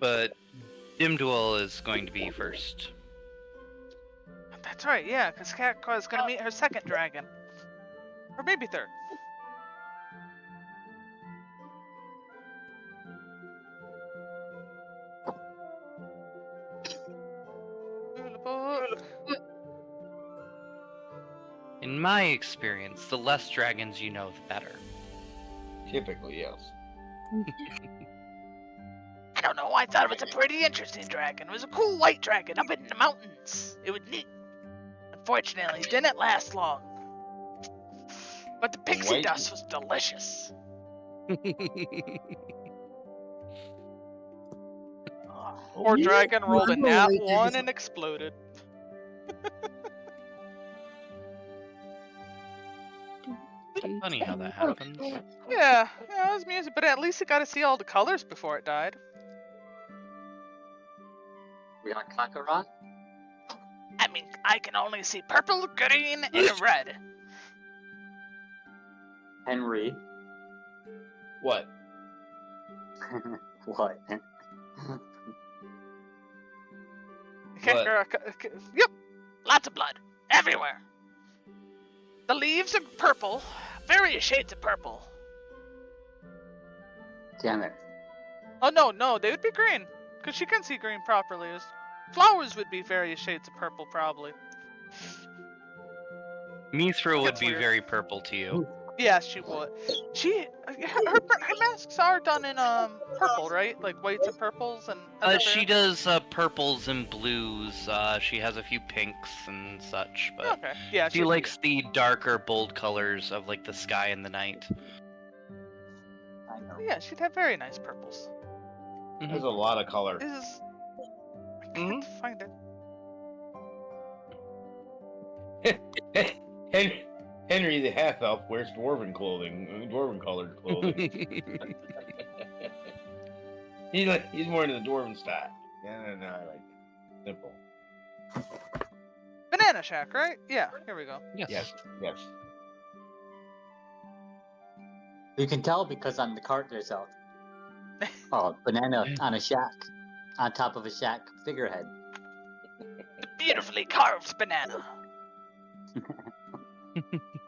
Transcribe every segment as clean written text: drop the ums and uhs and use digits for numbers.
but Dimdwell is going to be first. That's right, yeah, because Catclaw is going to meet her second dragon. Or maybe third. In my experience, the less dragons you know, the better. Typically, yes. I don't know, I thought it was a pretty interesting dragon. It was a cool white dragon up in the mountains. It was neat. Unfortunately, it didn't last long. But the pixie dust was delicious. Poor dragon rolled a nat 1 and exploded. Funny how that happens. Yeah, it was music, but at least it got to see all the colors before it died. We on Kakarot? I mean, I can only see purple, green, and red. Henry. What? What? Yep, lots of blood everywhere. The leaves are purple, various shades of purple. Damn it. Oh no, they would be green, because she can see green properly. Flowers would be various shades of purple, probably. Mithril would be very purple to you. Yeah, she would. Her masks are done in purple, right? Like whites and purples and. She does purples and blues. She has a few pinks and such, but okay. Yeah, she likes the darker, bold colors of like the sky and the night. I know. Yeah, she'd have very nice purples. There's a lot of color. I can't find it. Henry the half-elf wears dwarven colored clothing. he's more into the dwarven style. No, I like it. Simple. Banana Shack, right? Yeah, here we go. Yes. You can tell because on the cart there's a banana on a shack, on top of a shack figurehead. The beautifully carved banana.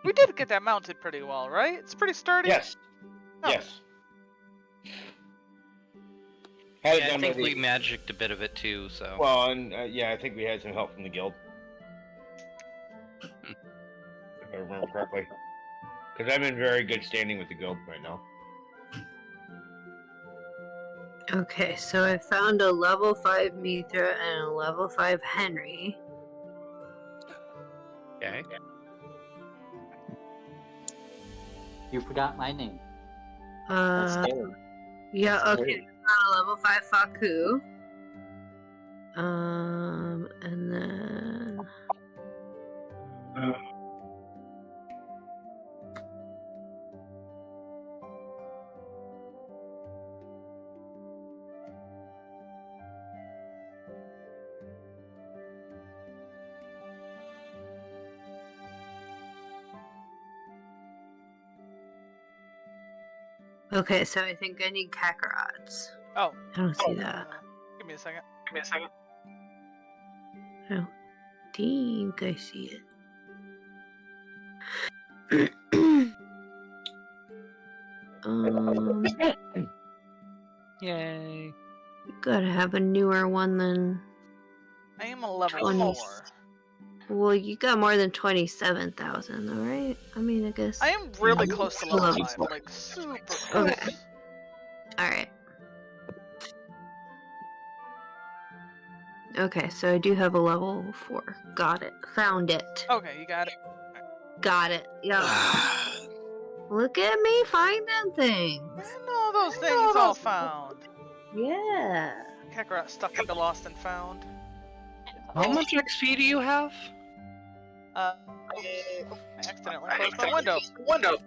We did get that mounted pretty well, right? It's pretty sturdy. Yes. Oh. Yes. I think we magicked a bit of it too, so. Well, and I think we had some help from the guild. If I remember correctly. Because I'm in very good standing with the guild right now. Okay, so I found a level 5 Mithra and a level 5 Henry. Okay. You forgot my name. Yeah, okay. A level 5 Faku. And then. Okay, so I think I need Kakarots. Oh. I don't see that. Give me a second. I don't think I see it. Yay. Gotta have a newer one than. I am a level 4. Well, you got more than 27,000, though, right? I mean, I guess. I am really close to level 5, like super close. Okay. Alright. Okay, so I do have a level 4. Got it. Found it. Okay, you got it. Got it. Yeah. Look at me finding things. And all those things all found. Yeah. Kakarot stuck into lost and found. How much XP do you have? I accidentally closed my window.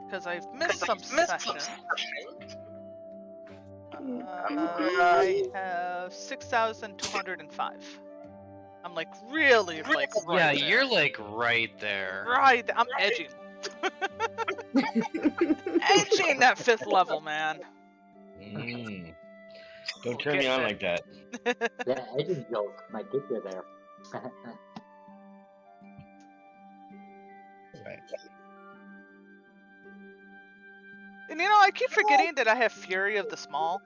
Because I've missed some sessions. I have 6,205. I'm like really like right Yeah, there. you're like right there. Right, I'm edging. And she ain't that 5th level, man. Don't turn me on like that. Yeah, Eddie's joke might get you there. And you know, I keep forgetting that I have Fury of the Small.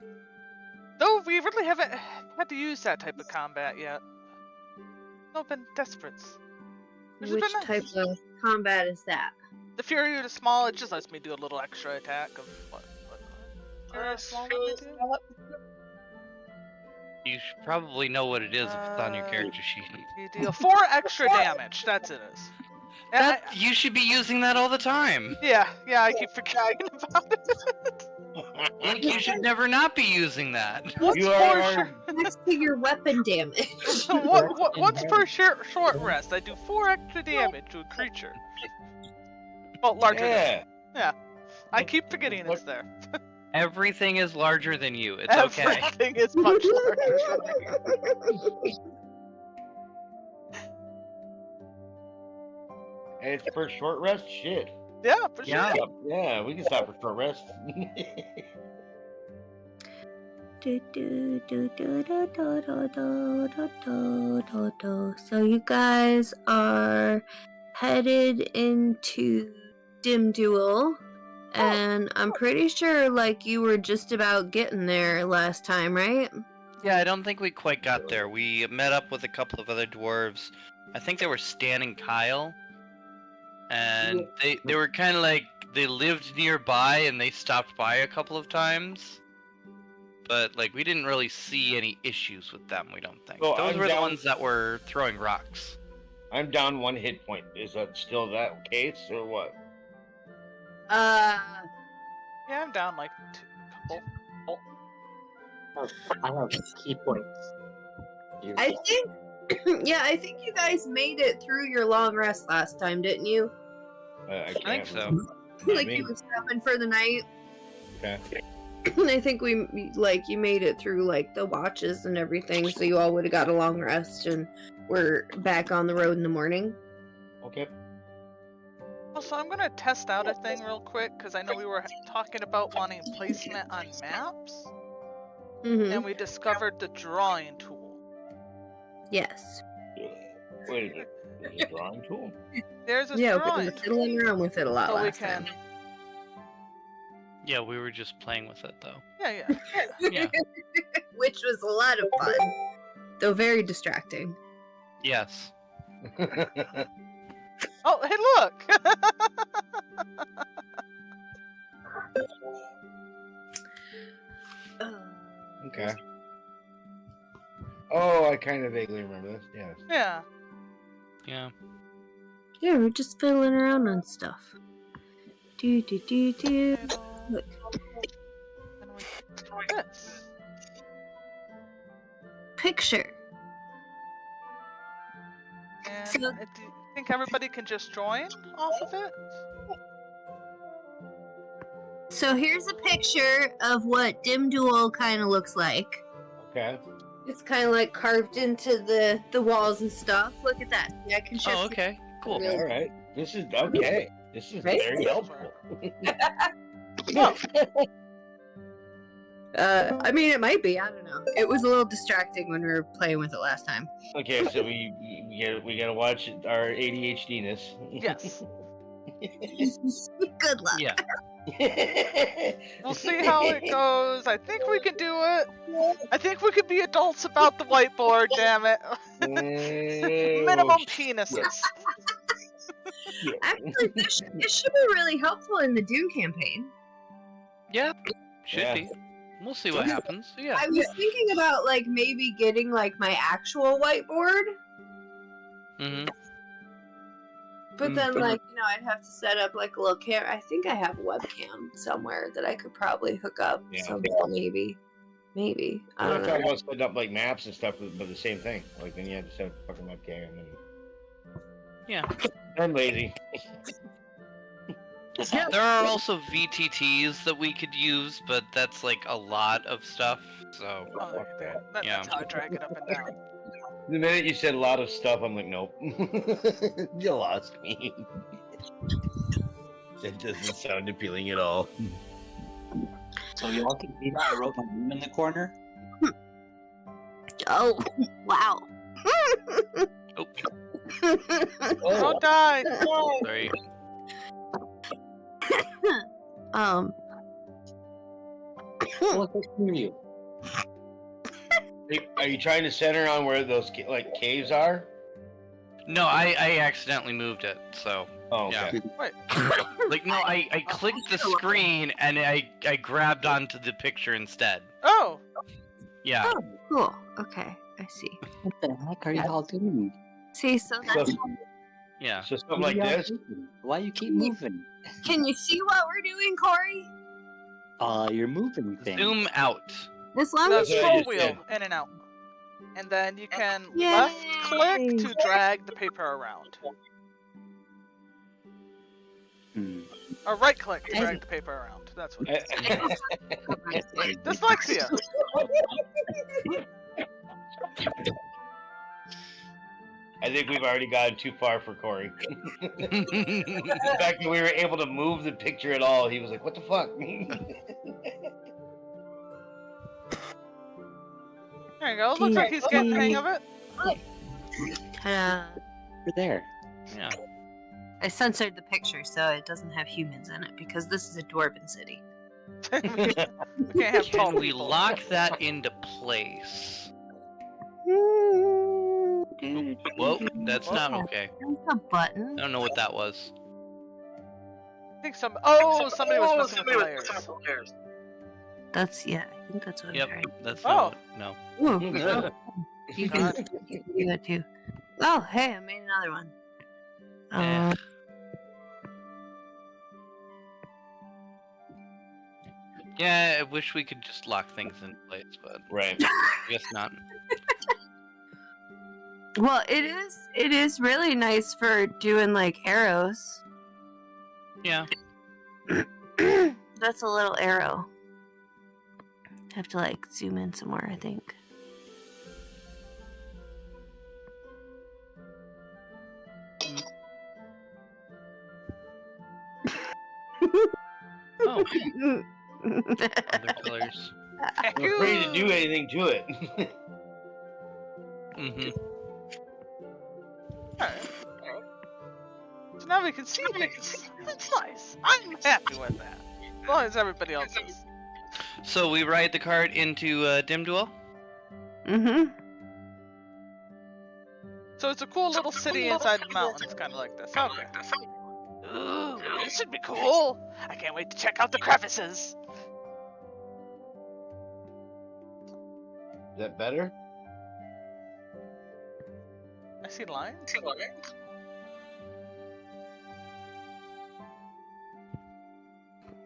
Though we really haven't had to use that type of combat yet. No, been desperate. Which has Which been nice. type of combat is that? The Fury of the Small, it just lets me do a little extra attack of what small let me do? You should probably know what it is if it's on your character sheet. You deal 4 extra damage. That's it is. And You should be using that all the time. yeah, I keep forgetting about it. Like, you should never not be using that. What's You for are- Next to your weapon damage. what's per short rest? I do 4 extra damage to a creature. Well, larger than Yeah. I keep forgetting it's there. Everything is larger than you. It's okay. Everything is much larger than me. And it's for short rest? Shit. Yeah, for sure. Yeah. Yeah, we can stop for short rest. So you guys are headed into Dim Duel, and I'm pretty sure like you were just about getting there last time, right? Yeah, I don't think we quite got there. We met up with a couple of other dwarves. I think they were Stan and Kyle. And they were kind of like, they lived nearby and they stopped by a couple of times. But, like, we didn't really see any issues with them, we don't think. Well, Those I'm were the down- ones that were throwing rocks. I'm down 1 hit point. Is that still that case or what? Yeah, I'm down like 2 couple. I have key points. I think, yeah, I think you guys made it through your long rest last time, didn't you? I I think so. Not Like me. you were stopping for the night. Okay. I think you made it through like the watches and everything, so you all would have got a long rest and we're back on the road in the morning. Okay. Also, I'm gonna test out a thing real quick because I know we were talking about wanting placement on maps, Mm-hmm. and we discovered the drawing tool. Yes. Wait a minute. Is it a drawing tool? There's a Yeah, we drawing were tool, fiddling around with it a lot so we last can. time. Yeah, we were just playing with it, though. Yeah. Yeah. Which was a lot of fun, though very distracting. Yes. Oh, hey, look! Okay. Oh, I kind of vaguely remember this. Yes. Yeah. Yeah. Yeah, we're just fiddling around on stuff. Do. Look. And we do this. Picture. And So- do you think everybody can just join off of it? So here's a picture of what Dim Duel kind of looks like. Okay. It's kind of like carved into the walls and stuff. Look at that. Yeah, I can show Oh, you. okay. Cool. Really? All right. This is okay. This is Right? very helpful. No. I mean, it might be. I don't know. It was a little distracting when we were playing with it last time. Okay, so we gotta watch our ADHD-ness. Yes. Good luck. Yeah. We'll see how it goes. I think we can do it. I think we could be adults about the whiteboard, damn it. Minimum penises. Actually, this should be really helpful in the Dune campaign. Yeah. Should Yeah. be. We'll see what happens. Yeah. I was thinking about like maybe getting like my actual whiteboard, Mm-hmm. but then like I'd have to set up like a little camera. I think I have a webcam somewhere that I could probably hook up. Yeah. So maybe. I I'm don't talking know. about setting up like maps and stuff, but the same thing. Like then you have to set up a fucking webcam. And... Yeah. I'm lazy. There are also VTTs that we could use, but that's like a lot of stuff. So Oh, Yeah. that's how I drag it up and down. The minute you said a lot of stuff, I'm like, nope. You lost me. That doesn't sound appealing at all. So y'all can see that I wrote my name in the corner. Oh, wow. Oh, Don't die. sorry. um, Well, good for you. Are you trying to center on where those caves are? No, I accidentally moved it, so. Oh, Yeah. okay. Wait. Like, no, I clicked the screen and I grabbed onto the picture instead. Oh. Yeah. oh, cool. Okay, I see. What the heck are y'all doing? See, so that's. Yeah. So something What like are y'all this. doing? Why you keep moving? Can you see what we're doing, Corey? You're moving things. Zoom out. As long The as That's what I scroll just wheel did. in and out. And then you can Yay. left click to drag the paper around. Hmm. Or right click to drag the paper around. That's what it is. Dyslexia. I think we've already gone too far for Corey. The fact that we were able to move the picture at all, he was like, "What the fuck?" There you go. Looks like he's getting the hang of it. Ta-da. We're there. Yeah. I censored the picture so it doesn't have humans in it because this is a dwarven city. We can't have tall Can we people. lock that into place? Whoa, that's not okay. There's a button. I don't know what that was. I think somebody was messing with the layers. That's I think that's what Yep, I'm trying. that's Oh. no. Ooh, you can God. do that too. Oh, hey, I made another one. Eh. Yeah, I wish we could just lock things in place, but Right. I guess not. Well, it is really nice for doing like arrows. Yeah. That's a little arrow. Have to like zoom in some more, I think. Oh, other colors. I'm afraid to do anything to it. Mm-hmm. Alright. So now we can see things. That's nice. I'm happy with that. As long as everybody else is. So we ride the cart into Dim Duel? Mm-hmm. So it's a cool little city inside the mountains, kind of like this. Okay. Ooh, this should be cool. I can't wait to check out the crevices. Is that better? I see lines.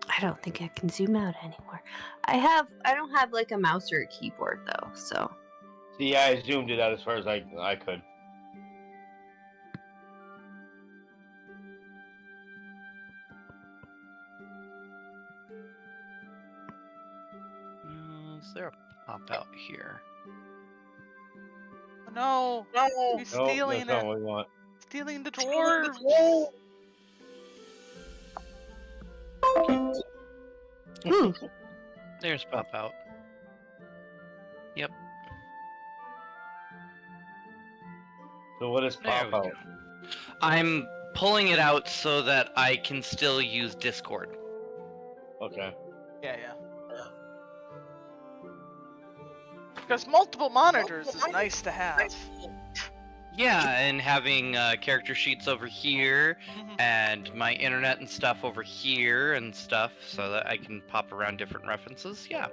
I don't think I can zoom out anymore. I don't have like a mouse or a keyboard though, so. See, yeah, I zoomed it out as far as I could. Is there a pop out here? No, he's No, stealing that's not it. what we want. Stealing the dwarves. Ooh, There's pop out. Yep. So what is There pop we out? go. I'm pulling it out so that I can still use Discord. Okay. Yeah. Because multiple monitors is nice to have. Yeah, and having character sheets over here, Mhm. and my internet and stuff over here and stuff, so that I can pop around different references. Yeah.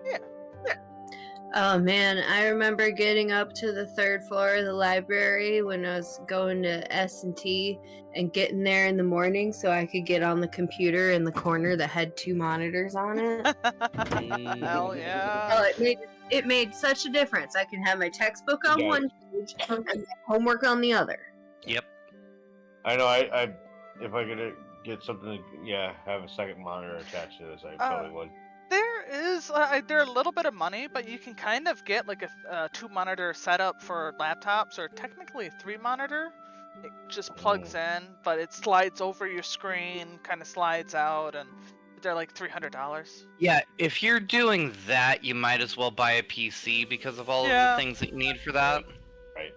oh man, I remember getting up to the third floor of the library when I was going to S&T and getting there in the morning so I could get on the computer in the corner that had 2 monitors on it. Hell Oh, yeah. it made such a difference. I can have my textbook on Yeah. one page and my homework on the other. Yep. I know. I if I could get something to have a second monitor attached to this, I probably would. There is there a little bit of money, but you can kind of get like a 2 monitor setup for laptops, or technically a 3 monitor It just plugs in, but it slides over your screen, kind of slides out, and they're like $300. Yeah, if you're doing that, you might as well buy a PC because of all of Yeah. the things that you need for that. Right.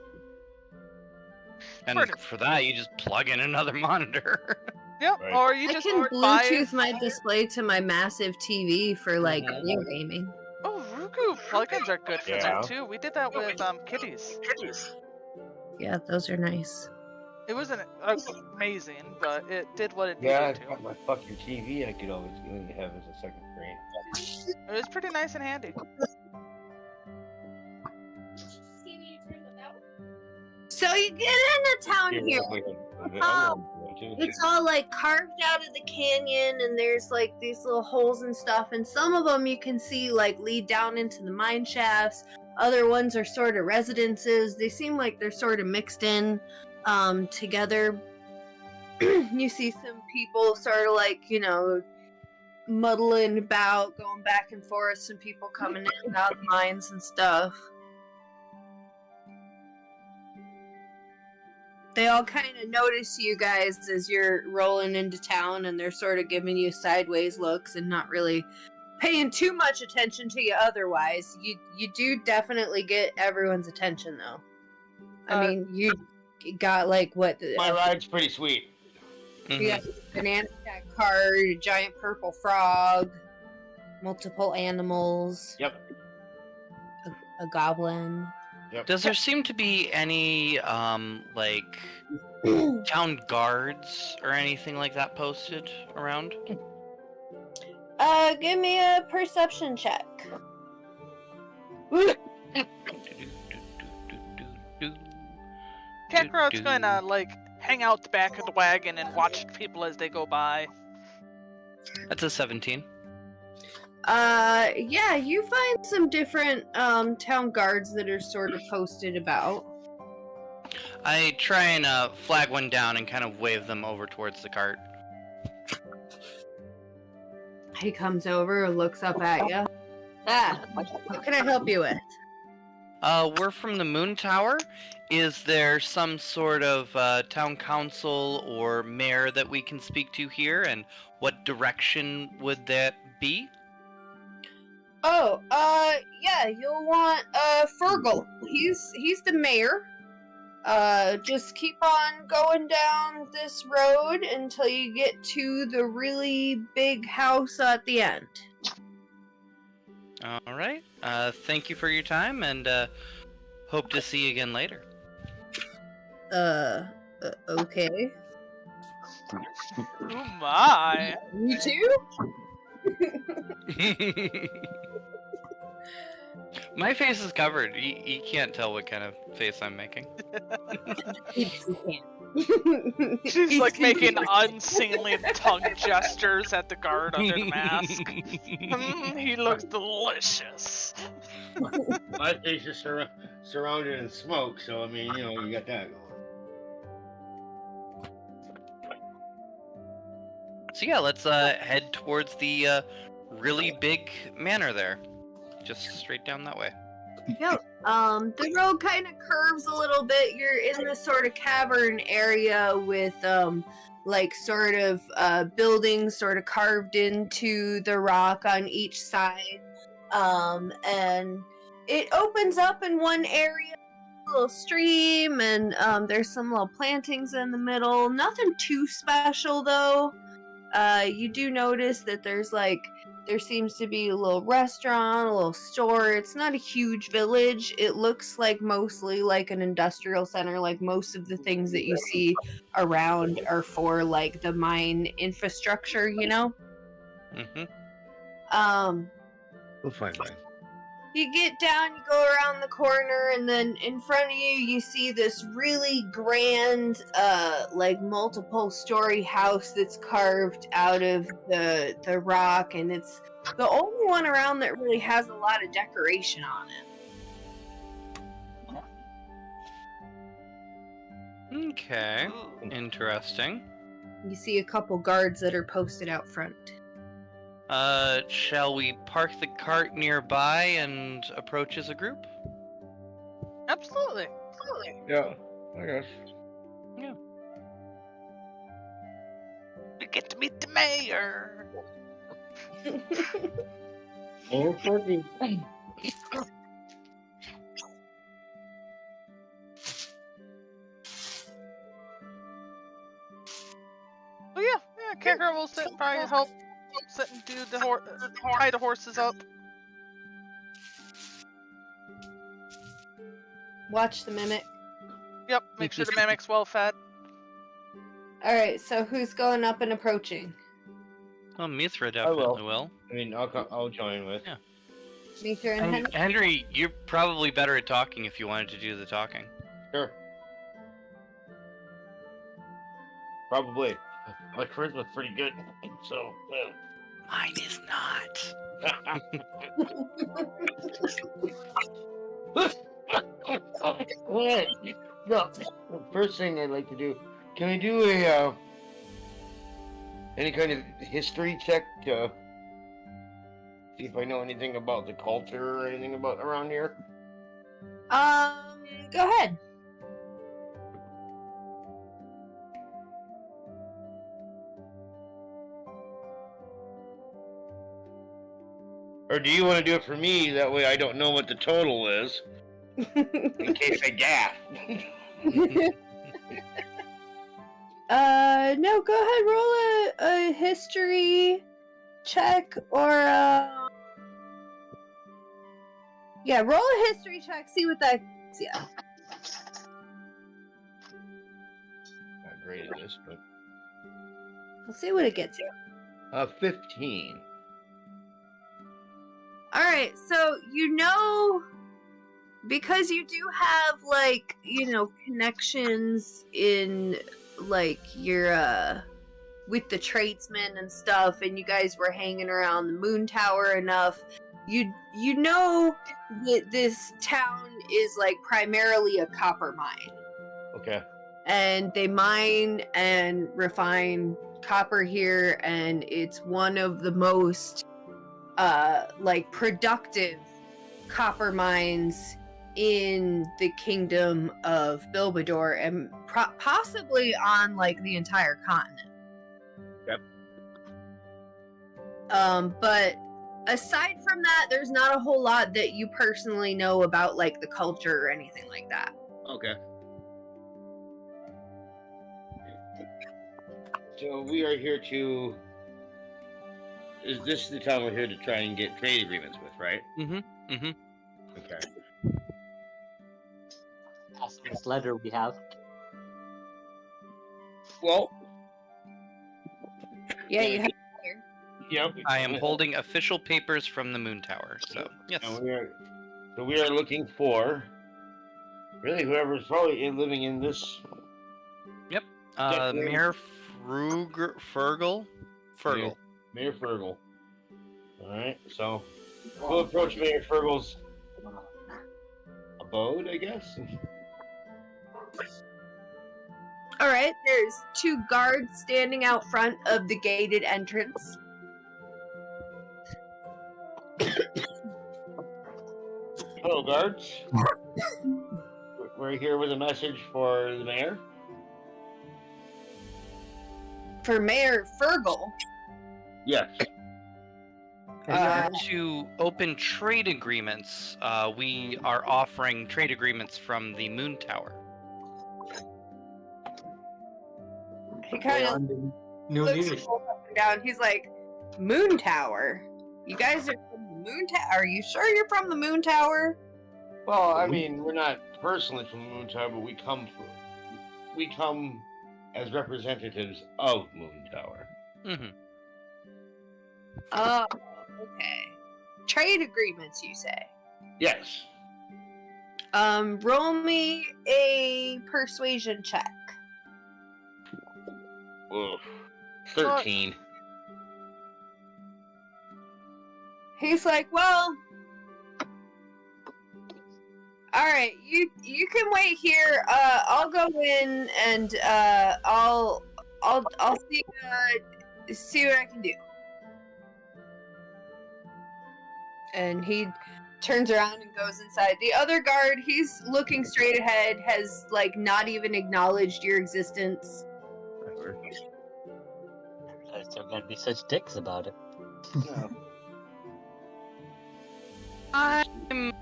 And Pretty- for that, you just plug in another monitor. Yep. Right. Or you I just can buy. Bluetooth my display to my massive TV for like Mhm. video gaming. Oh, Roku plugins are good for Yeah. that too. We did that with kitties. Yeah, those are nice. It wasn't amazing, but it did what it Yeah, I needed to. got my fucking TV. I could always have as a second screen. It was pretty nice and handy. So you get into town here. It's all like carved out of the canyon, and there's like these little holes and stuff, and some of them you can see like lead down into the mine shafts. Other ones are sort of residences. They seem like they're sort of mixed in together. You see some people sort of like, you know, muddling about, going back and forth, some people coming in and out of the mines and stuff. They all kind of notice you guys as you're rolling into town, and they're sort of giving you sideways looks and not really paying too much attention to you otherwise. You do definitely get everyone's attention, though. I mean, you got like what? My ride's pretty sweet. You got a banana stack card, a giant purple frog, multiple animals. Yep. A goblin. Yep. Does there seem to be any like town guards or anything like that posted around? Give me a perception check. Kakarot's gonna like hang out the back of the wagon and watch people as they go by. That's a 17. Yeah, you find some different town guards that are sort of posted about. I try and flag one down and kind of wave them over towards the cart. He comes over, looks up at you. What can I help you with? We're from the Moon Tower. Is there some sort of town council or mayor that we can speak to here? And what direction would that be? Oh, yeah, you'll want Fergal. He's the mayor. Just keep on going down this road until you get to the really big house at the end. All right. Thank you for your time, and hope to see you again later. Okay. Oh my! You too? My face is covered. You can't tell what kind of face I'm making. She's like making unseemly tongue gestures at the guard under the mask. He looks delicious. My face is surrounded in smoke, so I mean, you know, you got that going. So yeah, let's head towards the really big manor there. Just straight down that way. Yep. The road kind of curves a little bit. You're in this sort of cavern area with like sort of buildings sort of carved into the rock on each side. And it opens up in one area, a little stream, and there's some little plantings in the middle. Nothing too special though. You do notice that there seems to be a little restaurant, a little store. It's not a huge village. It looks like mostly like an industrial center. Like most of the things that you see around are for like the mine infrastructure, you know? Mm-hmm. We'll find that. You get down, you go around the corner, and then in front of you see this really grand, like multiple story house that's carved out of the rock, and it's the only one around that really has a lot of decoration on it. Okay. Interesting. You see a couple guards that are posted out front. Shall we park the cart nearby and approach as a group? Absolutely. Yeah, I guess. Yeah. We get to meet the mayor. Mayor Fuzzy. Oh yeah, Kicker will sit and probably help sit and do the tie the horses up. Watch the mimic. Yep, make sure the mimic's well fed. All right, so who's going up and approaching? Well, Mithra I will. definitely will. I mean, I'll join with. Yeah. Mithra and Henry? Henry, you're probably better at talking if you wanted to do the talking. Sure. Probably. My charisma's pretty good, so. Mine is not. No, first thing I'd like to do, can I do a any kind of history check to see if I know anything about the culture or anything about around here? Go ahead. Or do you want to do it for me? That way I don't know what the total is in case I gaffe. No, go ahead, roll a history check or yeah, roll a history check, see what that yeah. Not great at this, but We'll see what it gets you. 15. Alright, so you know, because you do have, like, you know, connections in, like, your, with the tradesmen and stuff, and you guys were hanging around the moon tower enough, you know that this town is, like, primarily a copper mine. Okay. And they mine and refine copper here, and it's one of the most like productive copper mines in the kingdom of Bilbador, and possibly on like the entire continent. Yep. But aside from that, there's not a whole lot that you personally know about like the culture or anything like that. Okay. So we are here to. Is this the town we're here to try and get trade agreements with, right? Mm-hmm. Mm-hmm. Okay. That's this letter we have. Well, Yeah, you have here. yep. I am holding official papers from the moon tower, so yes. And we are looking for really whoever's probably living in this. Definitely. Mayor Fergal. Fergal. Mayor Fergal. All right, so we'll approach Mayor Fergal's abode, I guess. All right, there's 2 guards standing out front of the gated entrance. Hello, guards. We're here with a message for the mayor. For Mayor Fergal. Yes. In order to open trade agreements, we are offering trade agreements from the moon tower. He kind of New looks leadership. up and down. He's like, Moon Tower? You guys are from the Moon Tower? Are you sure you're from the Moon Tower? Well, I mean, we're not personally from the Moon Tower, but we come as representatives of Moon Tower. Mm-hmm. Oh, okay. Trade agreements, you say? Yes. Roll me a persuasion check. Oof. 13. He's like, well, all right, you can wait here. I'll go in and I'll see what I can do. And he turns around and goes inside. The other guard, he's looking straight ahead, has like not even acknowledged your existence. They're gonna be such dicks about it. No, I'm.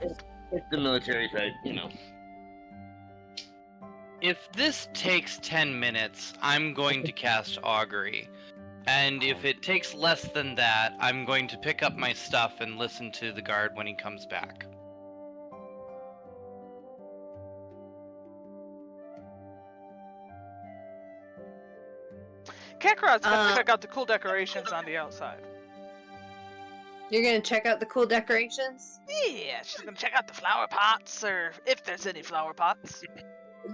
it's the military side, If this takes 10 minutes, I'm going to cast Augury. And if it takes less than that, I'm going to pick up my stuff and listen to the guard when he comes back. Kakarot's gonna check out the cool decorations on the outside. You're gonna check out the cool decorations? Yeah, she's gonna check out the flower pots, or if there's any flower pots.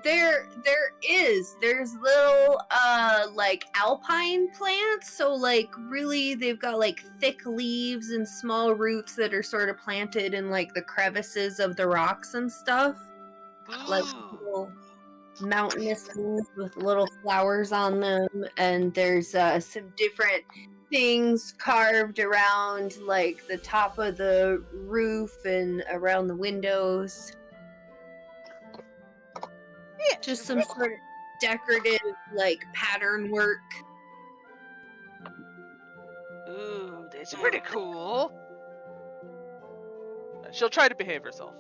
There's little like alpine plants, so like really they've got like thick leaves and small roots that are sort of planted in like the crevices of the rocks and stuff. Like little mountainous things with little flowers on them, and there's some different things carved around like the top of the roof and around the windows. Yeah, Just some sort of decorative, like, pattern work. Ooh, that's pretty cool. She'll try to behave herself.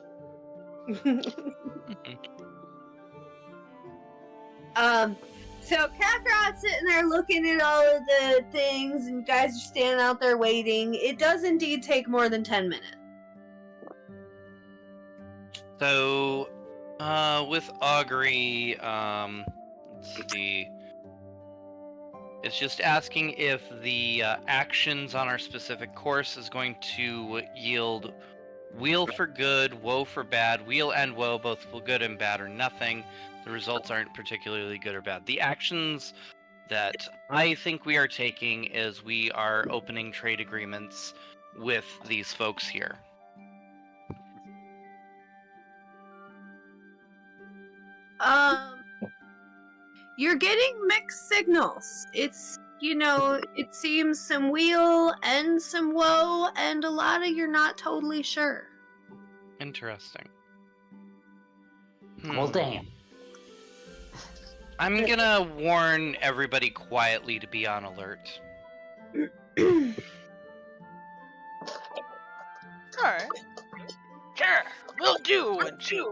So Kakarot's sitting there looking at all of the things, and you guys are standing out there waiting. It does indeed take more than 10 minutes. So, with Augury, let's see. It's just asking if the actions on our specific course is going to yield weal for good, woe for bad, weal and woe, both good and bad, or nothing. The results aren't particularly good or bad. The actions that I think we are taking is we are opening trade agreements with these folks here. You're getting mixed signals. It's, it seems some weal and some woe, and a lot of you're not totally sure. Interesting. Well, damn. I'm gonna warn everybody quietly to be on alert. Alright. Sure, will do. And she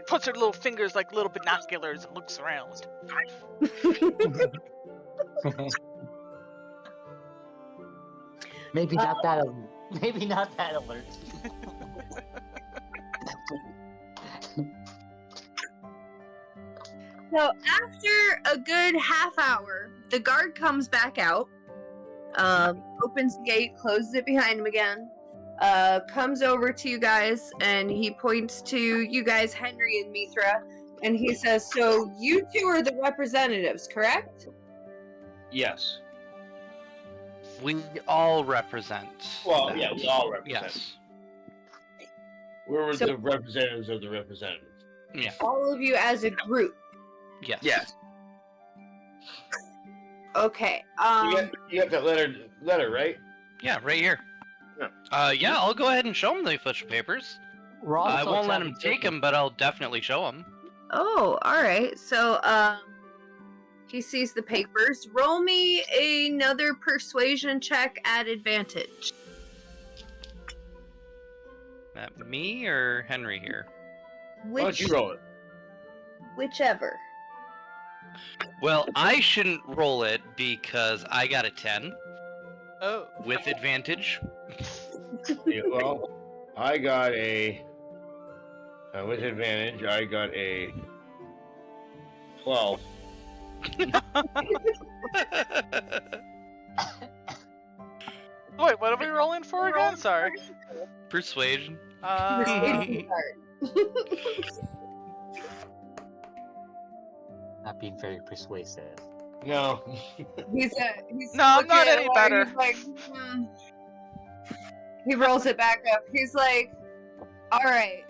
puts her little fingers like little binoculars and looks around. Maybe not that. Maybe not that alert. So after a good half hour, the guard comes back out, opens the gate, closes it behind him again, comes over to you guys, and he points to you guys, Henry and Mithra, and he says, so you two are the representatives, correct? Yes. We all represent. Well, that. yeah, we all represent. Yes. We're So- the representatives of the representatives. Yeah. All of you as a group. Yes. Yes. Okay. You got that letter, right? Yeah, right here. Yeah, I'll go ahead and show him the official papers. We're all I so won't let trapped him in take circles. them, but I'll definitely show him. Oh, alright. So, he sees the papers. Roll me another persuasion check at advantage. Me or Henry here? Why don't you roll it? Whichever. Well, I shouldn't roll it because I got a 10 Oh. with advantage. Yeah, well, I got a with advantage. I got a 12. Wait, what are we rolling for again? Sorry. Persuasion. Persuasion card. Not being very persuasive. No. He's No, I'm looking not at any it, better. He's like, He rolls it back up. He's like, all right,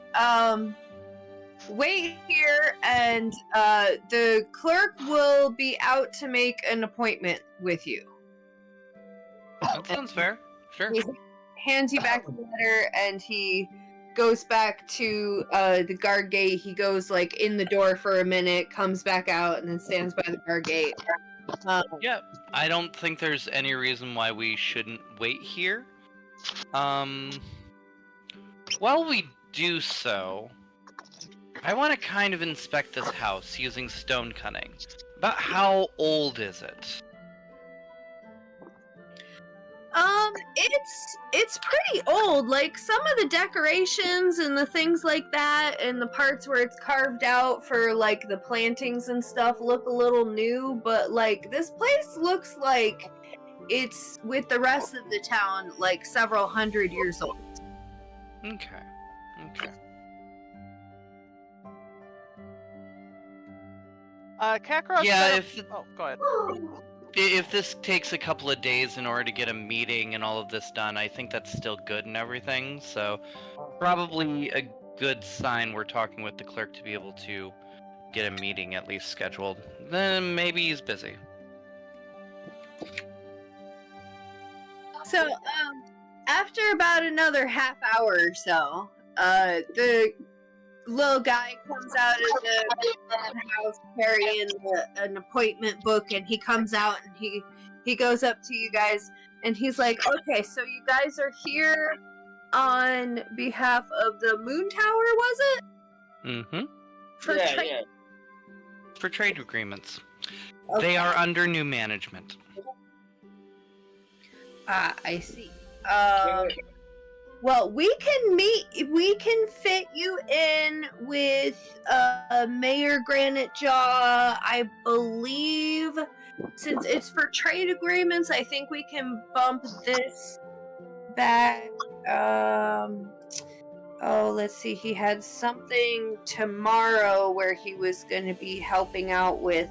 wait here, and the clerk will be out to make an appointment with you. That sounds fair. Sure. He hands you back the letter, and he goes back to the guard gate. He goes like in the door for a minute, comes back out, and then stands by the guard gate. Yeah, I don't think there's any reason why we shouldn't wait here. While we do so, I want to kind of inspect this house using stone cutting. About how old is it? It's pretty old. Like some of the decorations and the things like that, and the parts where it's carved out for like the plantings and stuff look a little new, but like this place looks like it's with the rest of the town like several hundred years old. Okay. Kakarot. Yeah, Oh, go ahead. if this takes a couple of days in order to get a meeting and all of this done, I think that's still good and everything. So probably a good sign we're talking with the clerk to be able to get a meeting at least scheduled. Then maybe he's busy. So, after about another half hour or so, the little guy comes out of the house carrying an appointment book, and he comes out and he goes up to you guys, and he's like, okay, so you guys are here on behalf of the Moon Tower, was it? Mm-hmm. For trade. For trade agreements. Okay. They are under new management. I see. Well, we can fit you in with Mayor Granite Jaw, I believe. Since it's for trade agreements, I think we can bump this back. Let's see. He had something tomorrow where he was going to be helping out with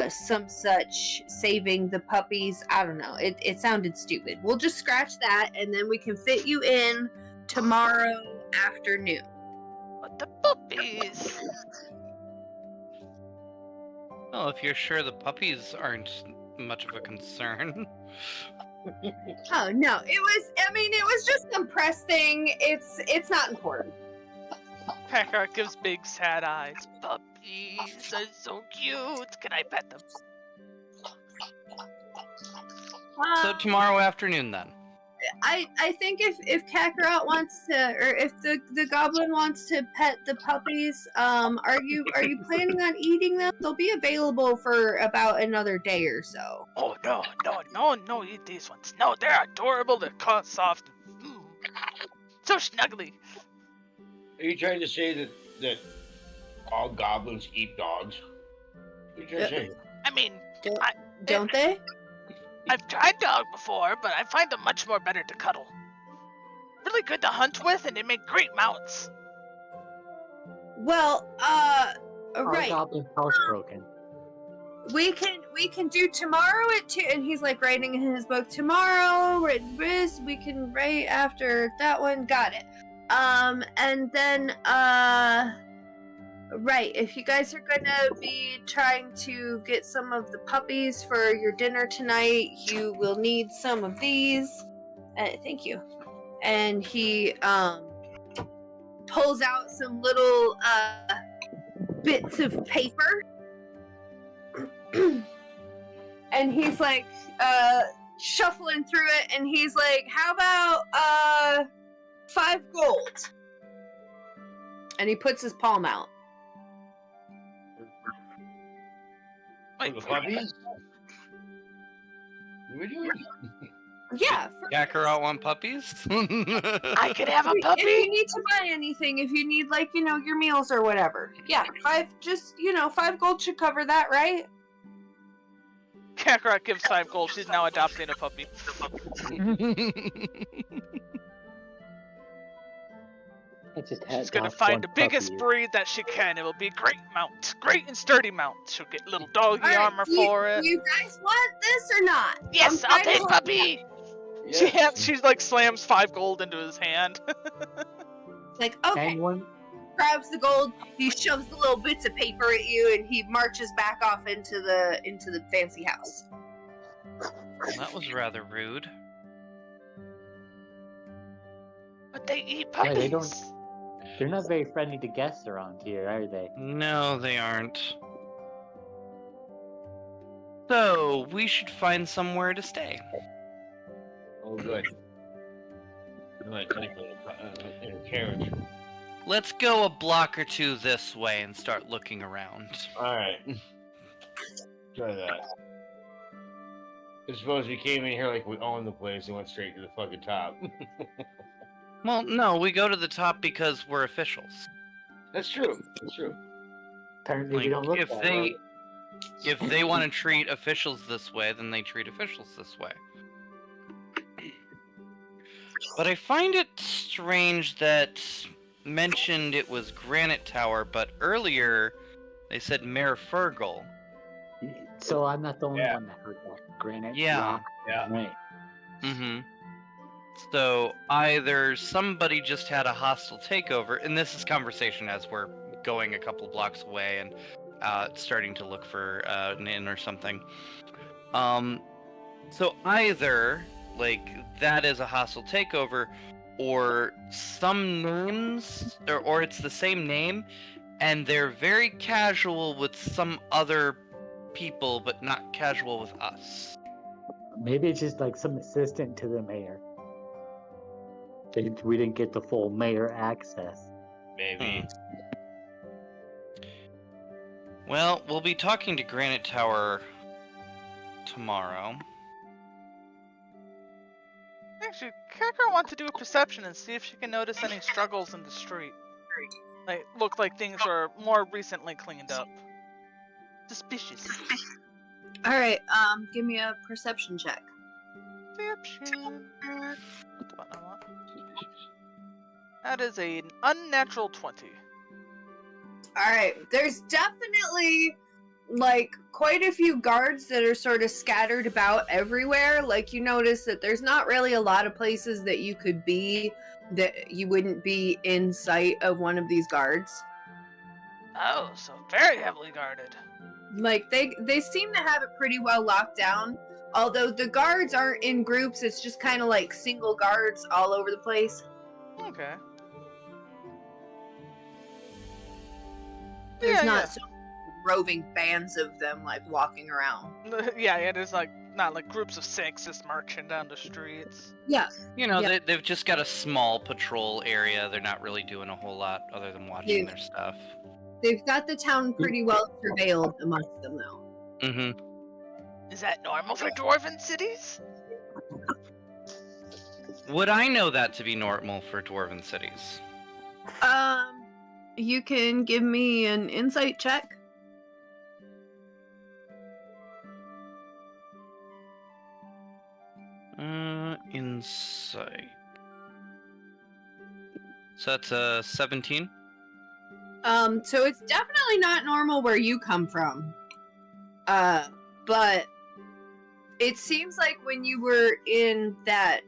some such saving the puppies. I don't know. It sounded stupid. We'll just scratch that, and then we can fit you in tomorrow afternoon. But the puppies. Well, if you're sure the puppies aren't much of a concern. Oh no, it was just some press thing. It's not important. Kakarot gives big sad eyes. Puppies are so cute. Can I pet them? So tomorrow afternoon then. I think if Kakarot wants to, or if the goblin wants to pet the puppies, are you planning on eating them? They'll be available for about another day or so. Oh no! Eat these ones. No, they're adorable. They're soft. So snuggly. Are you trying to say that all goblins eat dogs? What are you trying to say? I mean, Don't they? I've tried dog before, but I find them much more better to cuddle. Really good to hunt with, and they make great mounts. Well, Our right. goblin housebroken. We can do tomorrow at 2, and he's like writing in his book, tomorrow we can write after that one. Got it. And then right, if you guys are gonna be trying to get some of the puppies for your dinner tonight, you will need some of these. Thank you. And he pulls out some little bits of paper. And he's like shuffling through it, and he's like, how about 5 gold? And he puts his palm out. For the puppies? What are you doing? Yeah. Kakarot want puppies? I could have a If puppy. you need to buy anything, if you need like, your meals or whatever. Yeah, 5 gold should cover that, right? Kakarot gives 5 gold. She's now adopting a puppy. I just had She's gonna adopt find one the biggest puppy. breed that she can. It will be great mount. Great and sturdy mount. She'll get little doggy All right, armor for it. Do you guys want this or not? Yes, I'm I'll trying to take help puppy. Yes. She's like slams 5 gold into his hand. Like, okay, And one. grabs the gold, he shoves the little bits of paper at you, and he marches back off into the fancy house. That was rather rude. But they eat Yeah, puppies. they don't- They're not very friendly to guests around here, are they? No, they aren't. So, we should find somewhere to stay. Oh, good. I might take in a carriage. Let's go a block or two this way and start looking around. Alright. Try that. I suppose we came in here like we own the place and went straight to the fucking top. Well, no, we go to the top because we're officials. That's true. That's true. Apparently, we Like, don't look if that they way. if they want to treat officials this way, then they treat officials this way. But I find it strange that mentioned it was Granite Tower, but earlier they said Mayor Fergal. So I'm not the only Yeah. one that heard that. Granite, Yeah. rock, Yeah. granite. Mm-hmm. So either somebody just had a hostile takeover, and this is conversation as we're going a couple blocks away and starting to look for an inn or something. So either like that is a hostile takeover, or some names, or it's the same name, and they're very casual with some other people, but not casual with us. Maybe it's just like some assistant to the mayor. We didn't get the full mayor access. Maybe. Well, we'll be talking to Granite Tower tomorrow. Actually, Kakar wants to do a perception and see if she can notice any struggles in the street. Like, look like things are more recently cleaned up. Suspicious. All right. Give me a perception check. Perception. What the button I want? That is an unnatural 20. All right. There's definitely like quite a few guards that are sort of scattered about everywhere. Like you notice that there's not really a lot of places that you could be that you wouldn't be in sight of one of these guards. Oh, so very heavily guarded. Like they seem to have it pretty well locked down. Although the guards aren't in groups, it's just kind of like single guards all over the place. Okay. There's Yeah, not so roving bands of them like walking around. Yeah, there's like not like groups of 6 just marching down the streets. Yeah. You know, Yeah. they've just got a small patrol area. They're not really doing a whole lot other than watching their stuff. They've got the town pretty well surveilled amongst them though. Mm-hmm. Is that normal for dwarven cities? Would I know that to be normal for dwarven cities? You can give me an insight check. Insight. So that's a 17. So it's definitely not normal where you come from. But it seems like when you were in that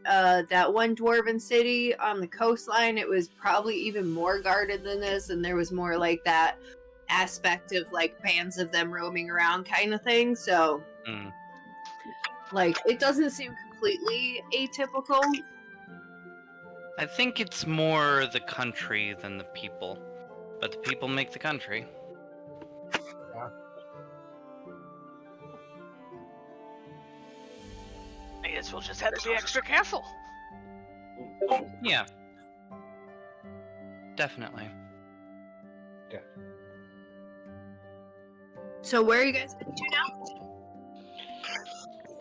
one dwarven city on the coastline, it was probably even more guarded than this, and there was more like that aspect of like bands of them roaming around kind of thing. So like it doesn't seem completely atypical. I think it's more the country than the people. But the people make the country. I guess we'll just have to be extra careful. Yeah. Definitely. So where are you guys going to now?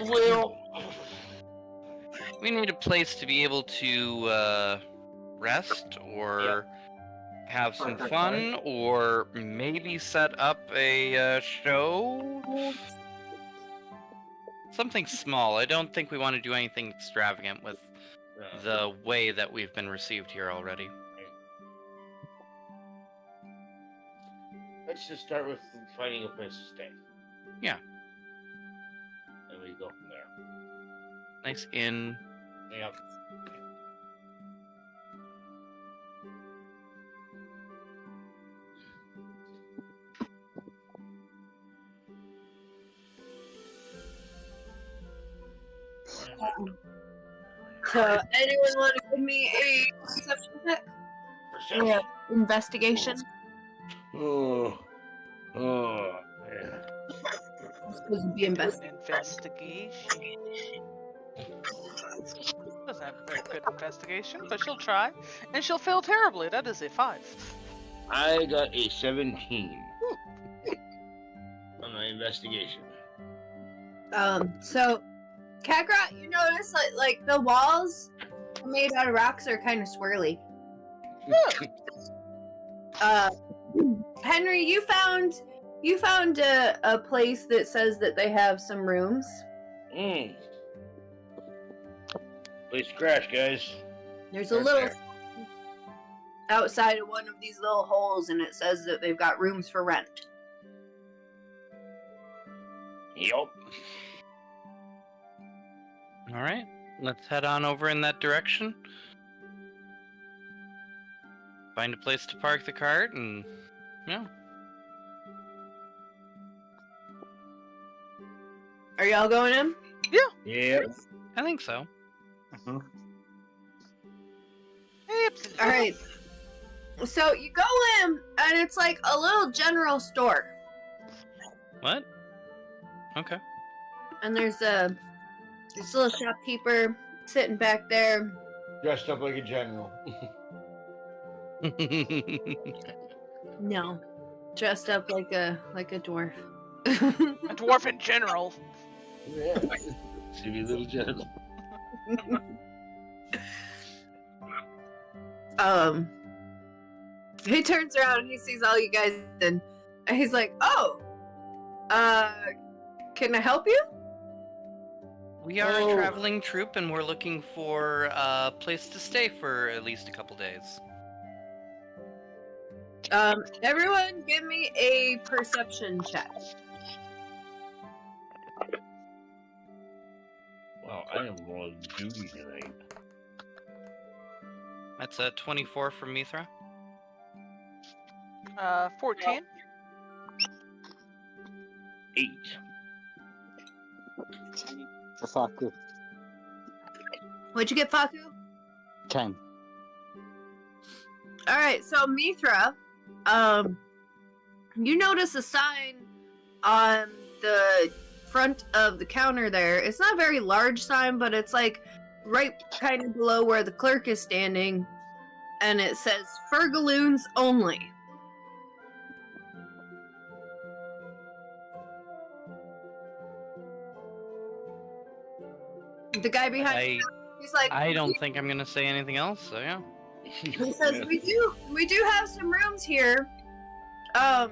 Well, We need a place to be able to rest or have some fun or maybe set up a show. Something small. I don't think we want to do anything extravagant with the way that we've been received here already. let's just start with finding a place to stay. Yeah. And we go from there. Nice inn. Yep. So anyone want to give me a perception check. Perception. Yeah. Investigation. Oh, man. It's supposed to be investigation. Investigation. Doesn't have very good investigation, but she'll try, and she'll fail terribly. That is a 5. I got a 17 on my investigation. So, Kakarot, you notice like the walls made out of rocks are kind of swirly. Henry, you found a place that says that they have some rooms. Place to crash, guys. There's a Right little there. outside of one of these little holes, and it says that they've got rooms for rent. Yup. All right, let's head on over in that direction. Find a place to park the cart, and yeah. Are y'all going in? Yep. I think so. Absolutely. All right. So you go in, and it's like a little general store, What? Okay. and there's this little shopkeeper sitting back there. Dressed up like a general. No, dressed up like a dwarf. A dwarf in general. Yeah. Silly little general. He turns around and he sees all you guys, and he's like, "Oh, can I help you?" We are Oh. a traveling troupe, and we're looking for a place to stay for at least a couple days. Everyone, give me a perception check. Wow, I am on duty tonight. That's a 24 from Mithra. 14. 8. For Faku. What'd you get, Faku? 10. All right, so Mithra, you notice a sign on the front of the counter there. It's not a very large sign, but it's like right kind of below where the clerk is standing, and it says Fergaloons only. The guy behind you, he's like, I don't think I'm gonna say anything else. So yeah. he says, we do have some rooms here. Are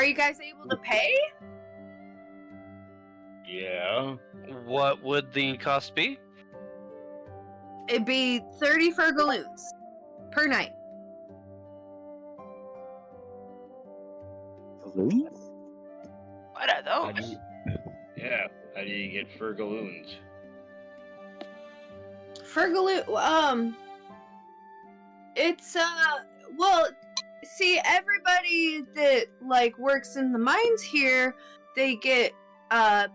you guys able to pay? Yeah. What would the cost be? It'd be 30 Fergaloons per night. What are How those? do you, yeah. How do you get Fergaloons? Fergaloon, it's well, see, everybody that like works in the mines here, they get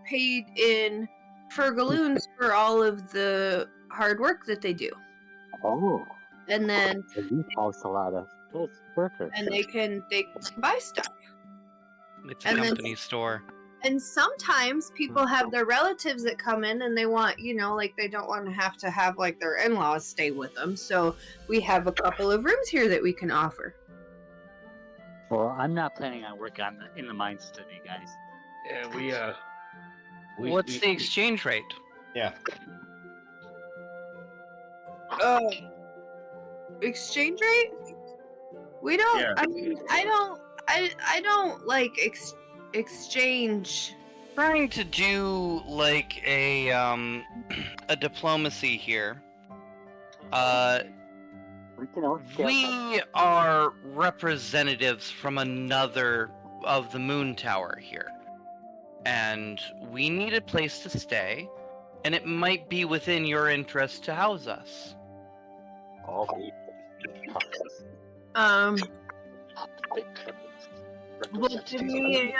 paid in Fergaloons for all of the hard work that they do, Oh. and then So you house a lot of those workers. and they can buy stuff. It's a And then- company store. And sometimes people have their relatives that come in and they want, like they don't want to have like their in-laws stay with them. So we have a couple of rooms here that we can offer. Well, I'm not planning on working in the mines today, guys. Yeah, What's the exchange rate? Yeah. Exchange rate? We don't. Yeah. I mean, I don't like exchange. Trying to do like a diplomacy here. We can always get We are representatives from another of the moon tower here. And we need a place to stay, and it might be within your interest to house us. all Well, to me,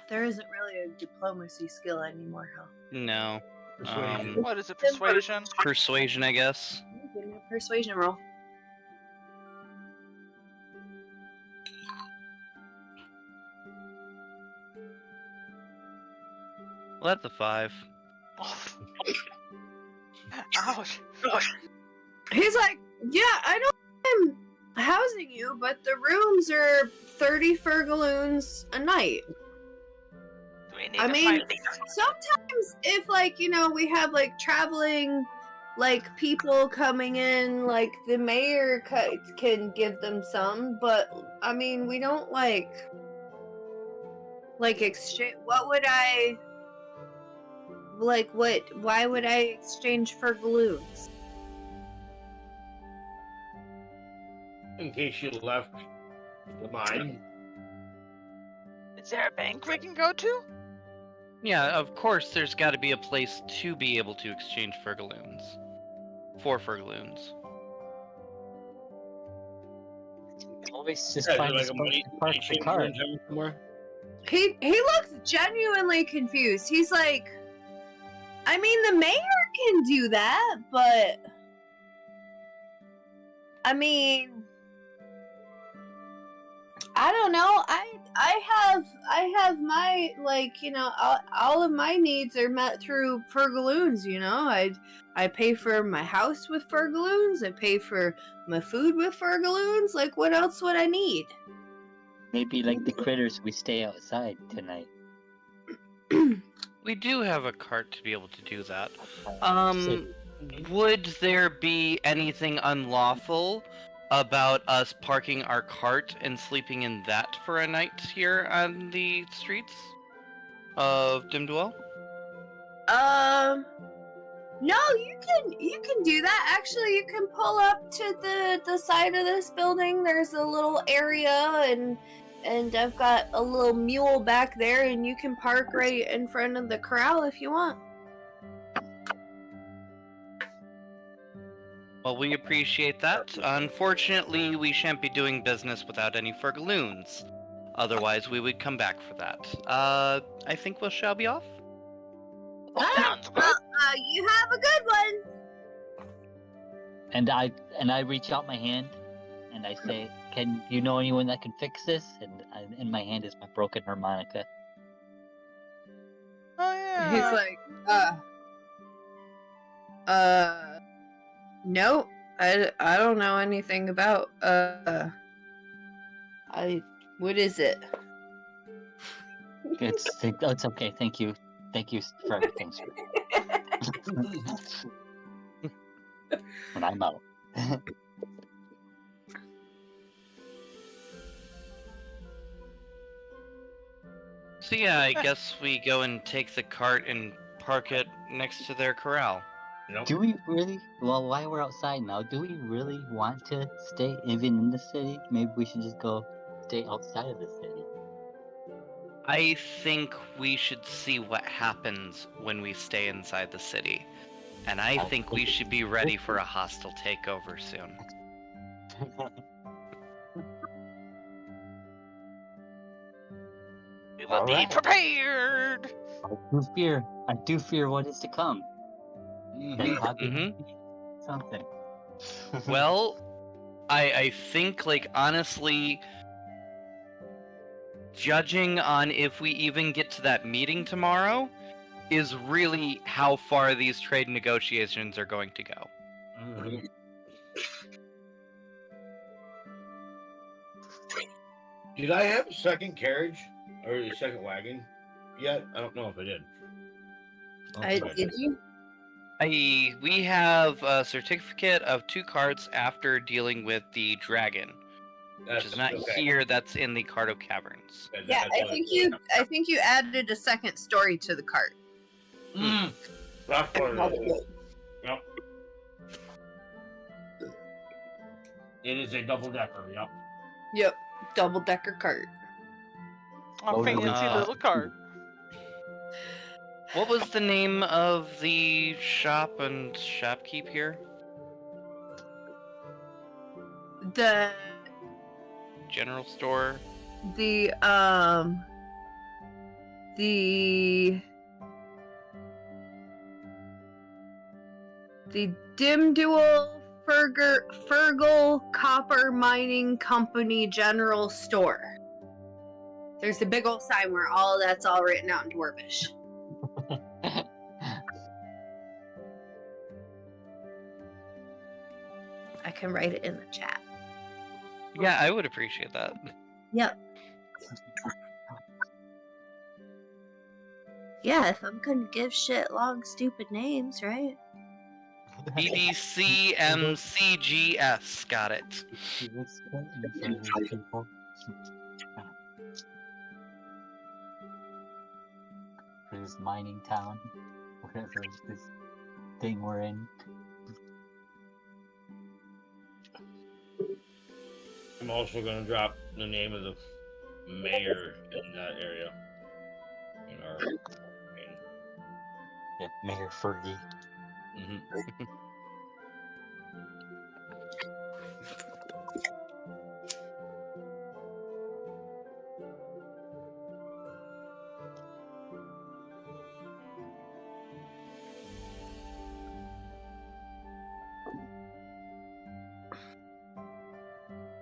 there isn't really a diplomacy skill anymore, huh? No. Persuasion. What is it? Persuasion? Persuasion, I guess. Persuasion roll. Well, that's a 5. Ouch. He's like, yeah, I know I'm housing you, but the rooms are 30 furgaloons a night. Do we need I to mean, find... sometimes if, like, you know, we have, like, traveling, like, people coming in, like, the mayor can give them some, but, I mean, we don't, like, exchange. What would I, like, why would I exchange furgaloons? In case you left the mine. Is there a bank we can go to? Yeah, of course there's got to be a place to be able to exchange furgaloons. 4 furgaloons. Always just Yeah, find like a a spot money to park the exchange car. room somewhere. He looks genuinely confused. He's like, I mean, the mayor can do that, but I mean, I don't know. I have my, like, you know, all of my needs are met through furgaloons. You know, I pay for my house with furgaloons. I pay for my food with furgaloons. Like, what else would I need? Maybe like the critters, we stay outside tonight. We do have a cart to be able to do that. Shit. Would there be anything unlawful about us parking our cart and sleeping in that for a night here on the streets of Dimdwell? No, you can do that. Actually, you can pull up to the side of this building. There's a little area, and I've got a little mule back there, and you can park right in front of the corral if you want. Well, we appreciate that. Unfortunately, we shan't be doing business without any furgaloons. Otherwise, we would come back for that. I think we shall be off. Sounds good. You have a good one. And I reach out my hand, and I say, "Can you know anyone that can fix this?" And in my hand is my broken harmonica. Oh yeah. He's like, nope. I don't know anything about, what is it? It's okay. Thank you for everything. Sir. And I'm out. So yeah, I guess we go and take the cart and park it next to their corral. Nope. Do we really? Well, while we're outside now, do we really want to stay even in the city? Maybe we should just go stay outside of the city. I think we should see what happens when we stay inside the city. And I think we should be ready for a hostile takeover soon. We will be Alright. prepared. I do fear what is to come. That probably Mhm. something. Well, I think, like, honestly, judging on if we even get to that meeting tomorrow is really how far these trade negotiations are going to go. Mhm. Did I have a second carriage or a second wagon yet? I don't know if I did. I don't think I Did you? We have a certificate of 2 carts after dealing with the dragon, which is not okay. here. That's in the Cardo Caverns. Okay, Yeah, that's I what think you added a second story to the cart. That's what it is. Yep. It is a double decker. Yep. Yep, double decker cart. A fancy little cart. What was the name of the shop and shopkeep here? The General store? the the Dimdual Fergal Copper Mining Company General Store. There's a big old sign where all that's all written out in Dwarvish. I can write it in the chat. Yeah, I would appreciate that. Yep. Yeah, if I'm gonna give shit long, stupid names, right? EDCMCGS, got it. For this mining town, whatever this thing we're in. I'm also gonna drop the name of the mayor in that area. In our Yeah, Mayor Fergie.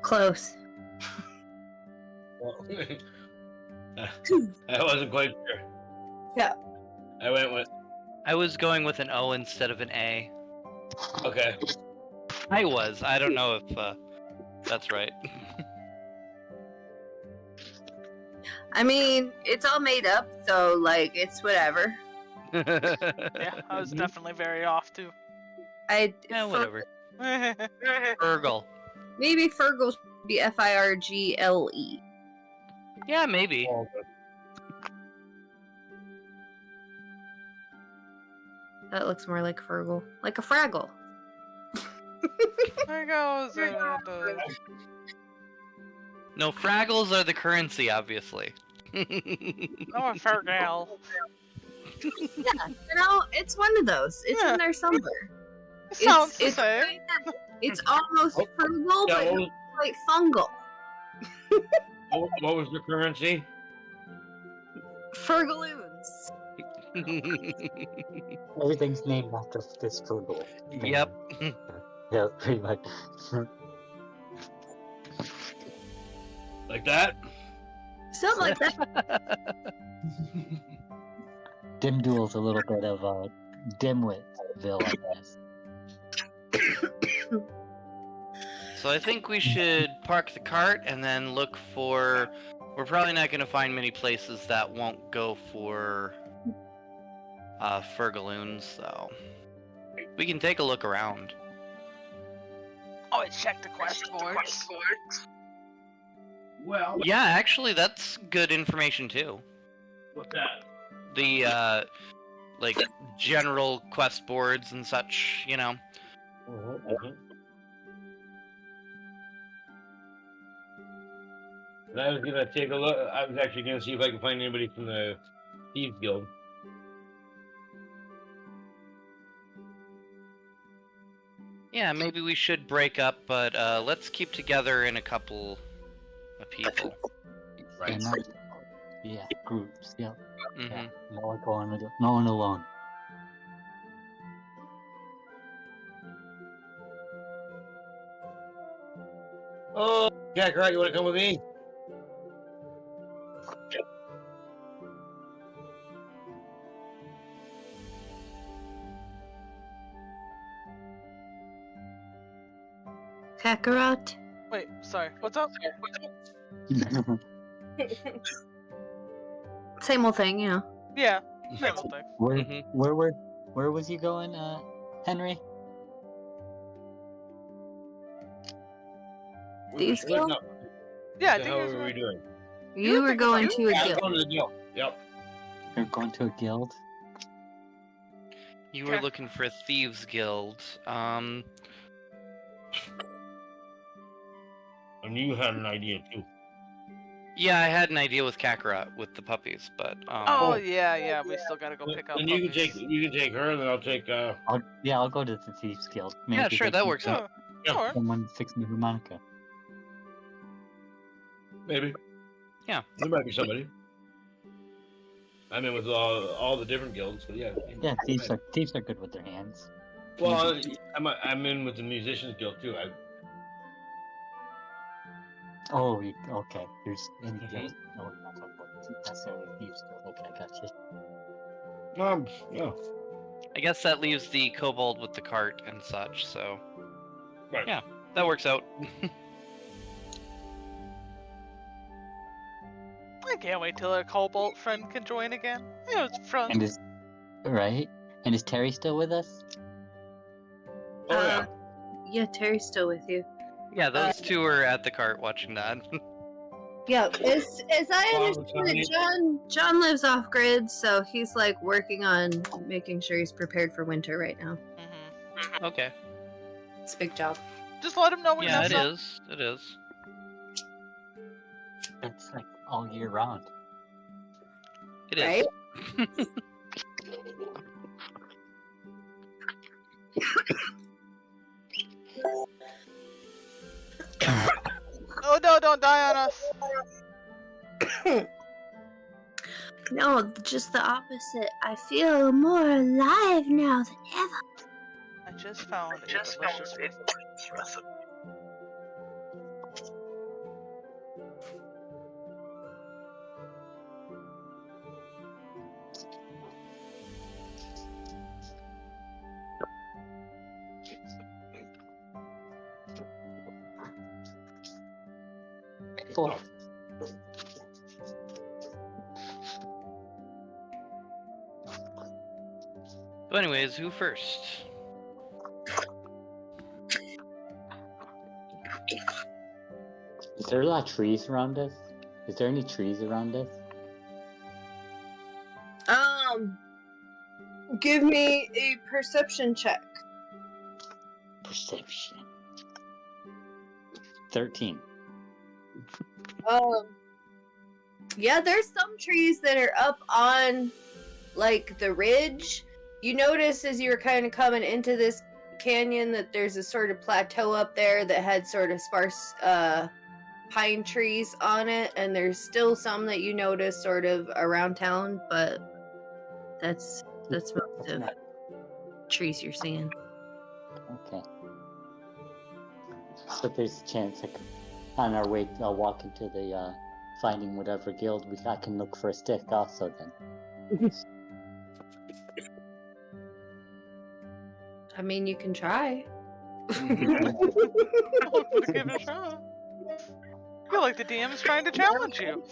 Close. Well, I wasn't quite sure. Yeah. I went with I was going with an O instead of an A. okay. I don't know if that's right. I mean, it's all made up, so, like, it's whatever. Yeah, I was definitely very off too. Yeah, whatever. Fergal. Maybe Fergal should be Firgle. Yeah, maybe. Oh, That looks more like Fergal. Like a Fraggle. There goes. No, Fraggles are the currency, obviously. Oh, a fair gal. Yeah, it's one of those. It's Yeah. in there somewhere. It sounds the it's, same. It's almost Fergal, yeah, but what not quite fungal. what was the currency? Fergaloons. Everything's named after this Fergal. Yep. Yeah, pretty much. Like that? Something like that. Dimdual's a little bit of a Dimwitville, I guess. So I think we should park the cart and then look for... We're probably not going to find many places that won't go for Fergaloons, so... We can take a look around. Always check the quest boards. Well, Yeah, actually, that's good information, too. what's that? The, like, general quest boards and such, you know. And I was gonna take a look. I was actually gonna see if I could find anybody from the Thieves Guild. Yeah, maybe we should break up, but let's keep together in a couple of people. Right. Yeah, groups. Yeah. Mm-hmm. Yeah. No one alone. Oh, Jack, right? You want to come with me? Kakarot. Wait, sorry. What's up? Same old thing, you know. Yeah, same old thing. Where was you going, Henry? Thieves Splitting Guild? up. Yeah, I What the think hell it was were we doing? You were going to a Yeah, I'm guild. going to the guild. Yep. You're going to a guild? You were Okay. looking for a Thieves Guild. And you had an idea too. Yeah, I had an idea with Kakarot with the puppies, but Oh yeah, we still gotta go pick up. And you can puppies. take her, and then I'll take I'll go to the Thieves Guild. yeah, Maybe sure, they that can works out. Yeah. Sure. Someone fix me harmonica. maybe. Yeah. There might be somebody. I'm in with all the different guilds, but yeah. Yeah, thieves are good with their hands. Well, I'm in with the Musicians Guild too. Oh, okay. There's any Mhm. guild. No, we're not talking about necessarily thieves guild. Okay, I got you. Yeah. I guess that leaves the kobold with the cart and such, so Right. yeah, that works out. I can't wait till our Cobalt friend can join again. It was fun. And is right? And is Terry still with us? Oh yeah. Yeah, Terry's still with you. Yeah, those two are at the cart watching that. Yeah, as I Well, understand it, John lives off grid, so he's like working on making sure he's prepared for winter right now. Mm-hmm. Okay. It's a big job. Just let him know we Yeah, mess it up. is. It is. It's like all year round. It is. Right? Oh no, don't die on us. No, just the opposite. I feel more alive now than ever. I just found a delicious recipe. Cool. So anyways, who first? Is there a lot of trees around us? Is there any trees around us? Give me a perception check. Perception. 13. Yeah, there's some trees that are up on, like, the ridge. You notice as you were kind of coming into this canyon that there's a sort of plateau up there that had sort of sparse pine trees on it, and there's still some that you notice sort of around town, but that's most of trees you're seeing. Okay. So there's a chance on our way, I'll walk into the finding whatever guild I can look for a stick also then. I mean, you can try. Give it a shot. I feel like the DM is trying to challenge you.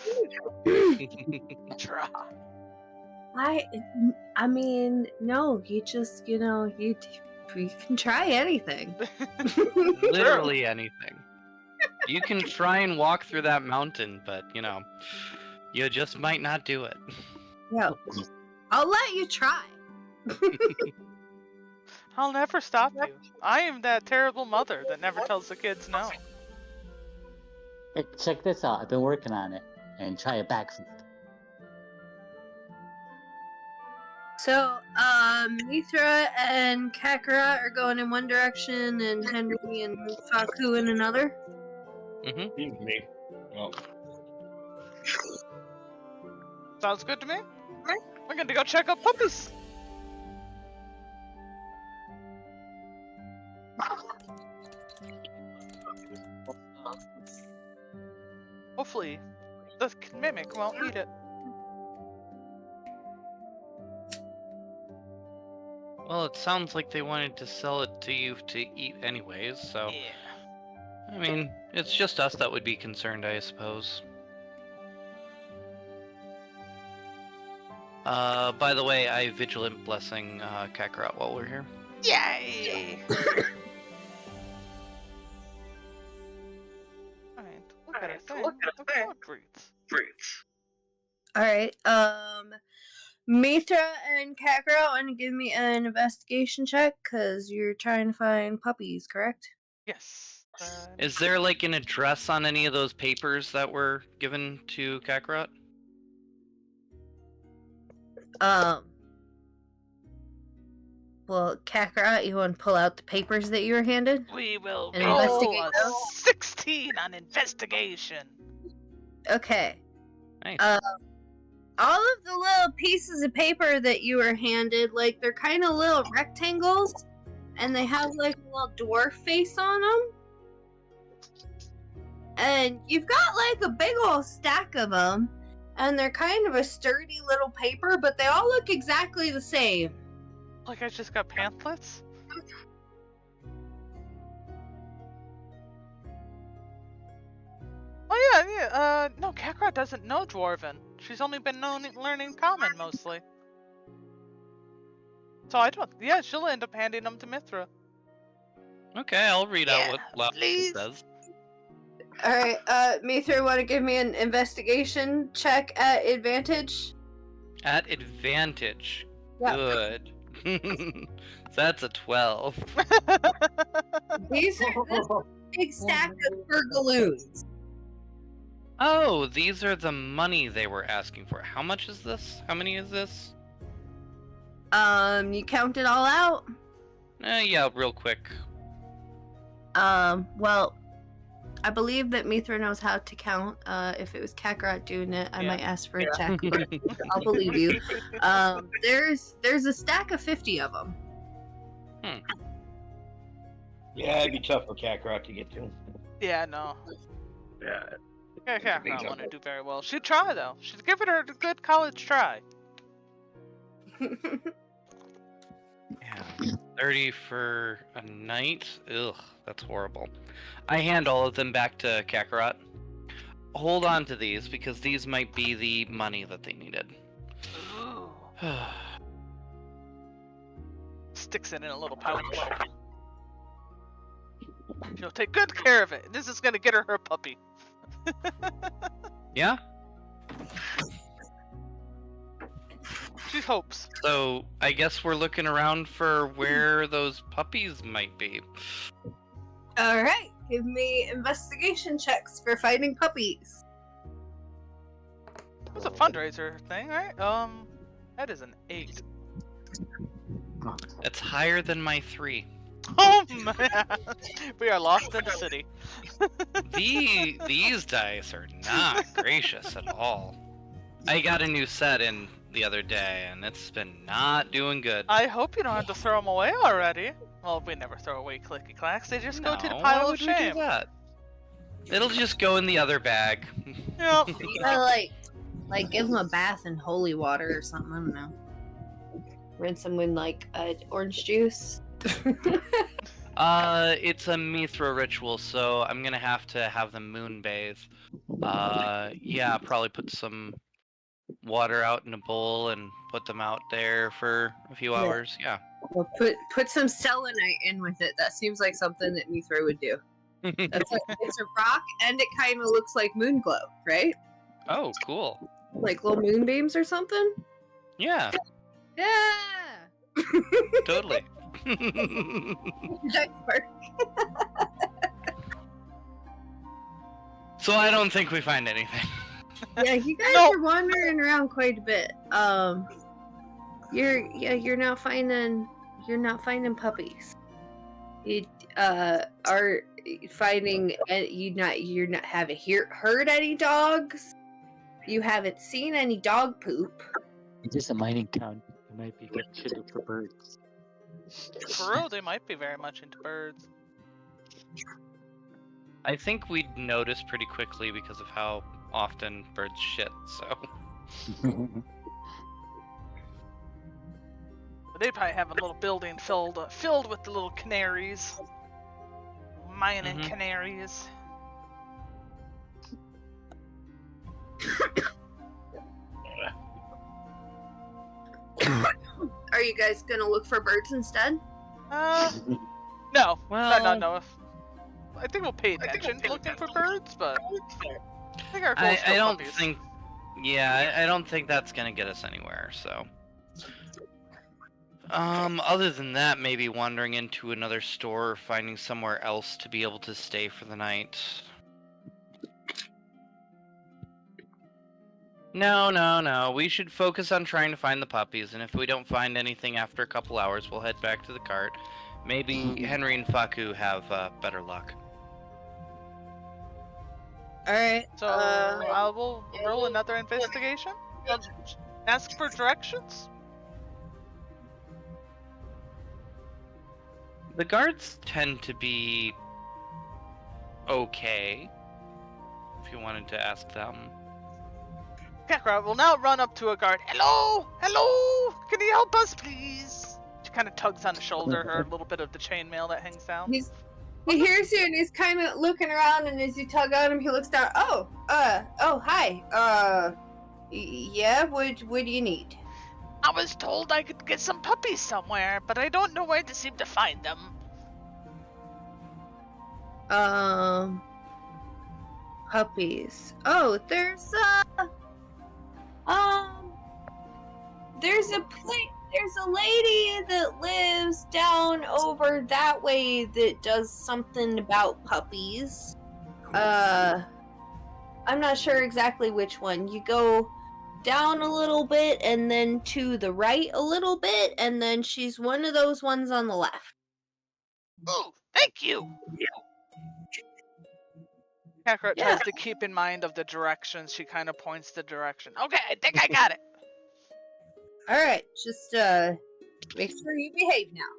Try. I mean, no, you just, you can try anything. Literally anything. You can try and walk through that mountain, but you just might not do it. Yeah, I'll let you try. I'll never stop you. I am that terrible mother that never tells the kids no. Hey, check this out. I've been working on it. And try a backflip. So, Mithra and Kakarot are going in one direction, and Henry and Faku in another. Seems to me. Well, Sounds good to me. We're going to go check out puppies. Hopefully, the mimic won't eat it. Well, it sounds like they wanted to sell it to you to eat anyways, so... Yeah. I mean, it's just us that would be concerned, I suppose. By the way, I Vigilant Blessing Kakarot while we're here. Yay! Alright, look at it. Look at it. Great. Alright, Mithra and Kakarot want to give me an investigation check, because you're trying to find puppies, correct? Yes. Is there like an address on any of those papers that were given to Kakarot? Well, Kakarot, you want to pull out the papers that you were handed? We will And roll investigate a those? 16 on investigation. Okay. Nice. All of the little pieces of paper that you were handed, like, they're kind of little rectangles, and they have like a little dwarf face on them. And you've got like a big old stack of them, and they're kind of a sturdy little paper, but they all look exactly the same. Like I just got pamphlets? Oh yeah. No, Kakarot doesn't know Dwarven. She's only been learning Common mostly. So I don't. Yeah, she'll end up handing them to Mithra. Okay, I'll read out Yeah, what Loud please. says. Alright, Mithra, want to give me an investigation check at advantage? At advantage. Yep. Good. So that's a 12. These are this big stack of burgaloons. Oh, these are the money they were asking for. How much is this? How many is this? You count it all out? Yeah, real quick. Well, I believe that Mithra knows how to count. If it was Kakarot doing it, I Yeah. might ask for a check. But I'll believe you. There's a stack of 50 of them. Yeah, it'd be tough for Kakarot to get to. Yeah, no. Yeah. Kakarot wouldn't do very well. She'd try though. She'd give it a good college try. Yeah, 30 for a night? Ugh, that's horrible. I hand all of them back to Kakarot. Hold on to these, because these might be the money that they needed. Ooh. Sticks it in a little pouch. She'll take good care of it. This is gonna get her puppy. Yeah? She hopes. So, I guess we're looking around for where those puppies might be. Alright, give me investigation checks for finding puppies. It was a fundraiser thing, right? That is an 8. That's higher than my 3. Oh man, we are lost in the city. These dice are not gracious at all. I got a new set in the other day, and it's been not doing good. I hope you don't have to throw them away already. Well, we never throw away clicky clacks. They just go to the No, why pile of would we do shame. that? It'll just go in the other bag. Yeah. You gotta like give them a bath in holy water or something. I don't know. Rinse them in like orange juice. It's a Mithra ritual, so I'm gonna have to have them moonbathe. Yeah, probably put some water out in a bowl and put them out there for a few hours. Yeah. Well, put some selenite in with it. That seems like something that Mithra would do. That's like, it's a rock, and it kind of looks like moon glow, right? Oh, cool. Like little moonbeams or something. Yeah, Yeah. totally. Nice work. So I don't think we find anything. Yeah, you guys No. are wandering around quite a bit. You're not finding puppies. You are finding you're not haven't heard any dogs. You haven't seen any dog poop. It's just a mining town. It might be good to look for birds. For real, they might be very much into birds. I think we'd notice pretty quickly because of how often birds shit, so. But they probably have a little building filled with the little canaries. Mining Mhm. canaries. Are you guys gonna look for birds instead? No. Well- No. I think we'll pay attention to looking for birds, but I think our goal is I still don't puppies. think. Yeah, I don't think that's gonna get us anywhere. So. Other than that, maybe wandering into another store or finding somewhere else to be able to stay for the night. No. We should focus on trying to find the puppies, and if we don't find anything after a couple hours, we'll head back to the cart. Maybe Henry and Faku have better luck. All right. So I will roll another investigation. Ask for directions. The guards tend to be okay. If you wanted to ask them. Kakarot will now run up to a guard. Hello? Hello? Can you help us, please? She kind of tugs on the shoulder, her little bit of the chainmail that hangs down. He hears you and he's kind of looking around, and as you tug on him, he looks down. Oh, hi. Yeah, what do you need? I was told I could get some puppies somewhere, but I don't know where to seem to find them. Puppies. Oh, there's a lady that lives down over that way that does something about puppies. I'm not sure exactly which one. You go down a little bit and then to the right a little bit, and then she's one of those ones on the left. Ooh, thank you! Kakarot tries to keep in mind of the directions. She kind of points the direction. Okay, I think I got it. Alright, just make sure you behave now.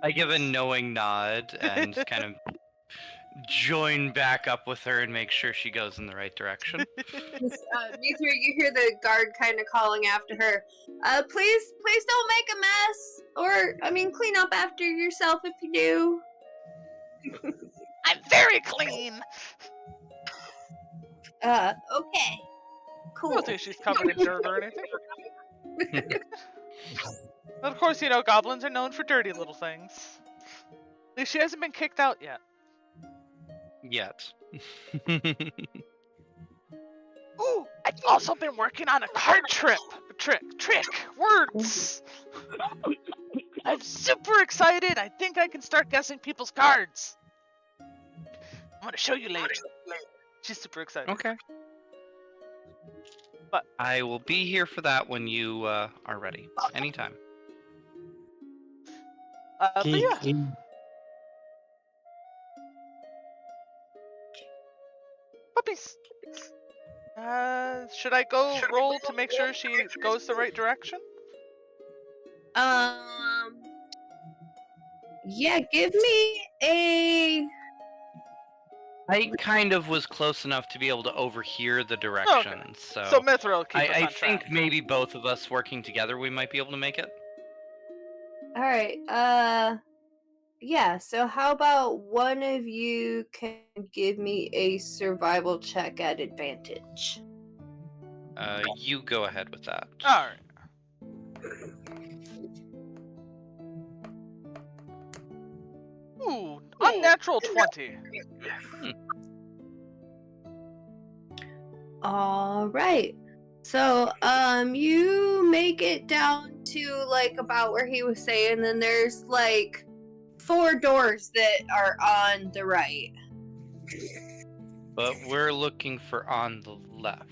I give a knowing nod and kind of join back up with her and make sure she goes in the right direction. You hear the guard kind of calling after her. Please don't make a mess. Or, clean up after yourself if you do. I'm very clean. Okay. Cool. I don't think she's covered in dirt or anything. But of course, goblins are known for dirty little things. At least she hasn't been kicked out yet. Yet. Ooh, I've also been working on a card trick. Words. I'm super excited. I think I can start guessing people's cards. I'm gonna show you later. She's super excited. Okay. But I will be here for that when you are ready. Anytime. but yeah. Puppies. Should I go roll to make sure she goes the right direction? Yeah, give me a... I kind of was close enough to be able to overhear the directions, So Mithril will keep us I on think track. maybe both of us working together, we might be able to make it. Alright, yeah, so how about one of you can give me a survival check at advantage? You go ahead with that. Alright. Ooh, unnatural 20. Alright. So, you make it down to, about where he was saying, and there's, 4 doors that are on the right. But we're looking for on the left.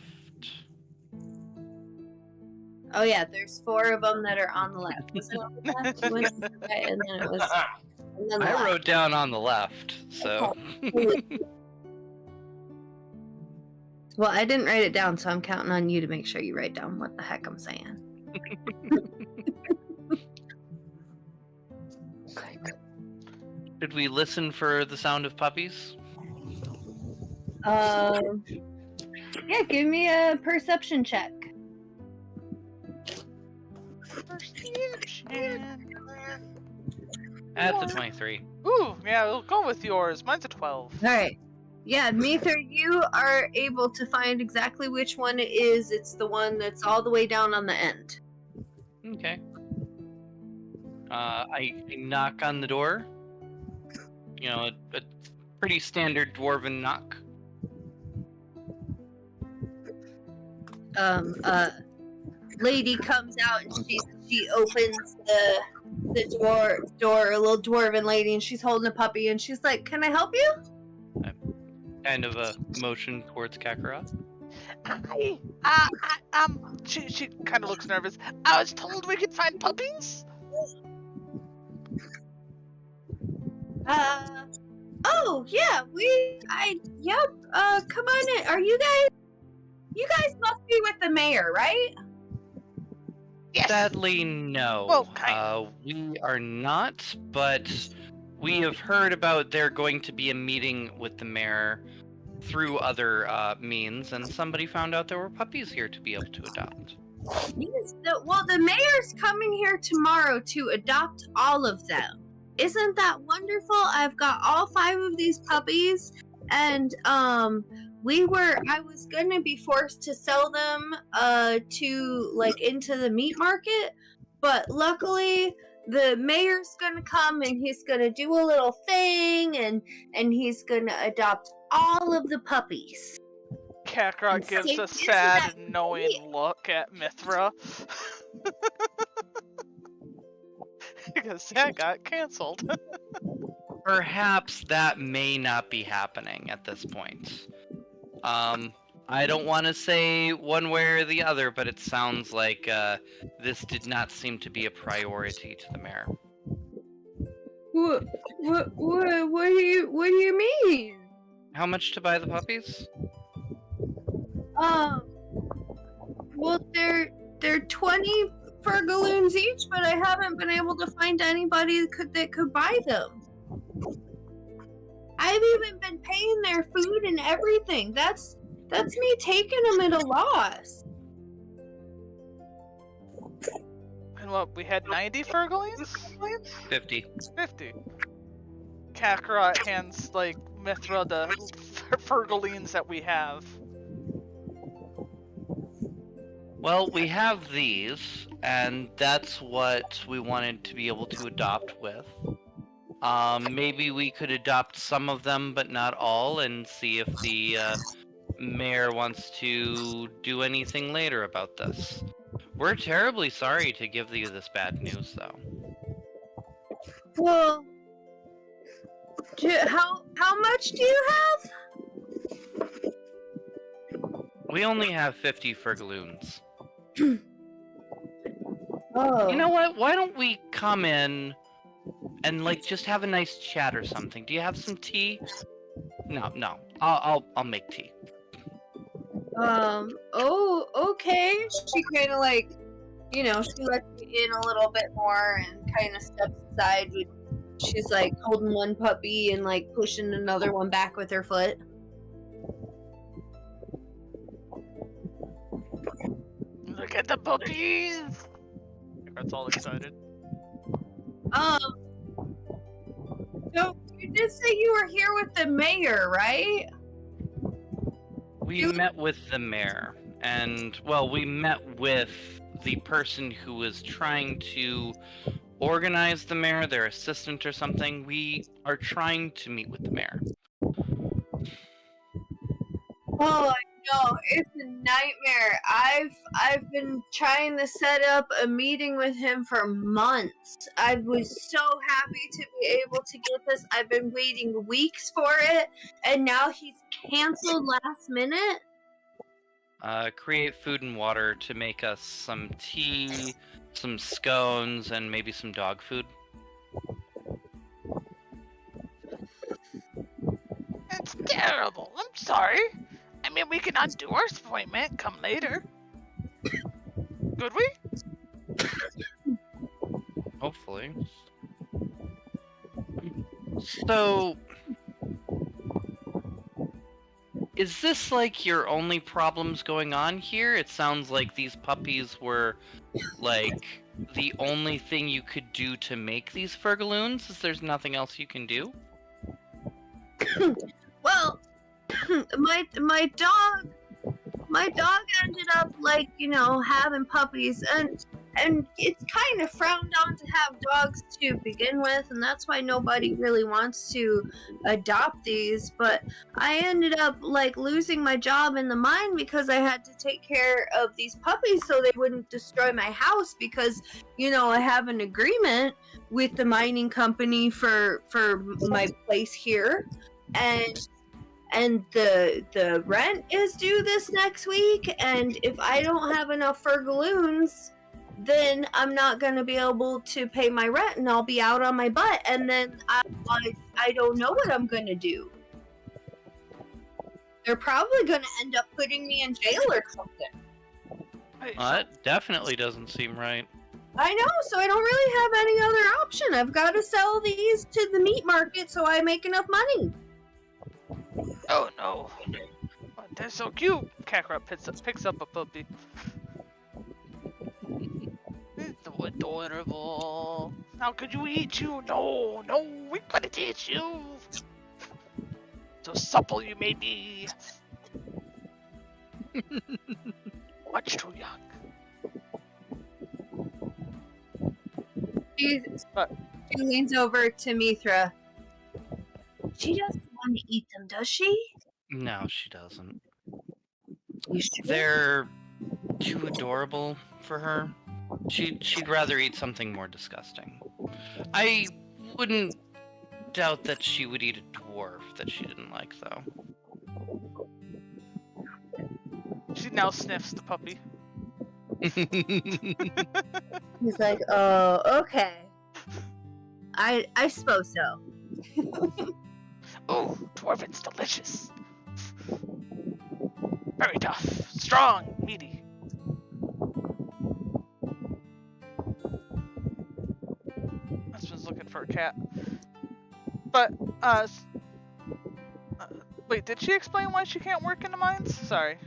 Oh yeah, there's 4 of them that are on the left. Wasn't it on the left? You went to the right, and then it was... And then the I left. wrote down on the left, so... Well, I didn't write it down, so I'm counting on you to make sure you write down what the heck I'm saying. Should we listen for the sound of puppies? Yeah, give me a perception check. That's a 23. Ooh, yeah, we'll go with yours. Mine's a 12. Alright. Yeah, Meether, you are able to find exactly which one it is. It's the one that's all the way down on the end. Okay. I knock on the door. A pretty standard dwarven knock. Lady comes out and she opens the door, a little dwarven lady, and she's holding a puppy, and she's like, "Can I help you?" Kind of a motion towards Kakarot. She kind of looks nervous. I was told we could find puppies. Oh yeah, come on in. You guys must be with the mayor, right? Yes. Sadly, no. Well, kind We are not, but we have heard about there going to be a meeting with the mayor through other means, and somebody found out there were puppies here to be able to adopt. Yes, the mayor's coming here tomorrow to adopt all of them. Isn't that wonderful? I've got all 5 of these puppies, and I was gonna be forced to sell them to like into the meat market, but luckily the mayor's gonna come and he's gonna do a little thing and he's gonna adopt all of the puppies. Kakarot gives a Isn't sad, that knowing look at Mithra. Because that got cancelled. Perhaps that may not be happening at this point. I don't want to say one way or the other, but it sounds like this did not seem to be a priority to the mayor. What do you mean? How much to buy the puppies? Well, they're 20 Fergaloons each, but I haven't been able to find anybody that could buy them. I've even been paying their food and everything. That's me taking them at a loss. And what, we had 90 Fergolines? 50. 50. Kakarot hands, like, Mithra the Fergolines that we have. Well, we have these, and that's what we wanted to be able to adopt with. Maybe we could adopt some of them, but not all, and see if the mayor wants to do anything later about this. We're terribly sorry to give you this bad news, though. Well, how much do you have? We only have 50 Fergaloons. Oh. You know what? Why don't we come in and like just have a nice chat or something? Do you have some tea? No. I'll make tea. Oh, okay. She kind of like, she lets me in a little bit more and kind of steps aside. She's like holding one puppy and like pushing another one back with her foot. Look at the puppies! That's all excited. So you did say you were here with the mayor, right? We met with the mayor, and, well, we met with the person who was trying to organize the mayor, their assistant or something. We are trying to meet with the mayor. Oh, I know. It's a nightmare. I've been trying to set up a meeting with him for months. I was so happy to be able to get this. I've been waiting weeks for it, and now he's canceled last minute. Create food and water to make us some tea, some scones, and maybe some dog food. That's terrible. I'm sorry. I mean, we can undo our appointment, come later. Could we? Hopefully. So, is this like your only problems going on here? It sounds like these puppies were like the only thing you could do to make these Fergaloons. Is there's nothing else you can do? Well, my dog ended up like, having puppies, and it's kind of frowned on to have dogs to begin with, and that's why nobody really wants to adopt these. But I ended up like losing my job in the mine because I had to take care of these puppies so they wouldn't destroy my house, because I have an agreement with the mining company for my place here, and the rent is due this next week, and if I don't have enough Fergaloons, then I'm not going to be able to pay my rent, and I'll be out on my butt, and then I don't know what I'm going to do. They're probably going to end up putting me in jail or something. Wait, That definitely doesn't seem right. I know, so I don't really have any other option. I've got to sell these to the meat market so I make enough money. oh no. Oh, they're so cute. Kakarot picks up a puppy. It's so adorable. How could you eat you? No, we couldn't eat you. So supple you may be. Much too young. She leans over to Mithra. She doesn't want to eat them, does she? No, she doesn't. You sure? They're too adorable for her. She'd rather eat something more disgusting. I wouldn't doubt that she would eat a dwarf that she didn't like, though. She now sniffs the puppy. He's like, oh, okay. I suppose so. Oh, dwarven's delicious. Very tough, strong, meaty. Husband's looking for a cat. But, wait, did she explain why she can't work in the mines? Sorry.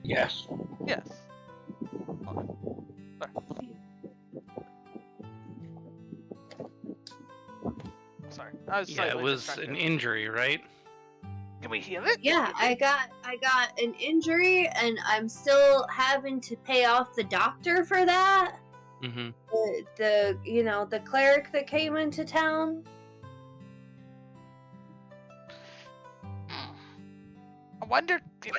Yes. Yes. Hold on. Sorry. I was Yeah, slightly it was distracted. an injury, right? Can we heal it? Yeah, I got an injury and I'm still having to pay off the doctor for that. Mm-hmm. The cleric that came into town. I wonder if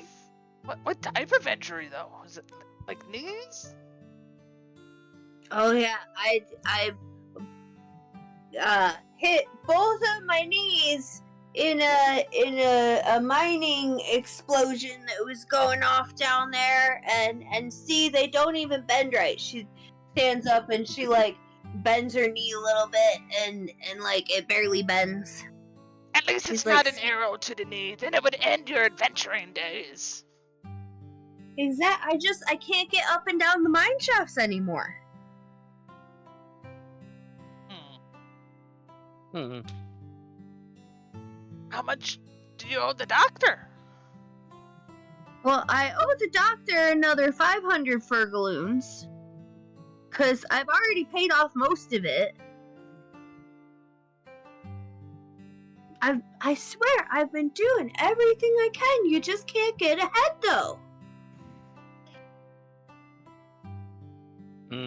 what type of injury though? Is it like knees? Oh yeah, I hit both of my knees in a mining explosion that was going off down there, and see, they don't even bend right. She stands up and she like bends her knee a little bit, and like it barely bends. At least She's it's not like- an arrow to the knee. Then it would end your adventuring days. I can't get up and down the mine shafts anymore. Hmm. How much do you owe the doctor? Well, I owe the doctor another 500 furgaloons, because I've already paid off most of it. I swear, I've been doing everything I can. You just can't get ahead, though. Hmm.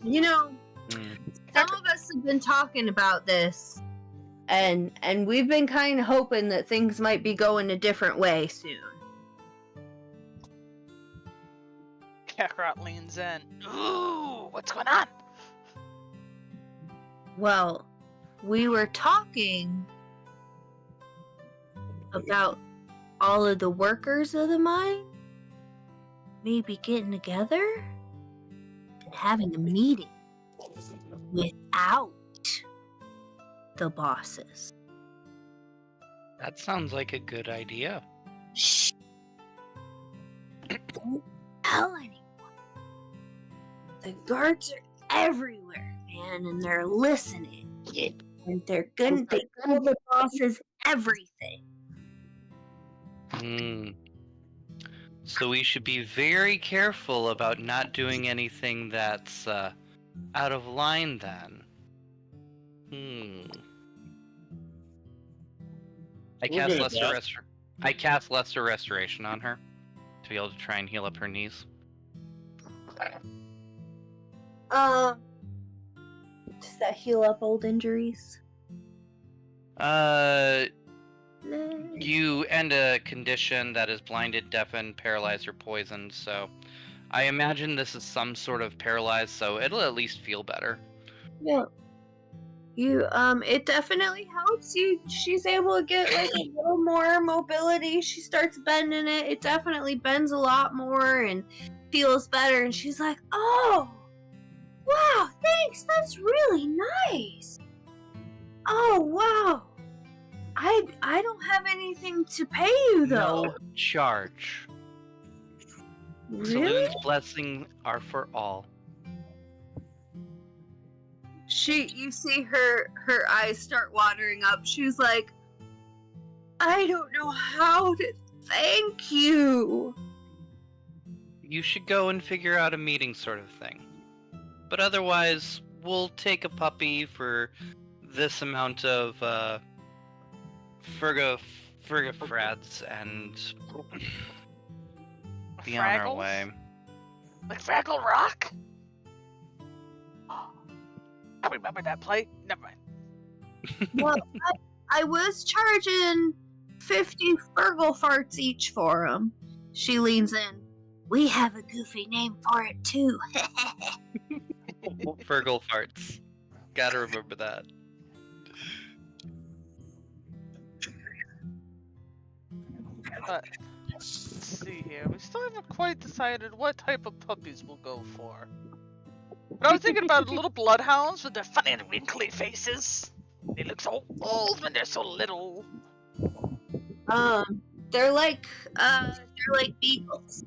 You know, Mm. some of us have been talking about this, and we've been kind of hoping that things might be going a different way soon. Kakarot leans in. Ooh, what's going on? Well, we were talking about all of the workers of the mine maybe getting together and having a meeting without the bosses. That sounds like a good idea. Shh. Don't tell anyone. The guards are everywhere, man, and they're listening. And they tell the bosses everything. So we should be very careful about not doing anything that's out of line then. I We're cast good at lesser I cast lesser restoration on her to be able to try and heal up her knees. Does that heal up old injuries? You end a condition that is blinded, deafened, paralyzed, or poisoned, so I imagine this is some sort of paralyzed, so it'll at least feel better. Yeah. It definitely helps you. She's able to get like a little more mobility. She starts bending it. It definitely bends a lot more and feels better. And she's like, "Oh, wow, thanks. That's really nice. Oh, wow. I don't have anything to pay you though. No charge. Really? Saloon's blessing are for all. You see her eyes start watering up. She's like, I don't know how to thank you. You should go and figure out a meeting sort of thing. But otherwise, we'll take a puppy for this amount of Fragafrads and be on our Fraggles? way. Like Fraggle Rock? I remember that play. Never mind. Well, I was charging 50 Fergal farts each for them. She leans in. We have a goofy name for it too. Fergal farts. Gotta remember that. Let's see here. We still haven't quite decided what type of puppies we'll go for. But I was thinking about little bloodhounds with their funny and wrinkly faces. They look so old when they're so little. They're like beagles.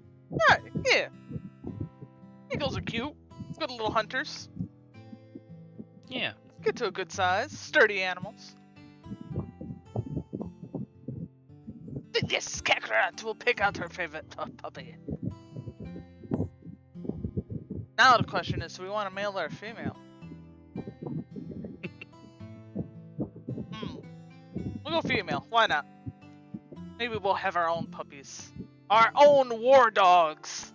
Right, yeah. Eagles are cute. Good little hunters. Yeah. Get to a good size. Sturdy animals. Yes, Kakarot will pick out her favorite puppy. Now the question is, do we want a male or a female? We'll go female. Why not? Maybe we'll have our own puppies. Our own war dogs.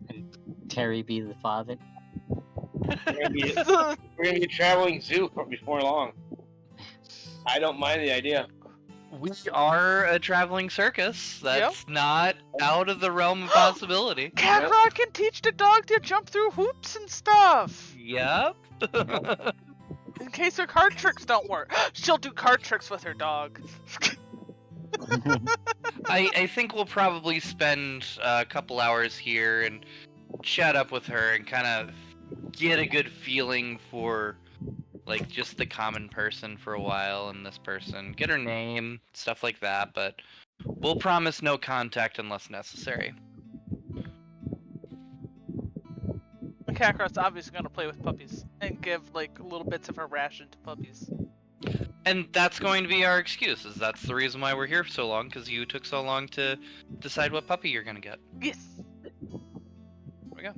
And Terry be the father. We're gonna be a traveling zoo before long. I don't mind the idea. We are a traveling circus. That's not out of the realm of possibility. Kakarot can teach the dog to jump through hoops and stuff. Yep. In case her card tricks don't work. She'll do card tricks with her dog. I think we'll probably spend a couple hours here and chat up with her and kind of get a good feeling for like just the common person for a while and this person. Get her name, stuff like that, but we'll promise no contact unless necessary. Kakarot's obviously gonna play with puppies and give like little bits of her ration to puppies. And that's going to be our excuse, is that's the reason why we're here for so long, because you took so long to decide what puppy you're gonna get. Yes. There we go.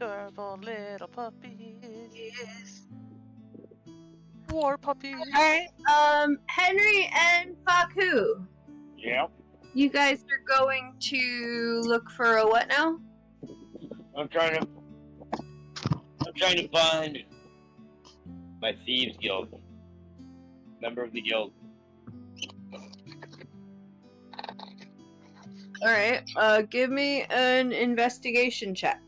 Adorable little puppies. Yes. War puppies. Alright, Henry and Faku. Yeah. You guys are going to look for a what now? I'm trying to find my thieves guild. Member of the guild. Alright, give me an investigation check.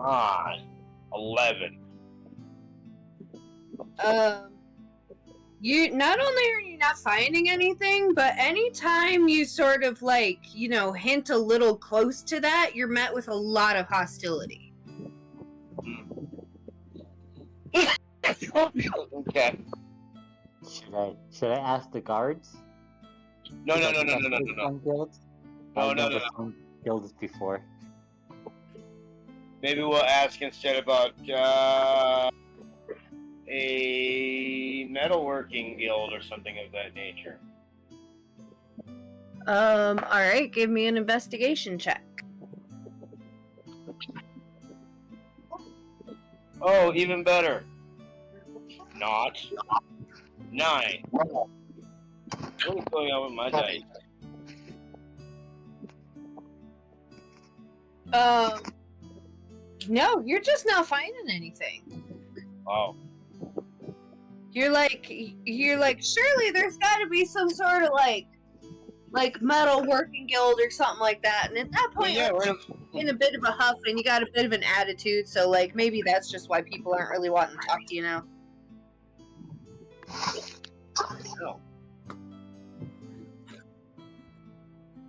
Ah, 11. You not only are you not finding anything, but anytime you sort of like, hint a little close to that, you're met with a lot of hostility. Okay. Should I ask the guards? No. Guilds? No, I've no, never no. seen guilds before. Maybe we'll ask instead about a metalworking guild or something of that nature. Alright, give me an investigation check. Oh, even better. Not. 9. What is going on with my dice? No, you're just not finding anything. Oh. You're like, surely there's gotta be some sort of like metal working guild or something like that. And at that point, Yeah, you're in a bit of a huff and you got a bit of an attitude, so like maybe that's just why people aren't really wanting to talk to you now. No.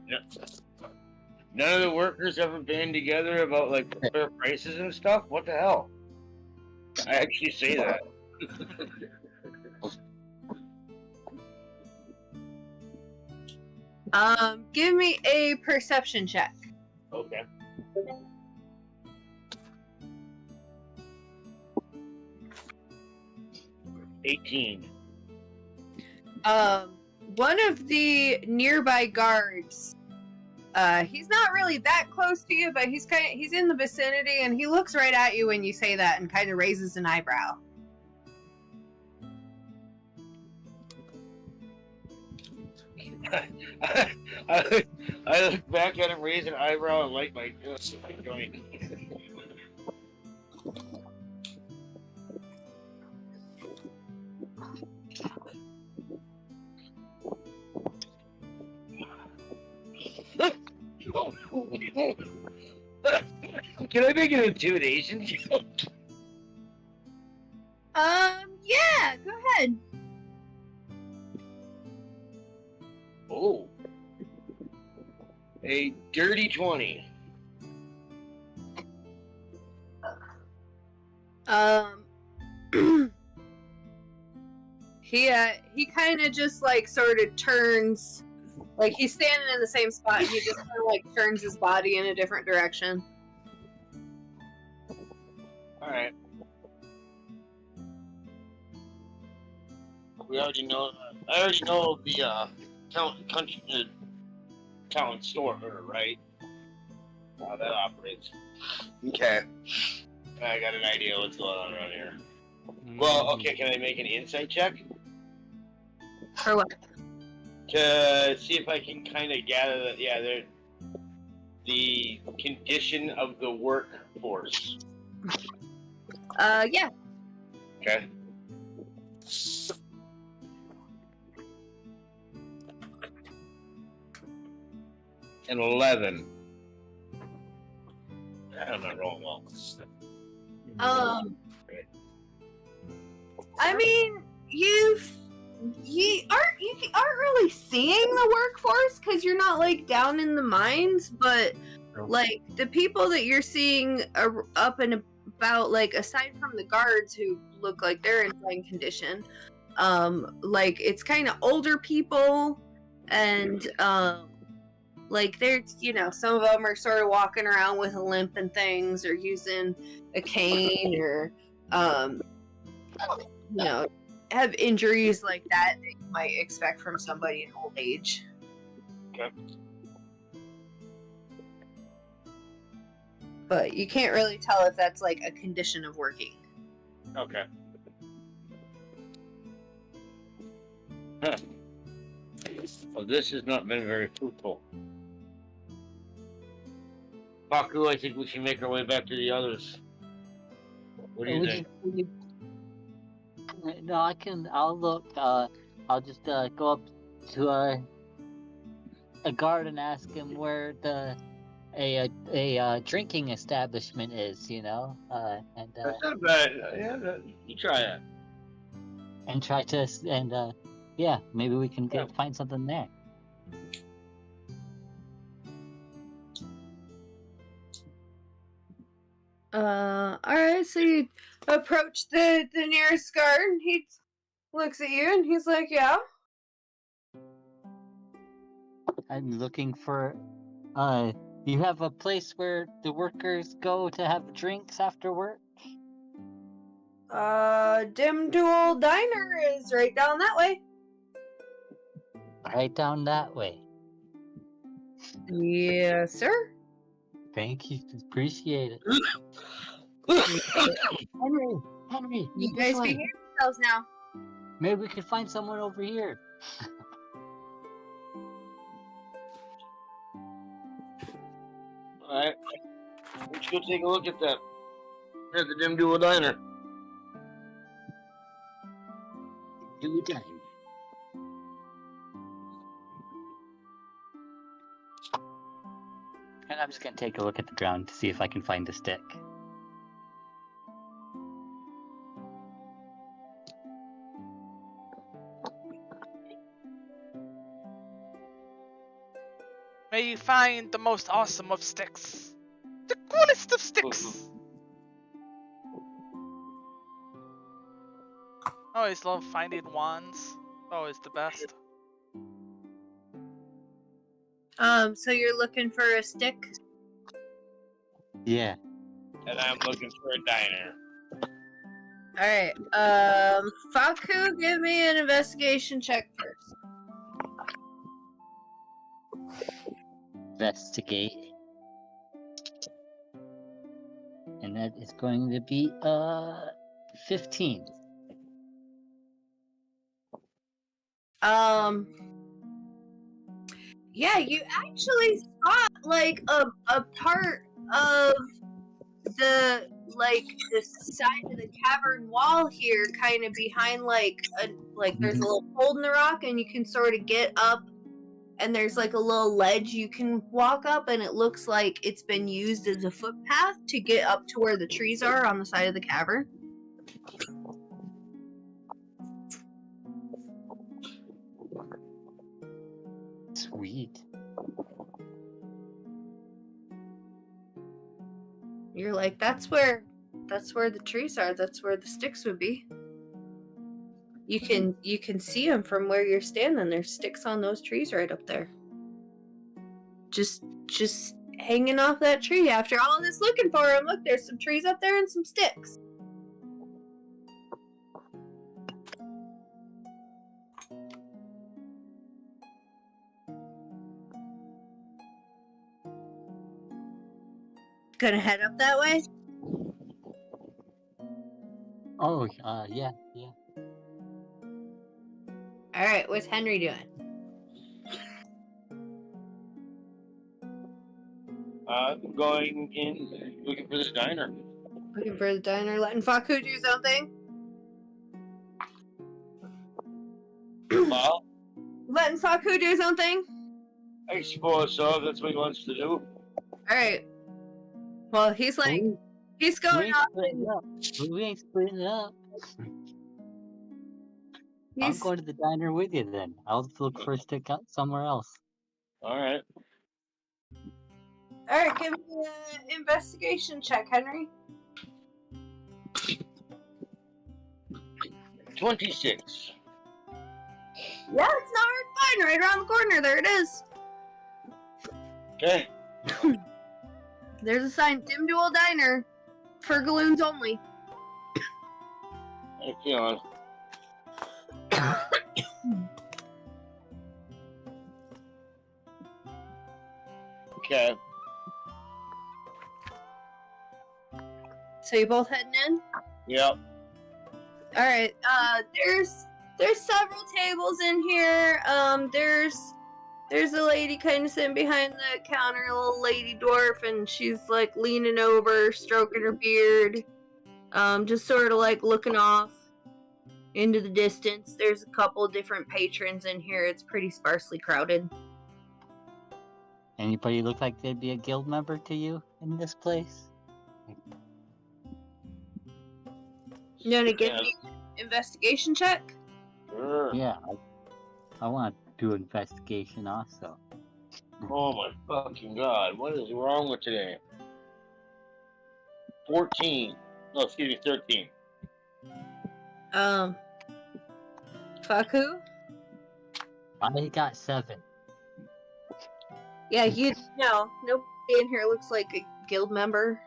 Yeah. None of the workers ever band together about like fair prices and stuff. What the hell? I actually say that. Give me a perception check. Okay. $18. One of the nearby guards, he's not really that close to you, but he's in the vicinity, and he looks right at you when you say that and kind of raises an eyebrow. I look back at him, raise an eyebrow, and light my joint. Can I make an intimidation joke? Yeah, go ahead. Oh. A dirty 20. He kind of just like sort of turns, like he's standing in the same spot, and he just kind of like turns his body in a different direction. All right. We already know. I already know the town store, right? How that operates. Okay. I got an idea what's going on around here. Well, okay. Can I make an insight check For what? to see if I can kind of gather that? Yeah, the condition of the workforce. Yeah. Okay. An 11. I'm not rolling well. I mean, you aren't really seeing the workforce because you're not like down in the mines, but like the people that you're seeing are up and about, like aside from the guards who look like they're in fine condition, like it's kind of older people, and like they're, some of them are sort of walking around with a limp and things, or using a cane, or have injuries like that you might expect from somebody in old age. Okay. But you can't really tell if that's like a condition of working. Okay. Huh. Well, this has not been very fruitful. Baku, I think we should make our way back to the others. What do you think? No, I'll look. I'll just go up to a guard and ask him where a drinking establishment is. And That's not bad. Yeah, you try that. and try to maybe we can find something there. Alright, so you approach the nearest guard, and he looks at you and he's like, yeah? I'm looking for you have a place where the workers go to have drinks after work? Dim Duel Diner is right down that way. Right down that way. Yes, sir. Thank you. Appreciate it. Henry, You this guys way. behave yourselves now. Maybe we could find someone over here. Alright. Let's go take a look at that. At the Dim Duel Diner. Do it. And I'm just gonna take a look at the ground to see if I can find a stick. May you find the most awesome of sticks. The coolest of sticks. I always love finding wands. Always the best. So you're looking for a stick? Yeah. And I'm looking for a diner. Alright, Faku, give me an investigation check first. Investigate. And that is going to be 15. Yeah, you actually spot like a part of the side of the cavern wall here, kind of behind there's a little hole in the rock, and you can sort of get up, and there's like a little ledge you can walk up, and it looks like it's been used as a footpath to get up to where the trees are on the side of the cavern. Sweet. You're like, that's where the trees are. That's where the sticks would be. You can see them from where you're standing. There's sticks on those trees right up there. Just hanging off that tree. After all this looking for them, look, there's some trees up there and some sticks. Gonna head up that way? Oh, yeah. Alright, what's Henry doing? Going in, looking for this diner. Looking for the diner, letting Faku do something? Well, Letting Faku do something? I suppose so. If that's what he wants to do. Alright. Well, he's like, he's We going ain't off splitting and up. We ain't splitting up. I'm he's... going to the diner with you then. I'll look for a stick out somewhere else. All right. Alright, give me an investigation check, Henry. 26. Yeah, it's not hard to find. Right around the corner. There it is. Okay. There's a sign, Dim Duel Diner. For Galoons only. Okay, on. Okay. So you both heading in? Yep. Alright, there's several tables in here. There's a lady kind of sitting behind the counter, a little lady dwarf, and she's like leaning over, stroking her beard. Just sort of like looking off into the distance. There's a couple different patrons in here. It's pretty sparsely crowded. Anybody look like they'd be a guild member to you in this place? You want to give me an investigation check? Sure. Yeah, I want to do investigation also. Oh my fucking god. What is wrong with today? 14. No, excuse me, 13. Faku? I got 7. Yeah, nobody in here looks like a guild member.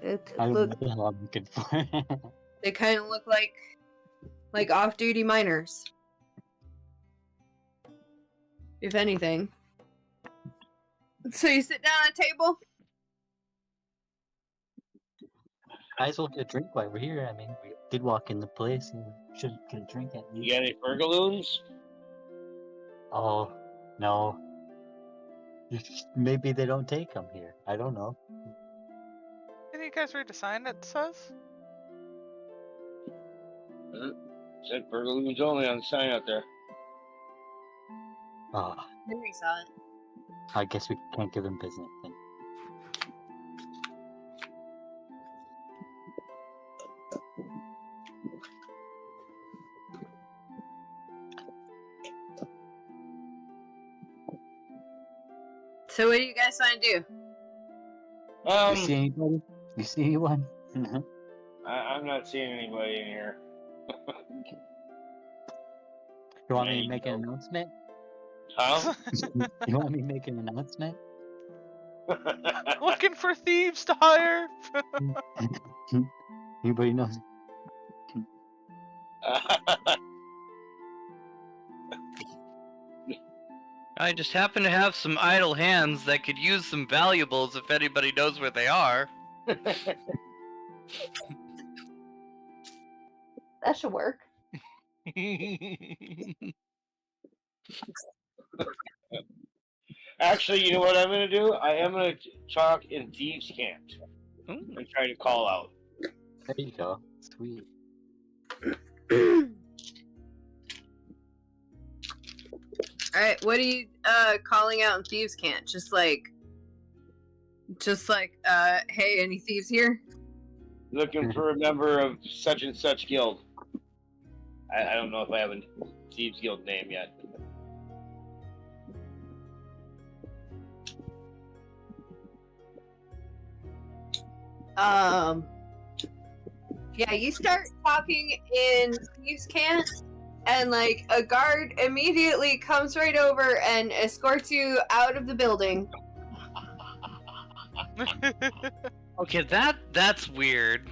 I don't know what the hell I'm looking for. They kind of look like off-duty miners, if anything. So you sit down at a table. Might as well get a drink while we're here. I mean, we did walk in the place and we should get a drink at You least. got any Fergaloons? Oh, no. Maybe they don't take them here. I don't know. Can you guys read the sign that says? Said Fergaloons only on the sign out there. Oh, Henry saw it. I guess we can't give them business then. So what do you guys want to do? You see anybody? You see anyone? I'm not seeing anybody in here. You want me to make an announcement? Huh? You want me to make an announcement? Looking for thieves to hire. Anybody knows? I just happen to have some idle hands that could use some valuables if anybody knows where they are. That should work. Actually, you know what I'm gonna do? I am gonna talk in Thieves' Cant Ooh. and try to call out. There you go. Sweet. Alright, what are you calling out in Thieves' Cant? Just like, hey, any thieves here? Looking for a member of such and such guild. I don't know if I have a Thieves Guild name yet. Yeah, you start talking in Thieves' Cant, and like a guard immediately comes right over and escorts you out of the building. Okay, that's weird.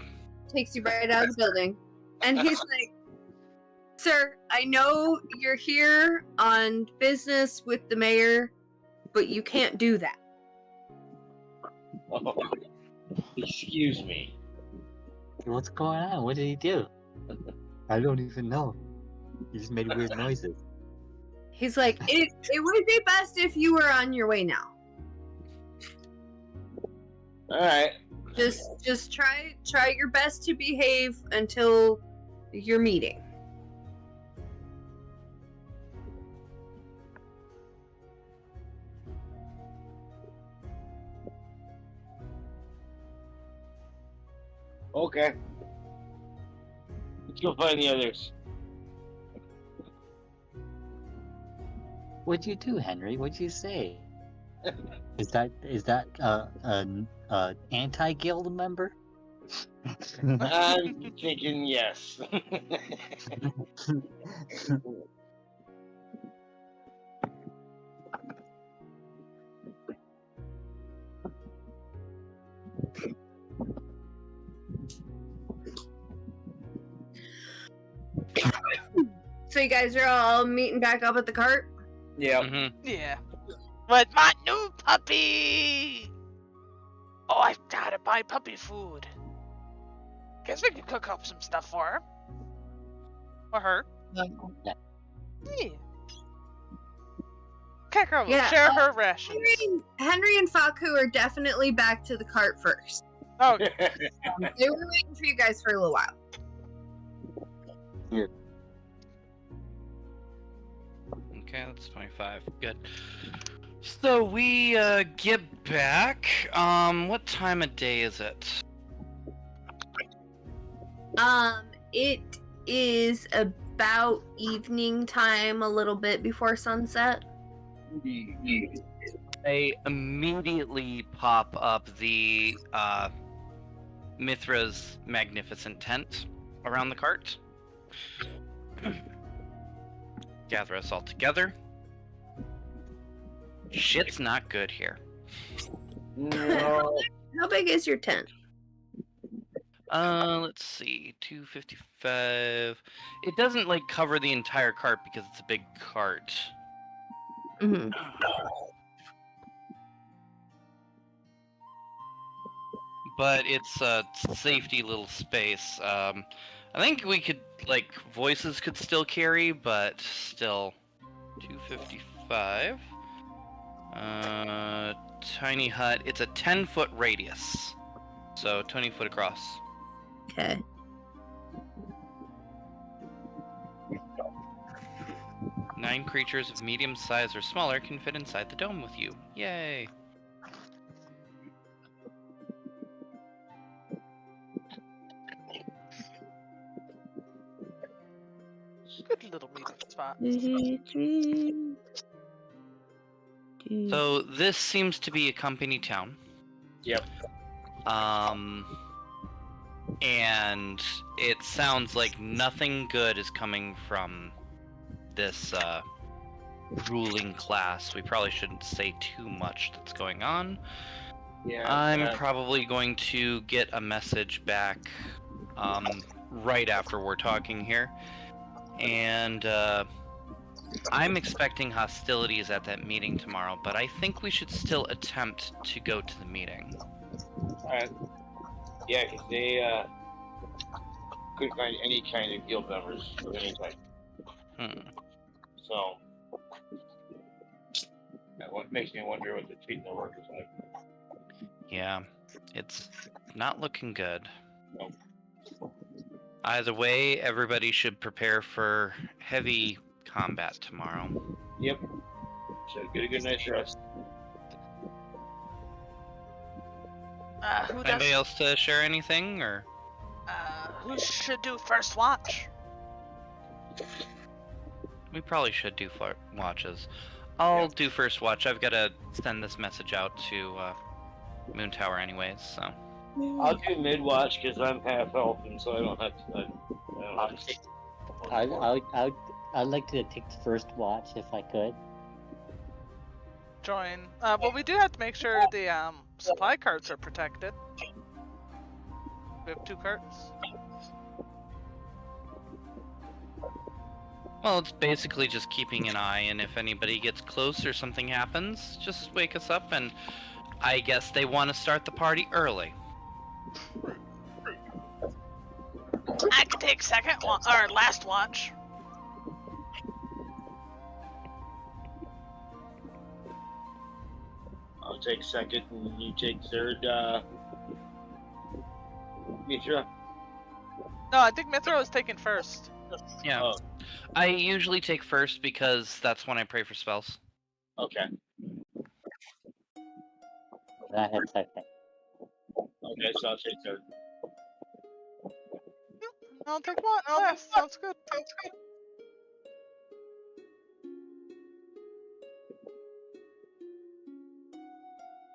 Takes you right out of the building. And he's like, "Sir, I know you're here on business with the mayor, but you can't do that." Oh, excuse me. What's going on? What did he do? I don't even know. He just made weird noises. He's like, it would be best if you were on your way now. Alright. Just try your best to behave until your meeting. Okay. Let's go find the others. What'd you do, Henry? What'd you say? Is that an anti-guild member? I'm thinking yes. So you guys are all meeting back up at the cart? Yeah. Mm-hmm. Yeah. With my new puppy! Oh, I've gotta buy puppy food. Guess we could cook up some stuff for her. Or her. Yeah. Kakarot will Yeah, share her rations. Henry and Faku are definitely back to the cart first. Oh, They were waiting for you guys for a little while. Okay, that's 25. Good. So we get back. What time of day is it? It is about evening time, a little bit before sunset. I immediately pop up the Mithra's magnificent tent around the cart. Gather us all together. Shit's not good here. No. How big is your tent? Let's see, 255. It doesn't like cover the entire cart because it's a big cart. Mm-hmm. But it's a safety little space. I think we could, like, voices could still carry, but still. 255. Tiny hut. It's a 10-foot radius. So 20 foot across. Okay. Nine creatures of medium size or smaller can fit inside the dome with you. Yay! good little meeting spot. So this seems to be a company town. Yep. And it sounds like nothing good is coming from this ruling class. We probably shouldn't say too much that's going on. Yeah. I'm probably going to get a message back right after we're talking here. And I'm expecting hostilities at that meeting tomorrow, but I think we should still attempt to go to the meeting. Alright. Yeah, because they couldn't find any kind of guild members of any type. So, what makes me wonder what they're treating their workers like. Yeah, it's not looking good. Nope. Either way, everybody should prepare for heavy combat tomorrow. Yep. So get a good night's rest. Anybody else to share anything, or? Who should do first watch? We probably should do watches. I'll do first watch. I've got to send this message out to Moon Tower anyways, so. I'll do mid watch because I'm half elf, and so I don't have to. I'd like to take the first watch if I could. Join. Well, we do have to make sure the supply carts are protected. We have 2 carts. Well, it's basically just keeping an eye, and if anybody gets close or something happens, just wake us up, and I guess they want to start the party early. I can take last watch. I'll take second, and you take third. Mitra. No, I think Mithra is taking first. Yeah. Oh. I usually take first because that's when I pray for spells. Okay. I had second. Okay, so I'll take third. I'll take one. Oh, sounds good.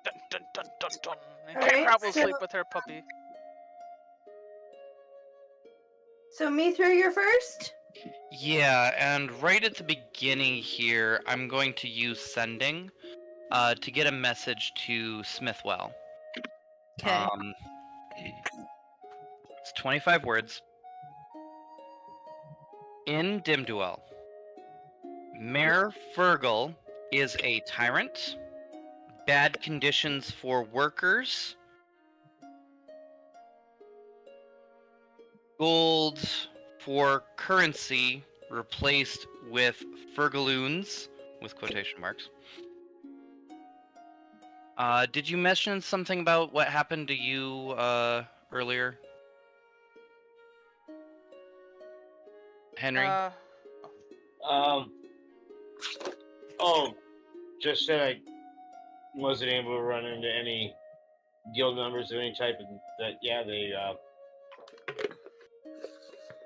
Dun dun dun dun dun. And Kate probably sleep with her puppy. So Mithra, you're first? Yeah, and right at the beginning here, I'm going to use sending to get a message to Smithwell. Okay. It's 25 words. In Dimduel, Mayor Fergal is a tyrant. Bad conditions for workers. Gold for currency replaced with Fergaloons, with quotation marks. Did you mention something about what happened to you earlier? Henry? Just said I wasn't able to run into any guild members of any type, and that, yeah, they,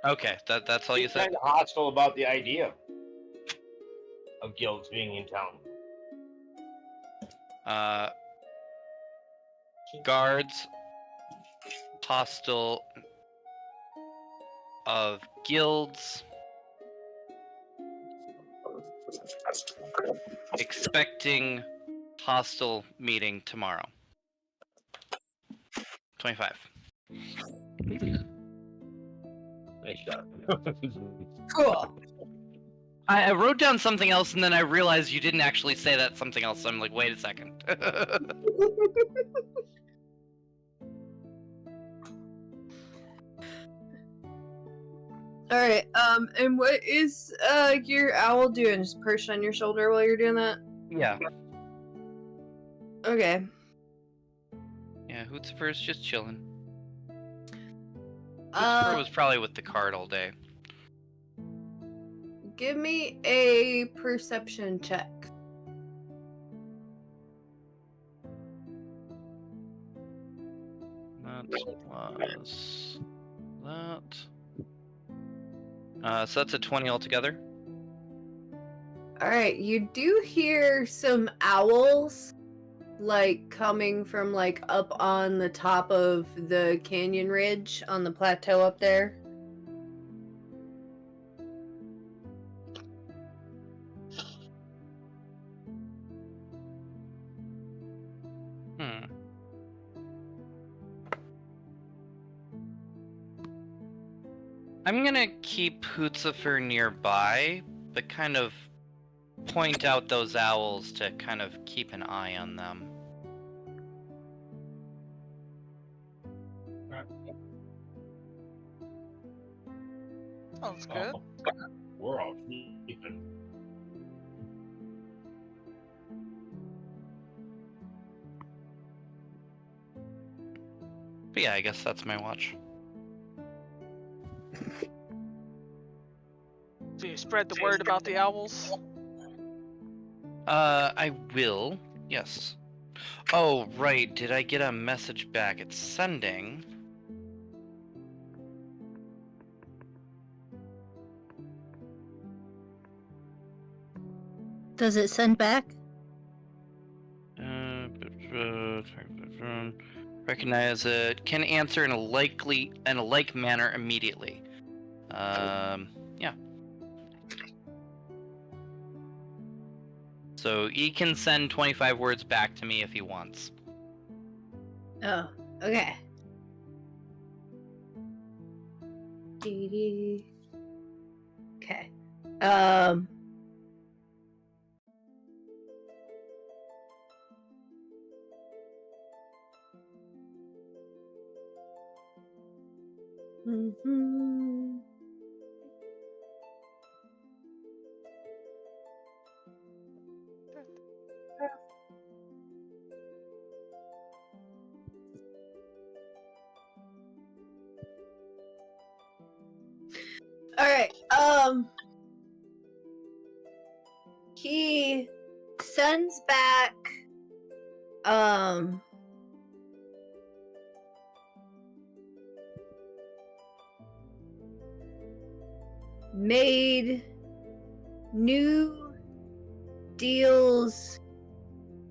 Okay, that's all you said? kind of hostile about the idea of guilds being in town. Guards, hostile of guilds, expecting hostile meeting tomorrow. 25. Nice shot. Cool. I wrote down something else and then I realized you didn't actually say that something else, so I'm like, wait a second. Alright, and what is your owl doing? Just perched on your shoulder while you're doing that? Yeah. Okay. Yeah, Hootsifer's just chilling. Hootzifer was probably with the card all day. Give me a perception check. That was that. So that's a 20 altogether. Alright, you do hear some owls, like, coming from, like, up on the top of the canyon ridge on the plateau up there. Hmm. I'm gonna keep Hootzifer nearby, but kind of point out those owls to kind of keep an eye on them. Sounds good. We're all sleeping. But yeah, I guess that's my watch. So you spread the word about the owls? I will. Yes. Oh, right. Did I get a message back? It's sending. Does it send back? Recognize it. Can answer in a like manner immediately. Yeah. So he can send 25 words back to me if he wants. Oh, okay. Okay. Mhm. All right. He sends back made new deals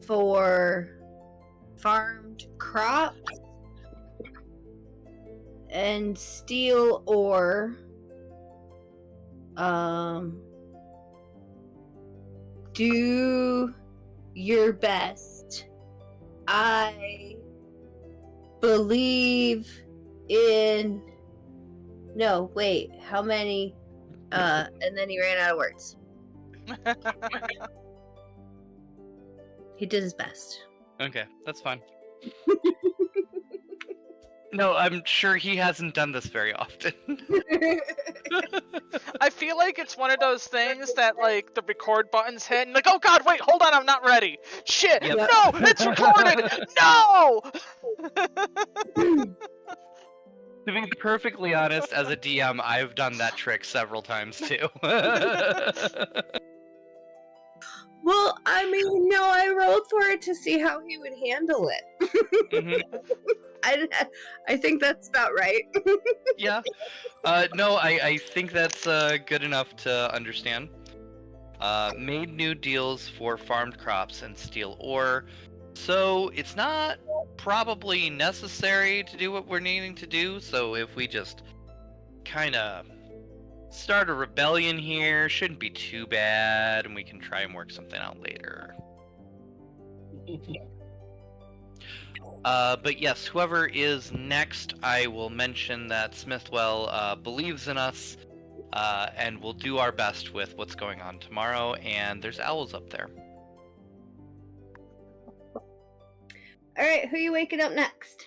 for farmed crops and steel ore. Do your best. I believe in. No, wait. How many? And then he ran out of words. He did his best. Okay, that's fine. No, I'm sure he hasn't done this very often. I feel like it's one of those things that, like, the record button's hit and, like, oh god, wait, hold on, I'm not ready. Shit, Yep. no, it's recorded! No! To be perfectly honest, as a DM, I've done that trick several times too. Well, I mean, no, I rolled for it to see how he would handle it. Mhm. I think that's about right. Yeah. No, I think that's good enough to understand. Made new deals for farmed crops and steel ore. So it's not probably necessary to do what we're needing to do. So if we just kind of start a rebellion here, shouldn't be too bad, and we can try and work something out later. But yes, whoever is next, I will mention that Smithwell believes in us, and we'll do our best with what's going on tomorrow, and there's owls up there. Alright, who are you waking up next?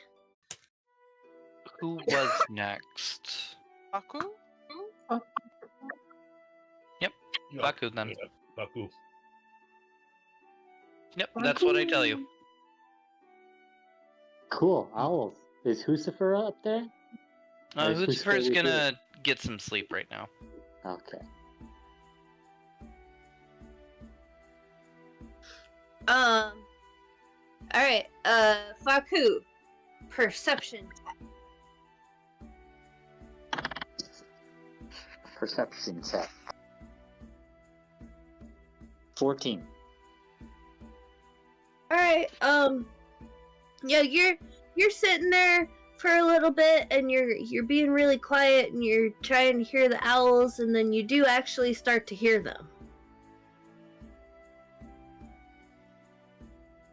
Who was next? Aku? Baku, then. Yeah, Baku. Yep, that's what I tell you. Cool. Owls. Is Hucifer up there? Or is Hootzifer's Hucifer gonna get some sleep right now. Okay. Alright, Faku. Perception check. Perception check. 14. All right. Yeah, you're sitting there for a little bit, and you're being really quiet, and you're trying to hear the owls, and then you do actually start to hear them.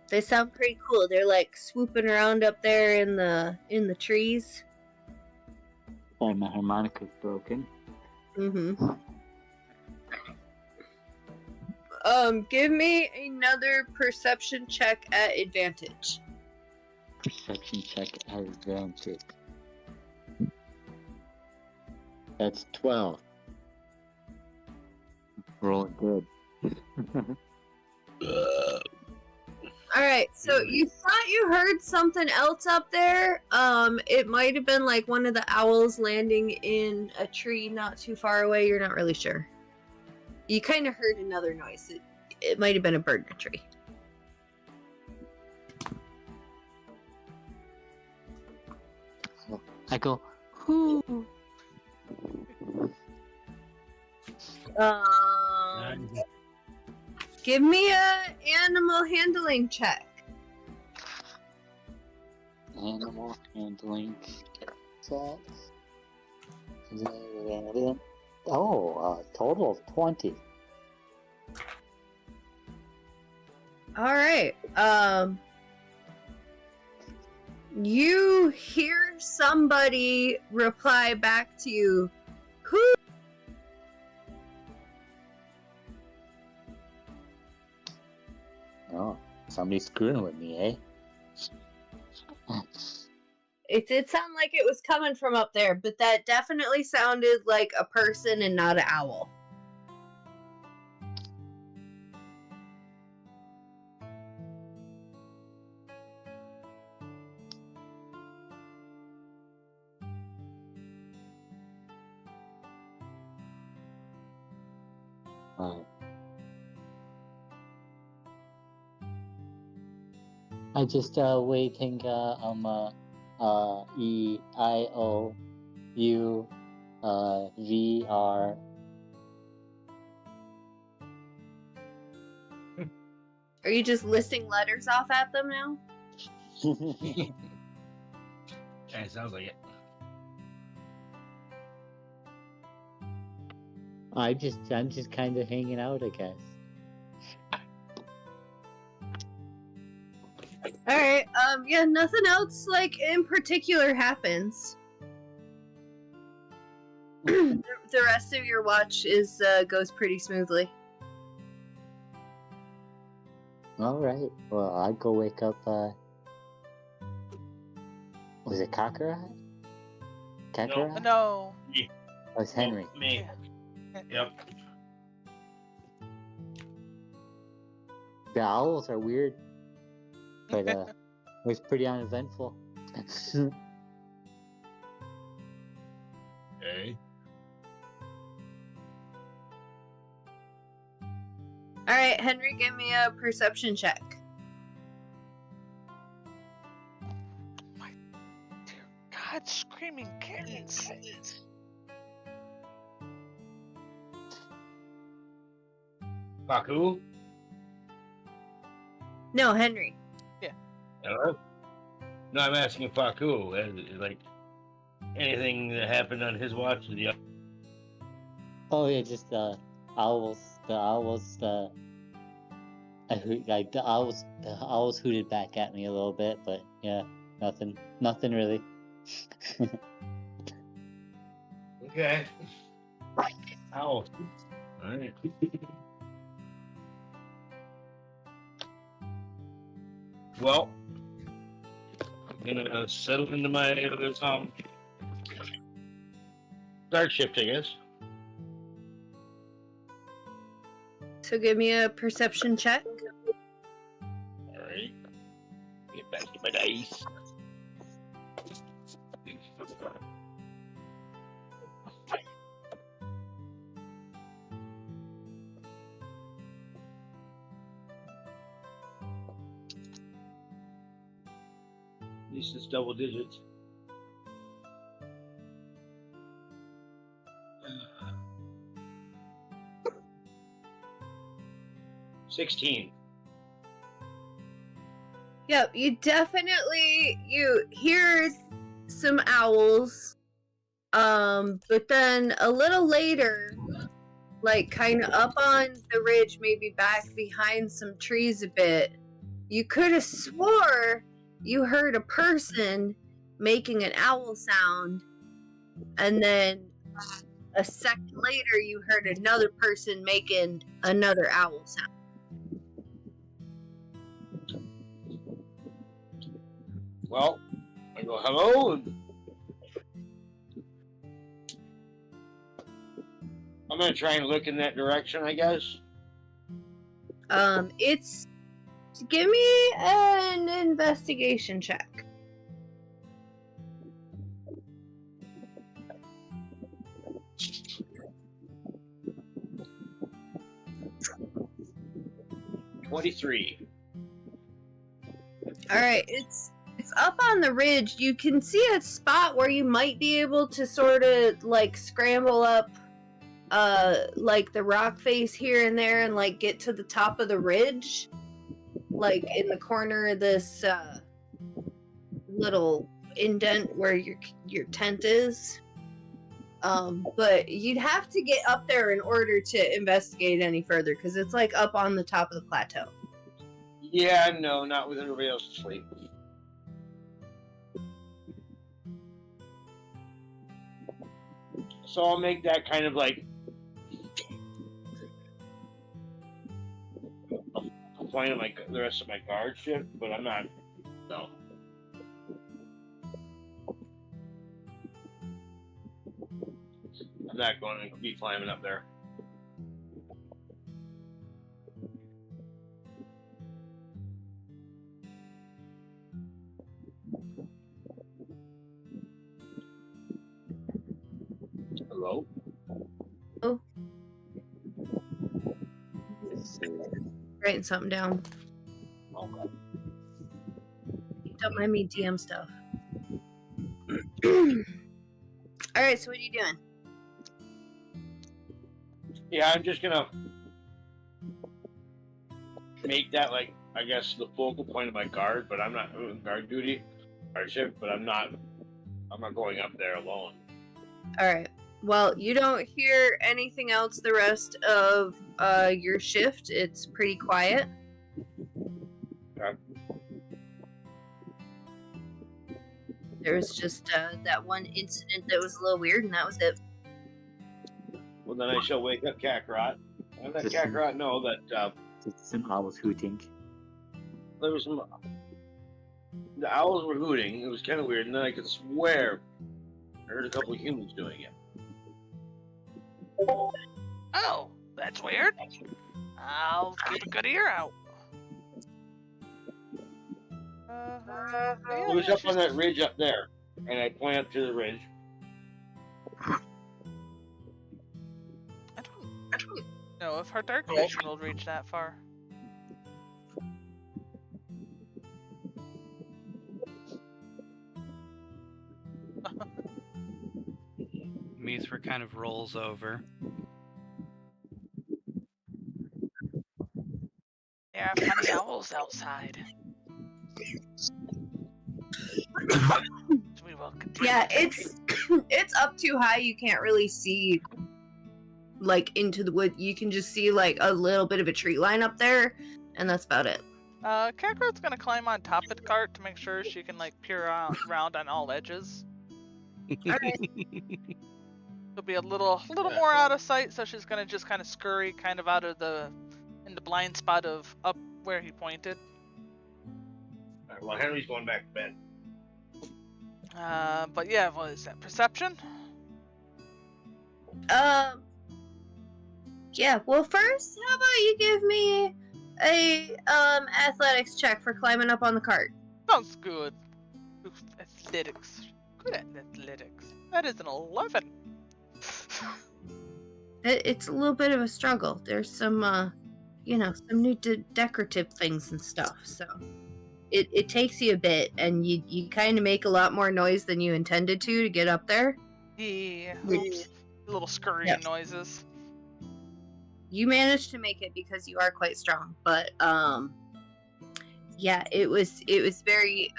They sound pretty cool. They're like swooping around up there in the trees. Oh, my harmonica's broken. Mm-hmm. Give me another perception check at advantage. Perception check at advantage. That's 12. Rolling good. Alright, so you thought you heard something else up there. It might have been like one of the owls landing in a tree not too far away. You're not really sure. You kind of heard another noise. It might have been a bird in a tree. I go, whoo. Give me a animal handling check. Animal handling checks. Oh, a total of 20. All right. You hear somebody reply back to you. Who? Oh, somebody's screwing with me, eh? It did sound like it was coming from up there, but that definitely sounded like a person and not an owl. I just waiting E I O U V R. Are you just listing letters off at them now? Yeah, it sounds like it. I'm just kind of hanging out, I guess. Alright, yeah, nothing else, like, in particular happens. The rest of your watch goes pretty smoothly. All right. Well, I go wake up. Was it Kakarot? Kakarot? No. Oh, it's Henry. Me. Yep. The owls are weird, but it was pretty uneventful. Okay. Alright, Henry, give me a perception check. My dear God, screaming kittens. Baku? No, Henry. Hello? No, I'm asking Baku. Like, anything that happened on his watch? Oh yeah, just owls. The owls. The owls hooted back at me a little bit, but yeah, nothing really. Okay. Ow. Alright. Well, I'm gonna settle into my start shift, I guess. So give me a perception check. Alright. Get back to my dice. At least it's double digits. 16. Yep, you hear some owls. But then a little later, like kind of up on the ridge, maybe back behind some trees a bit, you could have swore you heard a person making an owl sound, and then a second later you heard another person making another owl sound. Well, I go, hello? And I'm going to try and look in that direction, I guess. Give me an investigation check. $23. All right, it's up on the ridge. You can see a spot where you might be able to sort of like scramble up like the rock face here and there and like get to the top of the ridge, like in the corner of this little indent where your tent is. But you'd have to get up there in order to investigate any further because it's like up on the top of the plateau. Yeah, no, not with everybody else asleep. So I'll make that kind of like a point of the rest of my guard shift, but I'm not. No. I'm not going to be climbing up there. Hello? Oh. Writing something down. Okay. Don't mind me DM stuff. Alright, so what are you doing? Yeah, I'm just gonna make that like I guess the focal point of my guard, but I'm not guard duty, guard shift, but I'm not going up there alone. Alright. Well, you don't hear anything else the rest of your shift. It's pretty quiet. Okay. There was just that one incident that was a little weird, and that was it. Well, then I shall wake up Kakarot and let Kakarot know that Some owls hooting. there was some. The owls were hooting. It was kind of weird, and then I could swear I heard a couple of humans doing it. Oh, that's weird. I'll keep a good ear out. It was up on that ridge up there, and I point up to the ridge. I don't know if her dark vision will reach that far. Mithra kind of rolls over. There are funny owls outside. We will continue. Yeah, it's up too high. You can't really see like into the wood. You can just see like a little bit of a tree line up there, and that's about it. Kakarot's gonna climb on top of the cart to make sure she can like peer around on all edges. Alright. It'll be a little more out of sight, so she's gonna just kind of scurry kind of out of in the blind spot of up where he pointed. Alright, well, Henry's going back to bed. But yeah, what is that? Perception? Yeah. Well, first, how about you give me a athletics check for climbing up on the cart? Sounds good. Oof, athletics. Good at athletics. That is an 11. It's a little bit of a struggle. There's some, some new decorative things and stuff. So it takes you a bit, and you kind of make a lot more noise than you intended to get up there. Yeah. Oops. Little scurrying noises. you managed to make it because you are quite strong, but yeah, it was very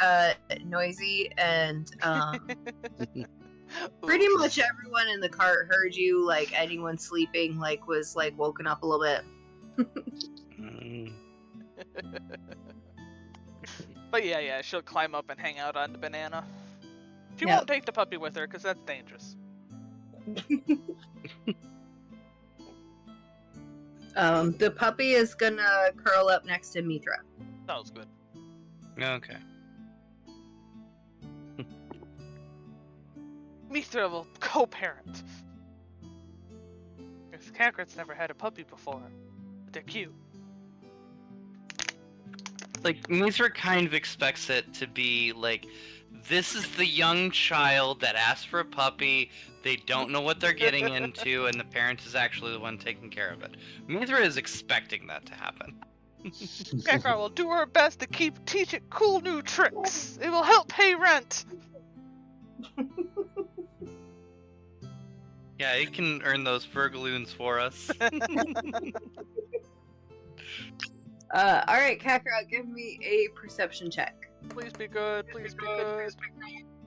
noisy, and pretty much everyone in the cart heard you. Like anyone sleeping, like was like woken up a little bit. But yeah, she'll climb up and hang out on the banana. She Yep. won't take the puppy with her because that's dangerous. The puppy is gonna curl up next to Mithra. Sounds good. Okay. Mithra will co-parent. Because Kakrat's never had a puppy before. But they're cute. Like, Mithra kind of expects it to be like, this is the young child that asked for a puppy, they don't know what they're getting into, and the parent is actually the one taking care of it. Mithra is expecting that to happen. Kakrat will do her best to teach it cool new tricks. It will help pay rent. Yeah, it can earn those furgaloons for us. Alright, Kakarot, give me a perception check. Please be good, please be good.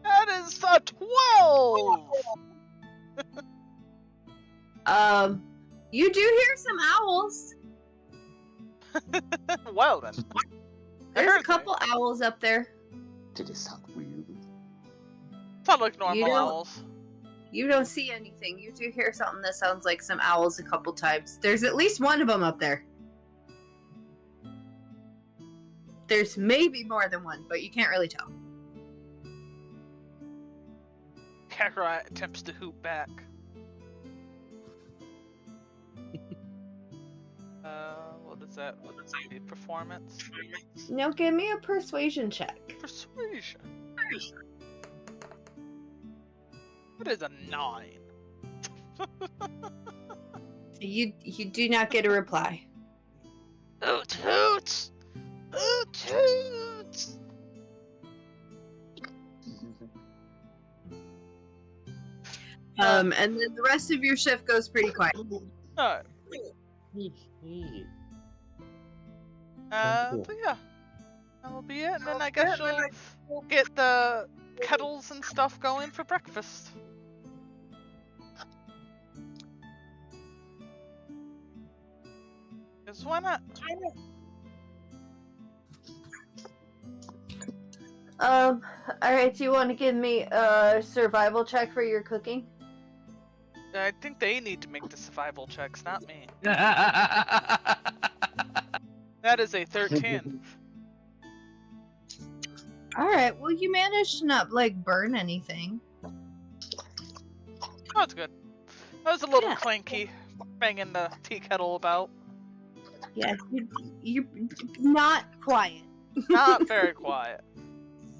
That is a 12! You do hear some owls. Well then. There's a couple owls up there. Did it sound weird? Sound like normal You don't- owls. You don't see anything. You do hear something that sounds like some owls a couple times. There's at least one of them up there. There's maybe more than one, but you can't really tell. Kakarot attempts to hoop back. What is that? The performance? Now give me a persuasion check. Persuasion. What is a 9? You do not get a reply. Hoot hoots! Hoot hoots! And then the rest of your shift goes pretty quiet. Alright. But yeah. That will be it, and then I guess we'll get the kettles and stuff going for breakfast. Because why not? Alright, do you want to give me a survival check for your cooking? I think they need to make the survival checks, not me. That is a 13. Alright, well you managed to not, like, burn anything. Oh, that's good. That was a little Yeah. clanky, banging the tea kettle about. Yeah, you're not quiet. Not very quiet.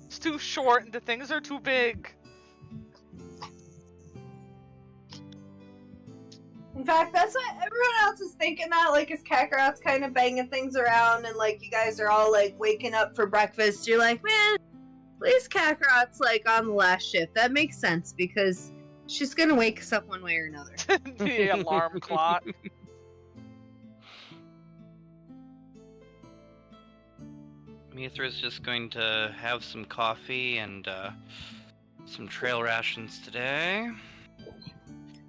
It's too short and the things are too big. In fact, that's what everyone else is thinking that, like, as Kakarot's kind of banging things around and, like, you guys are all, like, waking up for breakfast. You're like, man, at least Kakarot's, like, on the last shift. That makes sense, because she's gonna wake us up one way or another. The alarm clock. Mithra's just going to have some coffee and some trail rations today.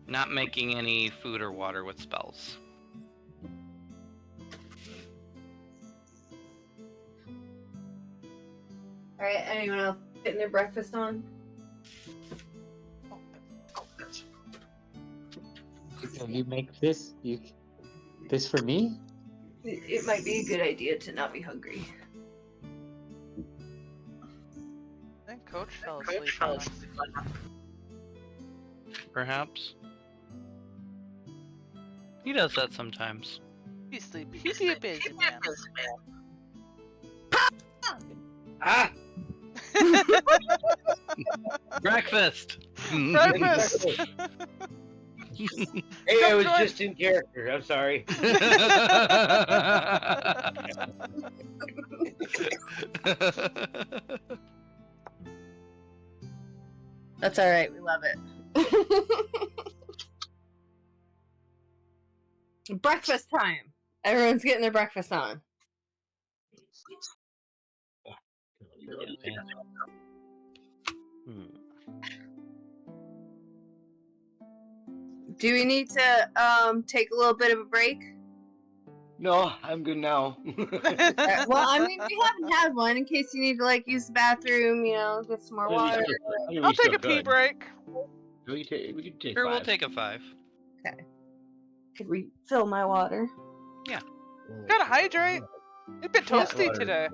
Not making any food or water with spells. Alright, anyone else getting their breakfast on? Can you make this? This for me? It might be a good idea to not be hungry. I think Coach fell asleep on us. Perhaps. He does that sometimes. He's sleepy. He's a busy man. Ah! Breakfast! Breakfast! Hey, I was join- just in character. I'm sorry. That's alright, we love it. Breakfast time. Everyone's getting their breakfast on. Hmm. Do we need to take a little bit of a break? No, I'm good now. Well, I mean, we haven't had one in case you need to like use the bathroom, get some more water. I'll take a pee break. We can take Sure, we'll 5. take a 5. Okay. Could refill my water. Gotta hydrate. You've been toasty today.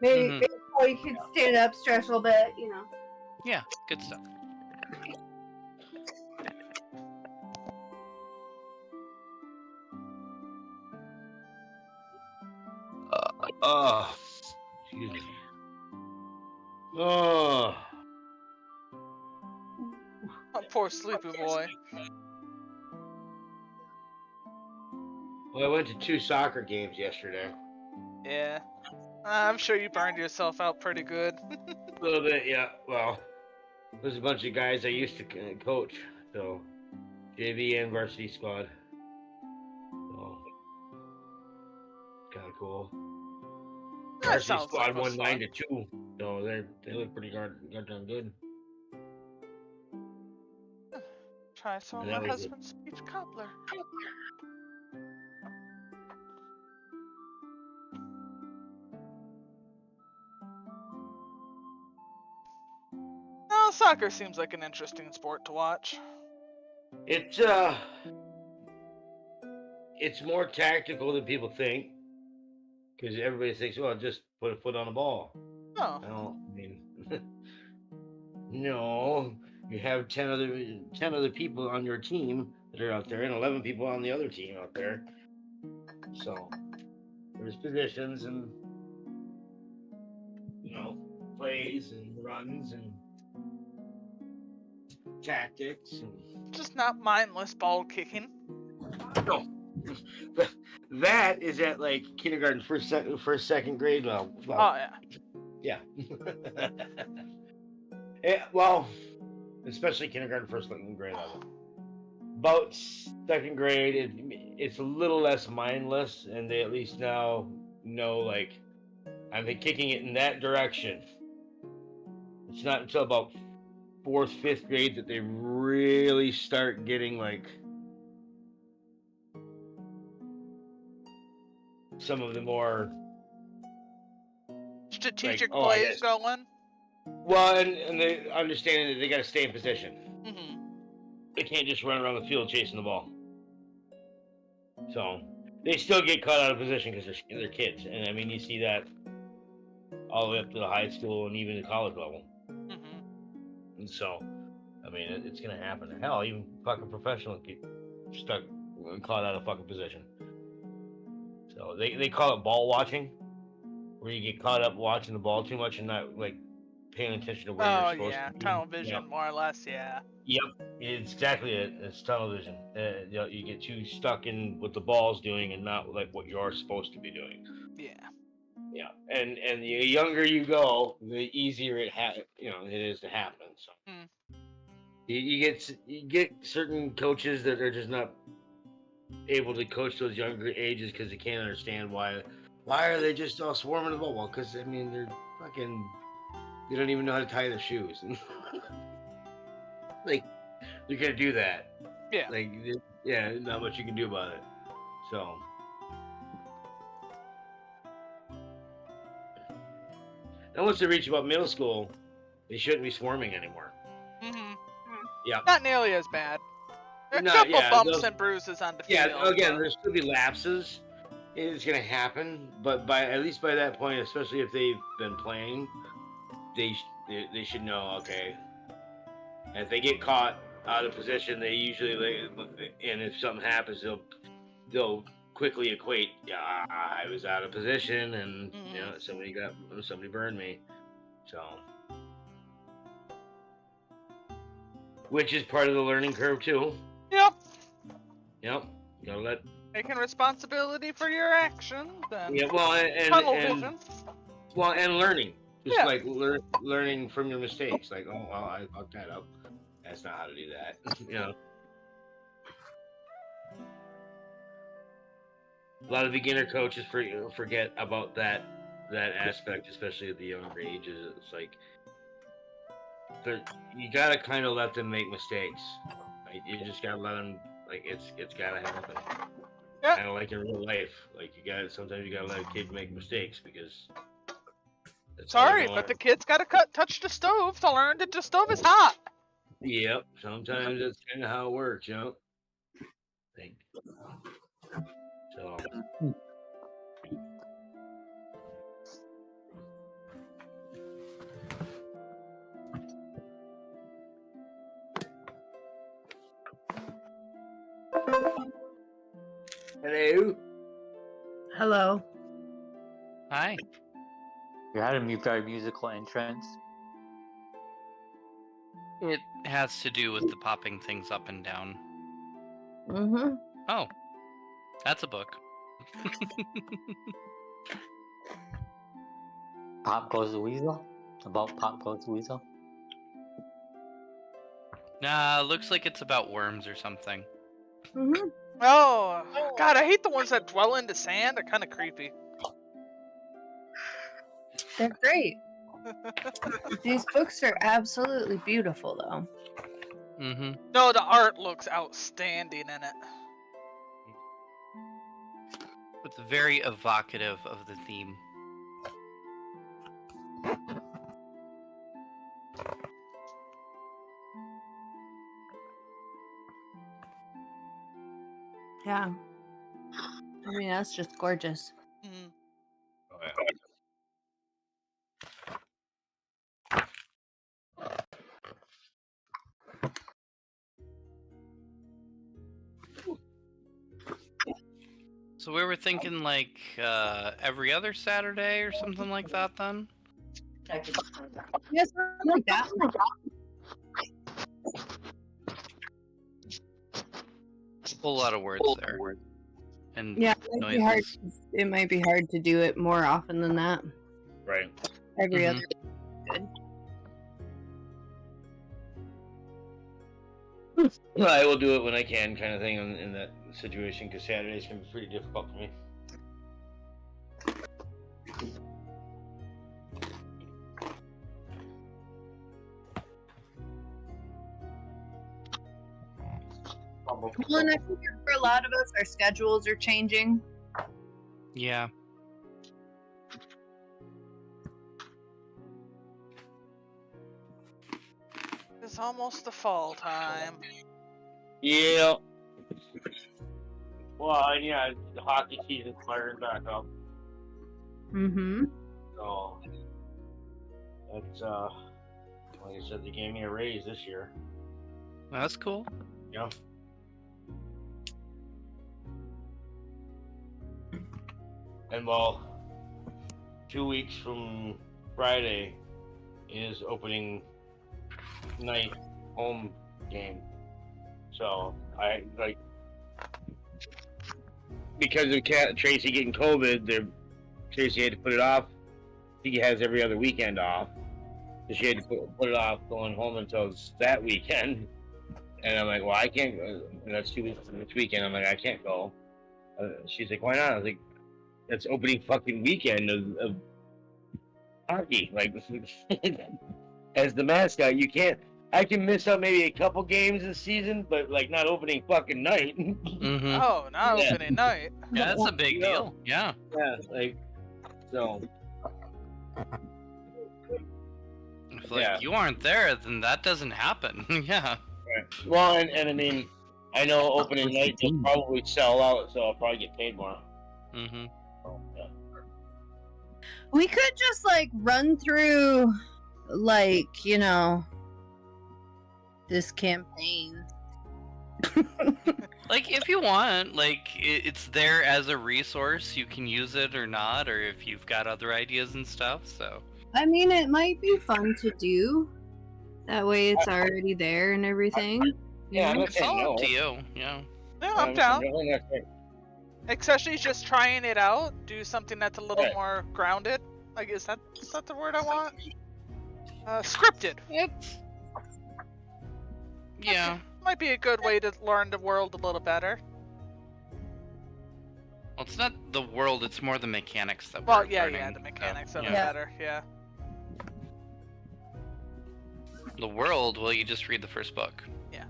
Maybe, Mhm. maybe you could stand up, stretch a little bit, Yeah, good stuff. Oh, excuse me. Oh, Oh, poor sleepy boy. well, I went to 2 soccer games yesterday. Yeah. I'm sure you burned yourself out pretty good. A little bit, yeah. Well, there's a bunch of guys I used to coach, so JV and varsity squad. So kind of cool. That Varsity sounds squad like it was won fun. 9-2, so they look pretty goddamn good. Try some of And that my was it. husband's peach cobbler. No, soccer seems like an interesting sport to watch. It's more tactical than people think, because everybody thinks, well, just put a foot on the ball. Oh. I mean, no, you have 10 other people on your team that are out there, and 11 people on the other team out there. So there's positions and plays and runs and tactics and Just not mindless ball kicking. no. That is at like kindergarten, first, second grade level. Oh, yeah. Yeah. Well, especially kindergarten, first, second grade level. About second grade, it's a little less mindless, and they at least now know, like, I'm kicking it in that direction. It's not until about 4th, 5th grade that they really start getting, like, some of the more Strategic like, plays going. Well, and they understanding that they got to stay in position. Mm-hmm. They can't just run around the field chasing the ball. So they still get caught out of position because they're kids, and I mean you see that all the way up to the high school and even the college level. Mm-hmm. And so, I mean, it's gonna happen. Hell, even fucking professionals get stuck and caught out of fucking position. So they call it ball watching, where you get caught up watching the ball too much and not like paying attention to where you're supposed to be. Tunnel vision, more or less, yeah. Yep, it's exactly it. It's tunnel vision. You get too stuck in what the ball's doing and not like what you're supposed to be doing. Yeah. Yeah, and the younger you go, the easier it is to happen. So you get certain coaches that are just not able to coach those younger ages because they can't understand why are they just all swarming the ball? Well, because I mean they're fucking, they don't even know how to tie their shoes. Like, you're gonna do that. Yeah. Like, yeah, not much you can do about it. So. And once they reach about middle school, they shouldn't be swarming anymore. Mm-hmm. Yeah. Not nearly as bad. A No, couple yeah, bumps those- and bruises on the Yeah, field. again, but- there's still be lapses. It's gonna happen, but at least by that point, especially if they've been playing, they should know. Okay, and if they get caught out of position, they usually, and if something happens, they'll quickly equate. Yeah, I was out of position, and somebody burned me. So, which is part of the learning curve too. Yep. Yep, gotta let. Taking responsibility for your actions. Yeah, well, Tunnel and vision. well, and learning, just Yeah. like learning from your mistakes. Like, oh well, I fucked that up. That's not how to do that. a lot of beginner coaches forget about that aspect, especially at the younger ages. It's like you gotta kind of let them make mistakes. Right? You just gotta let them. Like it's gotta happen. Yeah. Kind of like in real life. Like sometimes you gotta let a kid make mistakes because. That's how they're Sorry, gonna but the learn. kid's got to touch the stove to learn that the stove is hot. Yep. Sometimes that's kind of how it works, you know. So. Hello. Hello. Hi. You had a very musical entrance. It has to do with the popping things up and down. Mm-hmm. Oh, that's a book. Pop Goes the Weasel? About Pop Goes the Weasel? Nah, looks like it's about worms or something. Mm-hmm. Oh, God, I hate the ones that dwell in the sand. They're kind of creepy. They're great. These books are absolutely beautiful, though. Mm-hmm. No, the art looks outstanding in it. It's very evocative of the theme. Yeah. I mean, that's just gorgeous. Mm. Oh, yeah. So we were thinking like every other Saturday or something like that then? Yes, like that. A whole lot of words there. And Yeah, noises. it might be hard to do it more often than that. Right. Every Mhm. other good. Well, I will do it when I can, kind of thing, in that situation, because Saturdays can be pretty difficult for me. Well, and I think for a lot of us, our schedules are changing. Yeah. It's almost the fall time. Yeah. Well, and yeah, the hockey season's firing back up, Mm-hmm. so that's like I said, they gave me a raise this year. That's cool. Yeah. And well, 2 weeks from Friday is opening night home game. So I like because of Tracy getting COVID, Tracy had to put it off. She has every other weekend off, so she had to put it off going home until that weekend. And I'm like, well, I can't go. That's 2 weeks from this weekend. I'm like, I can't go. She's like, why not? I was like, that's opening fucking weekend of hockey. Like, as the mascot, you can't. I can miss out maybe a couple games this season, but like not opening fucking night. Mm-hmm. Oh, not Yeah. opening night. Yeah, that's a big Yeah. deal. Yeah. Yeah, like so. If like Yeah. you aren't there, then that doesn't happen. Yeah. Right. Well, and I mean, I know opening night will probably sell out, so I'll probably get paid more. Mm-hmm. So, yeah. We could just like run through, like, you know, this campaign. Like if you want, like it's there as a resource. You can use it or not, or if you've got other ideas and stuff. So I mean, it might be fun to do. That way, it's already there and everything. Yeah, I'm not it's saying all no. up to you. Yeah. Yeah, I'm down. Really not saying- Especially just trying it out. Do something that's a little Right. more grounded. Like, is that the word I want? Scripted. It's yeah. Might be a good way to learn the world a little better. Well, it's not the world; it's more the mechanics that Well, we're yeah, learning. the mechanics of it Yeah. better. Yeah. The world, well, you just read the first book. Yeah.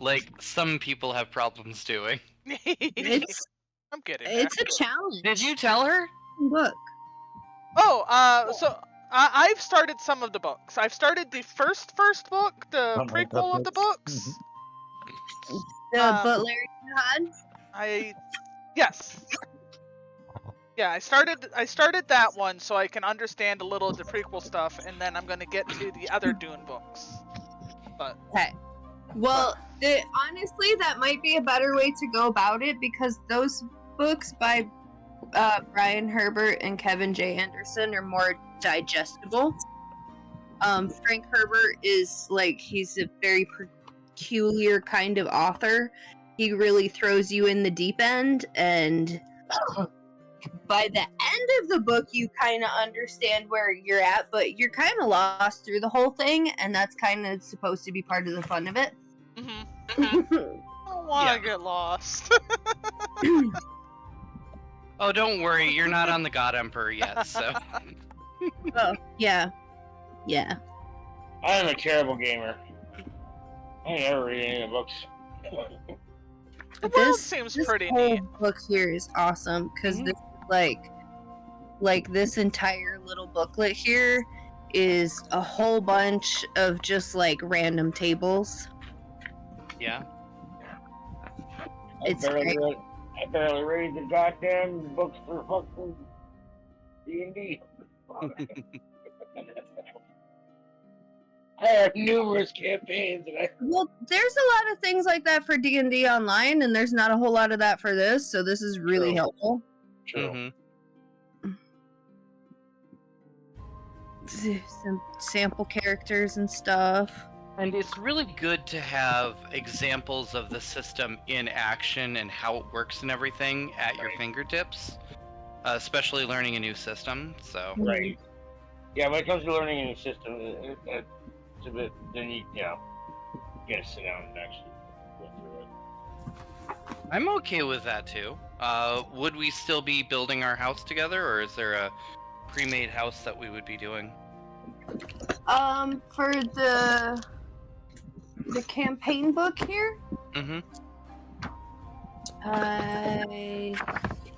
Like some people have problems doing. It's I'm getting there. it's a challenge. Did you tell her? Book. Oh, so I've started some of the books. I've started the first book, the prequel of the books. The Butler Jihad. Yes. Yeah, I started that one so I can understand a little of the prequel stuff, and then I'm gonna get to the other Dune books. But Okay. Well, honestly, that might be a better way to go about it because those books by Brian Herbert and Kevin J. Anderson are more digestible. Frank Herbert is he's a very peculiar kind of author. He really throws you in the deep end, and by the end of the book, you kind of understand where you're at, but you're kind of lost through the whole thing, and that's kind of supposed to be part of the fun of it. I don't want to get lost. Oh, don't worry, you're not on the God Emperor yet, so. Oh, yeah. Yeah. I'm a terrible gamer. I never read any of the books. The world seems pretty whole neat. book here is awesome because this like this entire little booklet here is a whole bunch of just random tables. Yeah. It's great. I barely read the goddamn books for fucking D&D. I have numerous campaigns and Well, there's a lot of things like that for D&D online, and there's not a whole lot of that for this, so this is really True. helpful. True. Some sample characters and stuff. And it's really good to have examples of the system in action and how it works and everything at your fingertips, especially learning a new system. So. Right. Yeah, when it comes to learning a new system, it's a bit. Then you gotta sit down and actually go through it. I'm okay with that too. Would we still be building our house together, or is there a pre-made house that we would be doing? For the campaign book here, Mm-hmm. I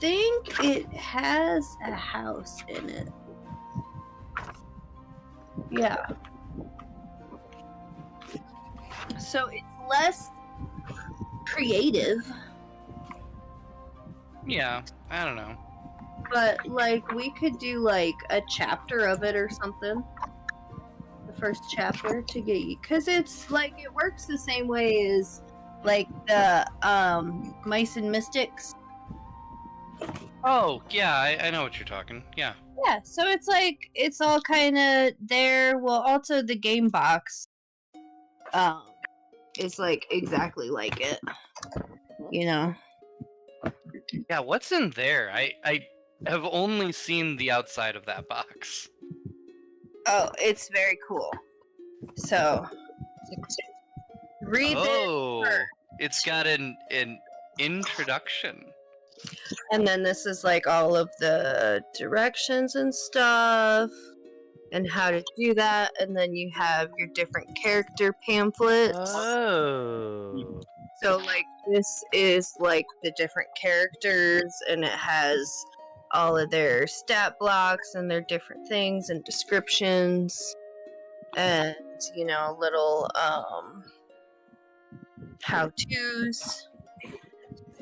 think it has a house in it. Yeah. So it's less creative, Yeah, I don't know. but we could do a chapter of it or something. The first chapter to get you, because it's it works the same way as the Mice and Mystics. Oh, yeah, I know what you're talking. Yeah. Yeah, so it's it's all kind of there. Well, also the game box is exactly like it. You know. Yeah, what's in there? I have only seen the outside of that box. Oh, it's very cool. So read Oh, this it's got an introduction. and then this is all of the directions and stuff and how to do that, and then you have your different character pamphlets. Oh. So this is the different characters, and it has all of their stat blocks and their different things and descriptions, and little how-tos,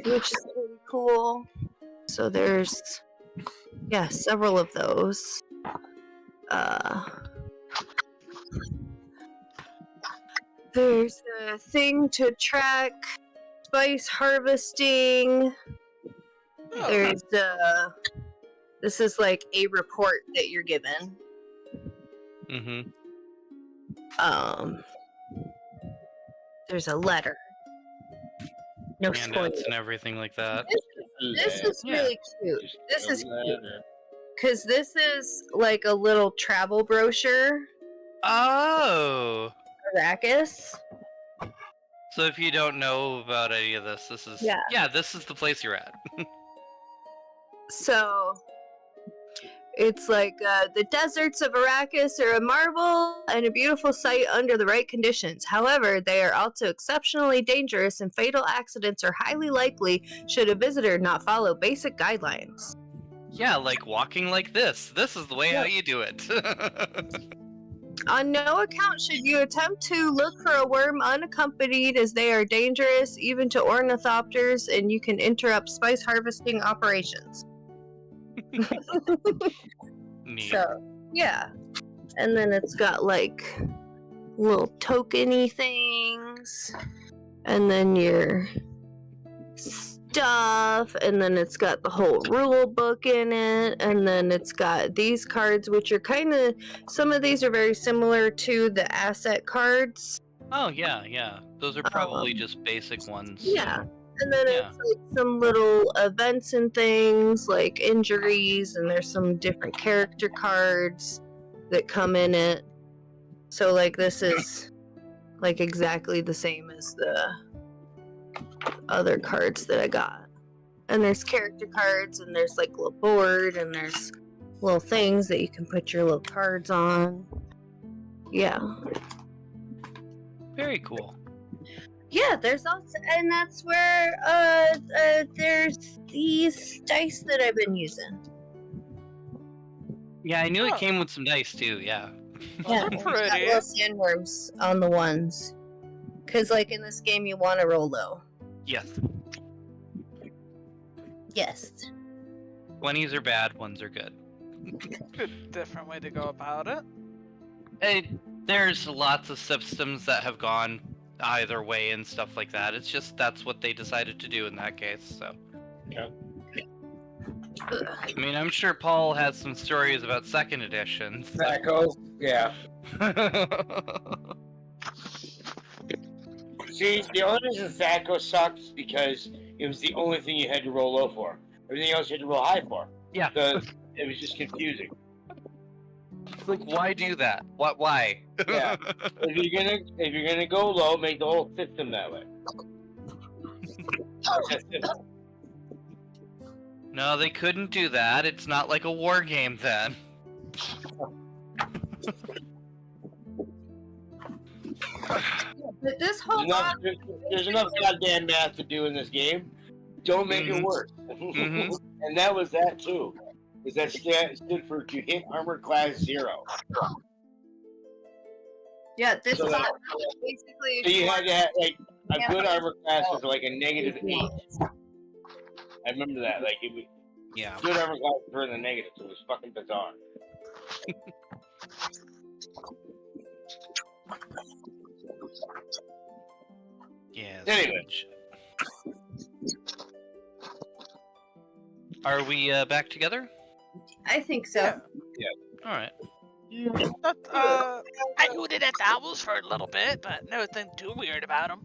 which is pretty cool. So there's several of those. There's a thing to track spice harvesting. There's this is a report that you're given. Mm-hmm. There's a letter. No Handouts spoilers. and everything like that. This is Yeah. really cute. This is cute. Letter. Because this is a little travel brochure Oh. for Arrakis. So if you don't know about any of this, this is this is the place you're at. So it's like the deserts of Arrakis are a marvel and a beautiful sight under the right conditions. However, they are also exceptionally dangerous, and fatal accidents are highly likely should a visitor not follow basic guidelines. Yeah, like walking like this. This is the way how you do it. On no account should you attempt to look for a worm unaccompanied, as they are dangerous even to ornithopters, and you can interrupt spice harvesting operations. Neat. So, yeah. And then it's got like little tokeny things, and then your stuff, and then it's got the whole rule book in it, and then it's got these cards, which are kind of, some of these are very similar to the asset cards. Oh yeah, yeah. Those are probably just basic ones. Yeah. And then Yeah. it's like some little events and things, like injuries, and there's some different character cards that come in it. So like this is like exactly the same as the other cards that I got. And there's character cards, and there's like a little board, and there's little things that you can put your little cards on. Yeah. Very cool. Yeah, there's also, and that's where there's these dice that I've been using. Yeah, I knew it Oh. came with some dice too. Yeah. They're Got pretty. little sandworms on the ones. Cause like in this game you want to roll low. Yes. Yes. 20s are bad. Ones are good. Good, different way to go about it. There's lots of systems that have gone either way and stuff like that. It's just that's what they decided to do in that case. So. Yeah. I mean, I'm sure Paul has some stories about second edition. So. Tobacco. Yeah. See, the only reason Thaco sucks because it was the only thing you had to roll low for. Everything else you had to roll high for. Yeah. It was just confusing. Like, why do that? What? Why? Yeah. If you're gonna go low, make the whole system that way. No, they couldn't do that. It's not like a war game then. But this whole There's enough goddamn math to do in this game. Don't make it worse. Mhm. And that was that too. Is that stood for to hit armor class 0. yeah, this So is that- basically So you had to have like a good armor class was like a -8. I remember that. Like it was Yeah. good armor class for the negatives. It was fucking bizarre. Yeah. Anyway. Are we back together? I think so. All right. I hooted at the owls for a little bit, but nothing too weird about them.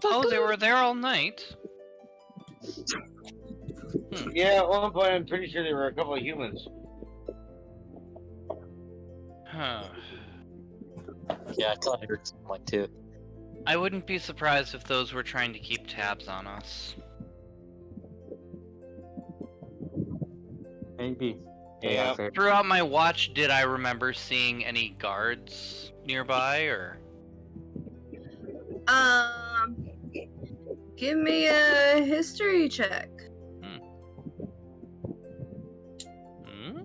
Oh, they were there all night. Yeah, at one point I'm pretty sure there were a couple of humans. Huh. Yeah, I thought I heard something too. I wouldn't be surprised if those were trying to keep tabs on us. Maybe. Yeah. fair. Throughout my watch, did I remember seeing any guards nearby, or? Give me a history check. Hmm?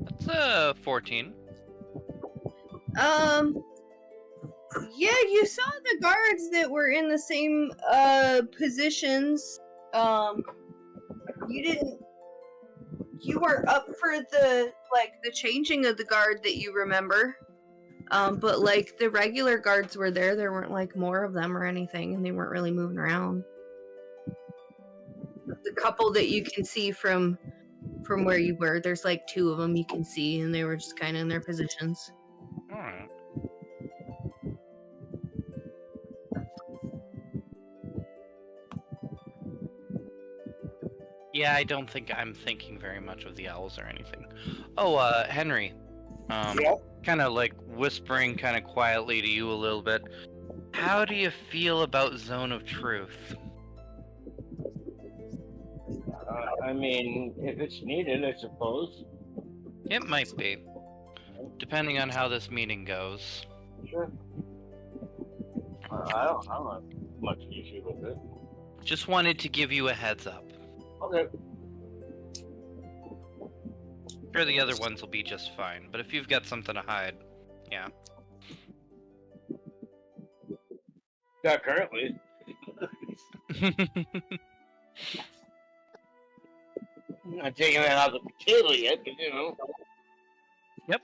That's a 14. Yeah, you saw the guards that were in the same positions. You were up for the changing of the guard that you remember. But like the regular guards were there. There weren't like more of them or anything, and they weren't really moving around. The couple that you can see from where you were, there's like 2 of them you can see, and they were just kind of in their positions. Alright. Yeah, I don't think I'm thinking very much of the owls or anything. Oh, Henry. Yep. kind of like whispering kind of quietly to you a little bit. How do you feel about Zone of Truth? I mean, if it's needed, I suppose. It might be, depending on how this meeting goes. Sure. I don't have much issue with it. Just wanted to give you a heads up. Okay. Sure, the other ones will be just fine, but if you've got something to hide, yeah. Not currently. I'm not taking that out of the table yet, but you know. Yep.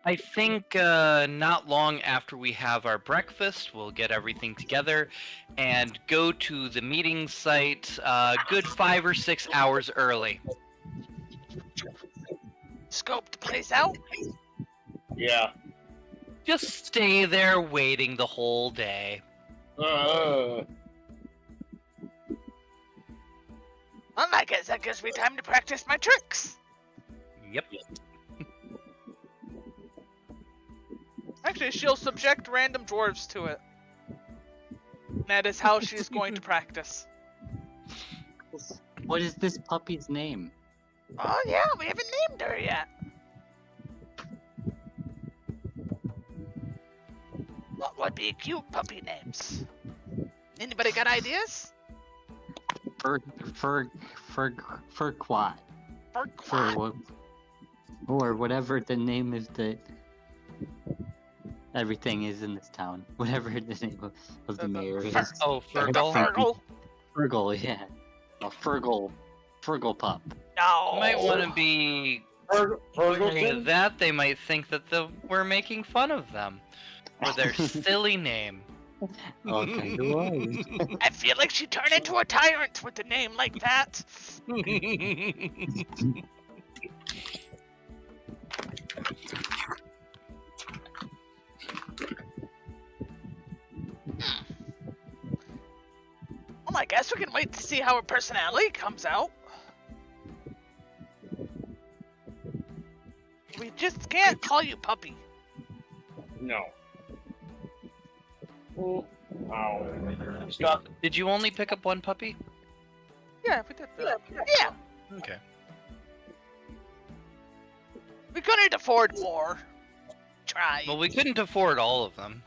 I think not long after we have our breakfast, we'll get everything together and go to the meeting site good 5 or 6 hours early. Scope the place out. Yeah. Just stay there waiting the whole day. Well, I guess that gives me time to practice my tricks. Yep. Actually, she'll subject random dwarves to it. That is how she's going to practice. What is this puppy's name? Oh yeah, we haven't named her yet. What would be cute puppy names? Anybody got ideas? Furquad. Furquad. Or whatever the name of the everything is in this town. Whatever the name of the mayor is. Oh, Fergal? Fergal. Fergal, yeah. A Fergal pup. No. Might want to be Ferguson? that they might think that we're making fun of them or their silly name. Okay, who was? I feel like she turned into a tyrant with a name like that. Well, I guess we can wait to see how her personality comes out. We just can't call you puppy. No. Ow. Stuck. Did you only pick up one puppy? Yeah, we did that. Yeah. Okay. We couldn't afford more. Try. Well, we couldn't afford all of them.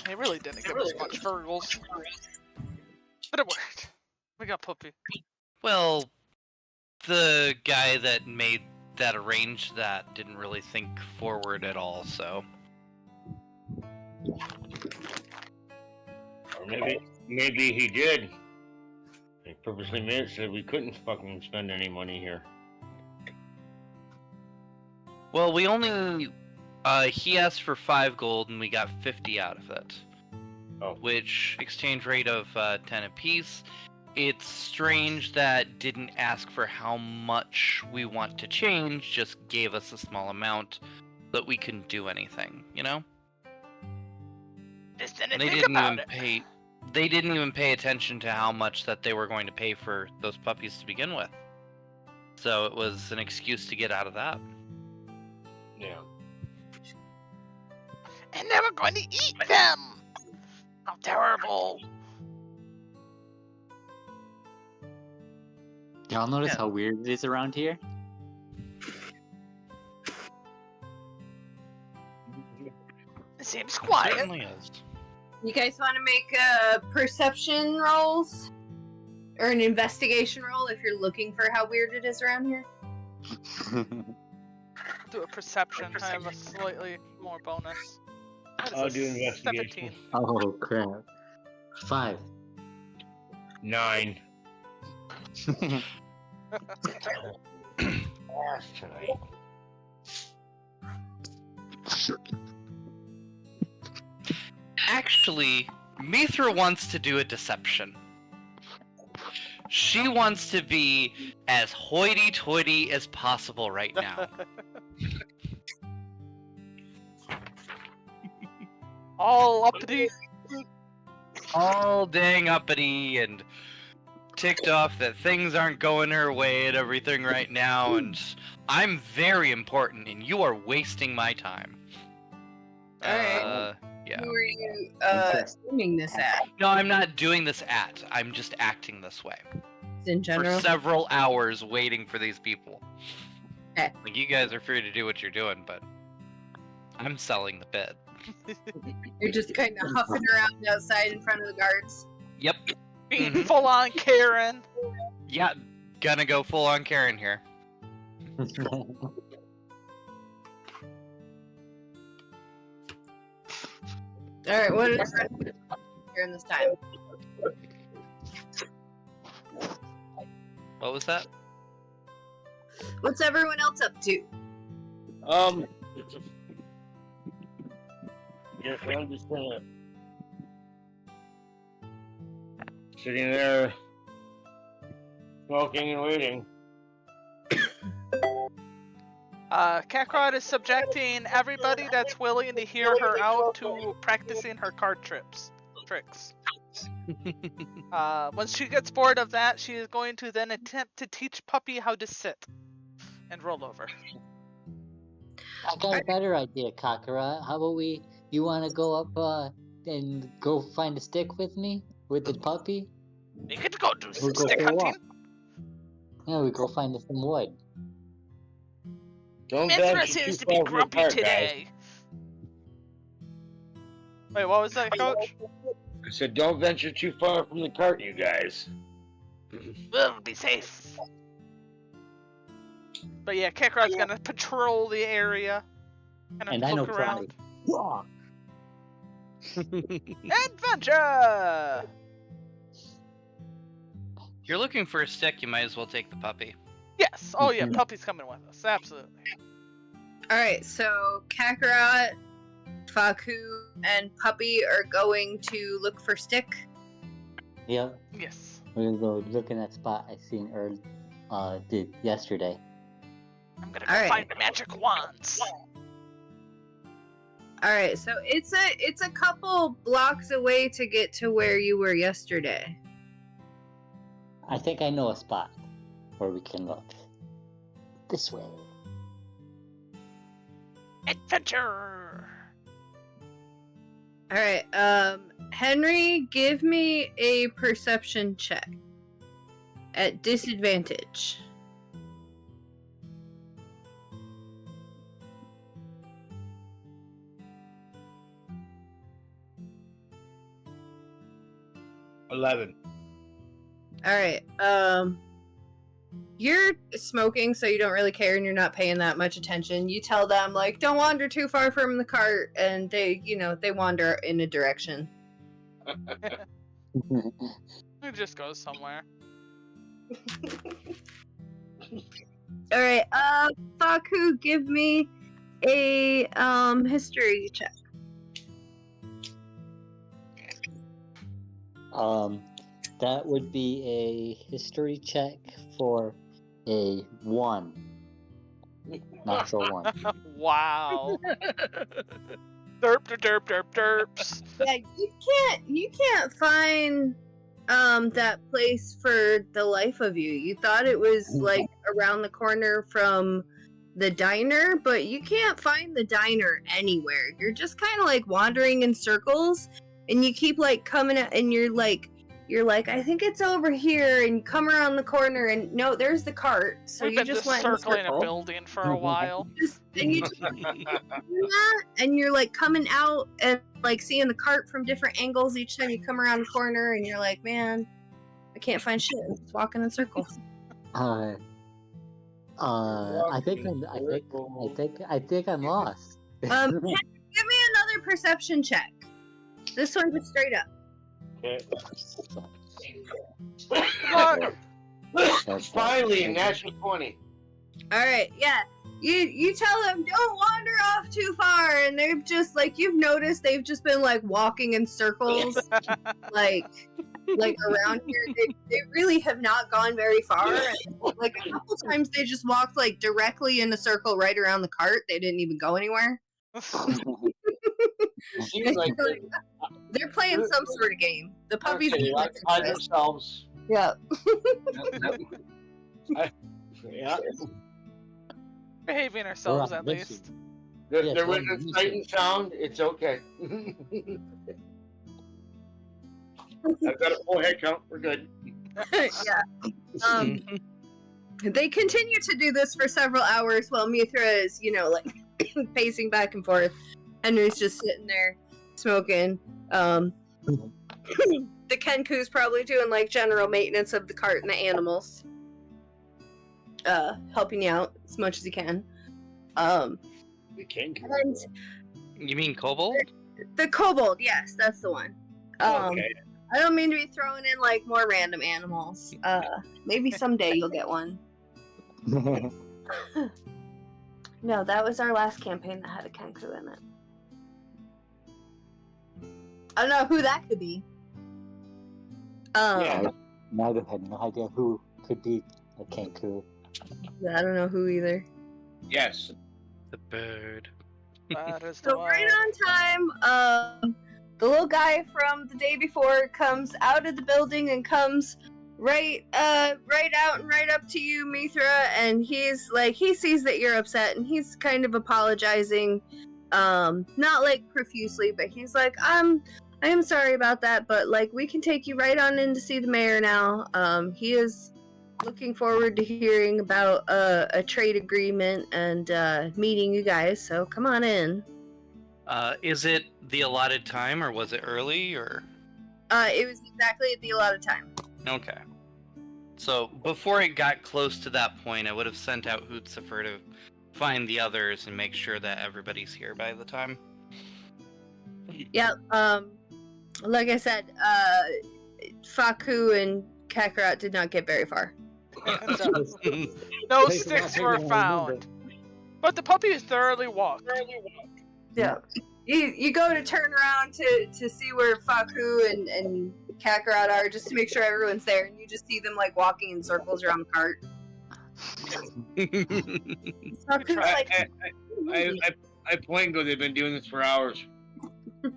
They really didn't give us much Fergals. But it worked. We got puppy. Well, the guy that arranged that didn't really think forward at all, so. Or maybe he did. He purposely made it so we couldn't fucking spend any money here. Well, we only he asked for 5 gold and we got 50 out of it. Oh. Which exchange rate of 10 apiece. It's strange that didn't ask for how much we want to change, just gave us a small amount that we couldn't do anything, you know? Just didn't They think didn't about even it. pay. They didn't even pay attention to how much that they were going to pay for those puppies to begin with. So it was an excuse to get out of that. Yeah. And they were going to eat them! How terrible. Y'all notice Yeah. how weird it is around here? It seems It quiet. certainly is. You guys want to make perception rolls? Or an investigation roll if you're looking for how weird it is around here? Do a perception. I have a slightly more bonus. That is I'll a do investigation. 17. Oh crap. 5. 9. Last tonight. Actually, Mithra wants to do a deception. She wants to be as hoity-toity as possible right now. All uppity. All dang uppity and ticked off that things aren't going her way and everything right now, and I'm very important and you are wasting my time. Alright. Yeah. Who are you Interesting. aiming this at? No, I'm not doing this at. I'm just acting this way. In general? For several hours waiting for these people. Okay. Like, you guys are free to do what you're doing, but I'm selling the bid. You're just kind of huffing around outside in front of the guards. Yep. Being Mhm. full on Karen. Yeah, gonna go full on Karen here. Alright, what is during this time? What was that? What's everyone else up to? Yes, I'm just sitting there, smoking and waiting. Kakarot is subjecting everybody that's willing to hear her out to practicing her card tricks. Once she gets bored of that, she is going to then attempt to teach Puppy how to sit and roll over. I got a better idea, Kakara. How about you want to go up and go find a stick with me? With the puppy? You could go do some We'll go stick for a hunting. walk. Yeah, we go find some wood. Don't Mithra venture seems too to be far from the grumpy cart, guys. today. Wait, what was that, Coach? I said, don't venture too far from the cart, you guys. We'll be safe. But yeah, Kakarot's gonna patrol the area. And I know look around. pride. Walk. Adventure! If you're looking for a stick, you might as well take the puppy. Yes. Oh yeah, Puppy's coming with us. Absolutely. Alright, so Kakarot, Faku, and Puppy are going to look for stick. Yep. Yes. We're gonna go look in that spot I seen did yesterday. I'm gonna go Alright. find the magic wands. Alright, so it's a couple blocks away to get to where you were yesterday. I think I know a spot where we can look. This way. Adventure! Alright, Henry, give me a perception check. At disadvantage. $11. Alright, you're smoking, so you don't really care and you're not paying that much attention. You tell them, like, don't wander too far from the cart, and they wander in a direction. It just goes somewhere. Alright, Faku, give me a, history check. That would be a history check for a 1. Natural 1. Wow. Derp derp derp derps. Yeah, you can't find, that place for the life of you. You thought it was, like, around the corner from the diner, but you can't find the diner anywhere. You're just kind of, like, wandering in circles, and you keep, like, coming at, and you're like, I think it's over here, and you come around the corner, and no, there's the cart. So We've you been just just went in a circling a circle. building for a while. And you just do that, and you're like coming out and like seeing the cart from different angles each time you come around the corner, and you're like, man, I can't find shit. I'm just walking in circles. I think I'm lost. Give me another perception check. This one just straight up. Finally, a natural 20. All right, yeah. You tell them don't wander off too far, and they've just like you've noticed they've just been like walking in circles, like around here. They really have not gone very far. Like a couple times they just walked like directly in a circle right around the cart. They didn't even go anywhere. It seems like They're playing some sort of game. The puppies. they occupy themselves. Yeah. Yeah. Behaving ourselves We're at on mission. least. They're, Yes, they're one within mission. sight and sound. It's okay. I've got a full head count. We're good. Yeah. They continue to do this for several hours while Mithra is, like pacing back and forth. Henry's just sitting there smoking. The Kenku's probably doing like general maintenance of the cart and the animals. Helping you out as much as he can. We can. And You mean kobold? the kobold, yes, that's the one. Okay. I don't mean to be throwing in like more random animals. Maybe someday you'll get one. No, that was our last campaign that had a Kenku in it. I don't know who that could be. Yeah. Neither had no idea who could be a Kenku. I don't know who either. Yes. The bird. That is the So one. right on time, the little guy from the day before comes out of the building and comes right out and right up to you, Mithra, and he's like, he sees that you're upset and he's kind of apologizing, not like profusely, but he's like, I am sorry about that, but like we can take you right on in to see the mayor now. He is looking forward to hearing about a trade agreement and meeting you guys, so come on in. Is it the allotted time, or was it early, or? It was exactly at the allotted time. Okay. So, before it got close to that point, I would have sent out Hootsufer to find the others and make sure that everybody's here by the time. Yeah, like I said, Faku and Kakarot did not get very far. No Take sticks one, were take one, found. But the puppy thoroughly walked. Yeah. You go to turn around to see where Faku and Kakarot are, just to make sure everyone's there, and you just see them like walking in circles around the cart. Faku's try- like, I point and go, they've been doing this for hours. I'm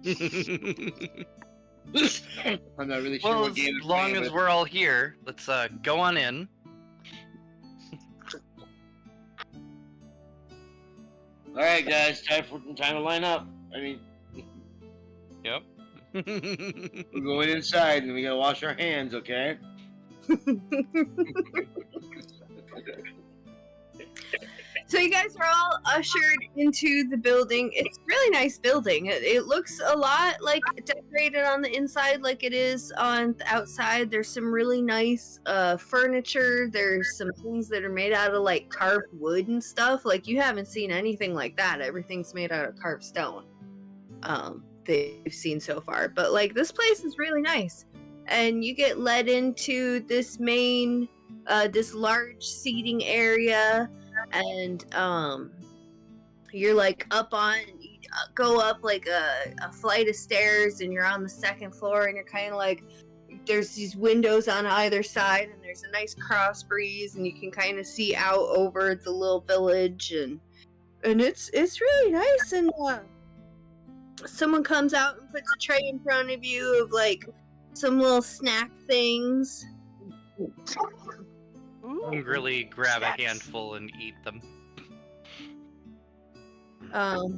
not really sure Well, what game as long as we're all here, let's go on in. Alright guys, time to line up. I mean, Yep. we're going inside and we gotta wash our hands, okay? So you guys are all ushered into the building. It's a really nice building. It looks a lot like decorated on the inside like it is on the outside. There's some really nice furniture. There's some things that are made out of like carved wood and stuff. Like you haven't seen anything like that. Everything's made out of carved stone that you've seen so far. But like this place is really nice. And you get led into this main, this large seating area. And you're like up on, you go up like a flight of stairs, and you're on the second floor, and you're kind of like, there's these windows on either side, and there's a nice cross breeze, and you can kind of see out over the little village, and it's really nice. And someone comes out and puts a tray in front of you of like some little snack things. Hungrily grab a Snacks. handful and eat them.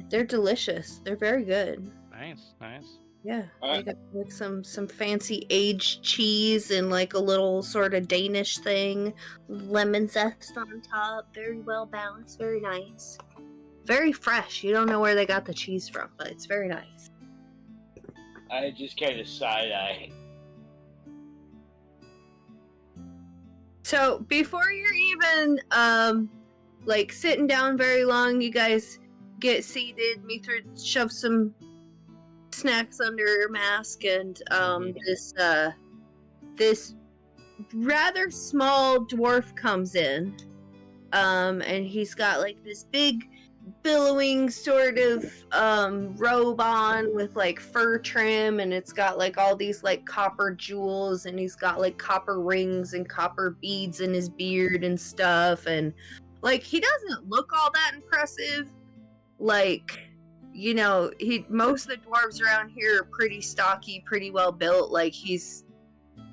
They're delicious. They're very good. Nice, nice. Yeah, Alright. they got like some fancy aged cheese and like a little sort of Danish thing, lemon zest on top. Very well balanced, very nice, very fresh. You don't know where they got the cheese from, but it's very nice. I just kind of side-eye. So before you're even like sitting down very long, you guys get seated. Mithra shoves some snacks under her mask, and this rather small dwarf comes in, and he's got like this big billowing sort of robe on with like fur trim, and it's got like all these like copper jewels, and he's got like copper rings and copper beads in his beard and stuff, and like he doesn't look all that impressive. Like most of the dwarves around here are pretty stocky, pretty well built. Like, he's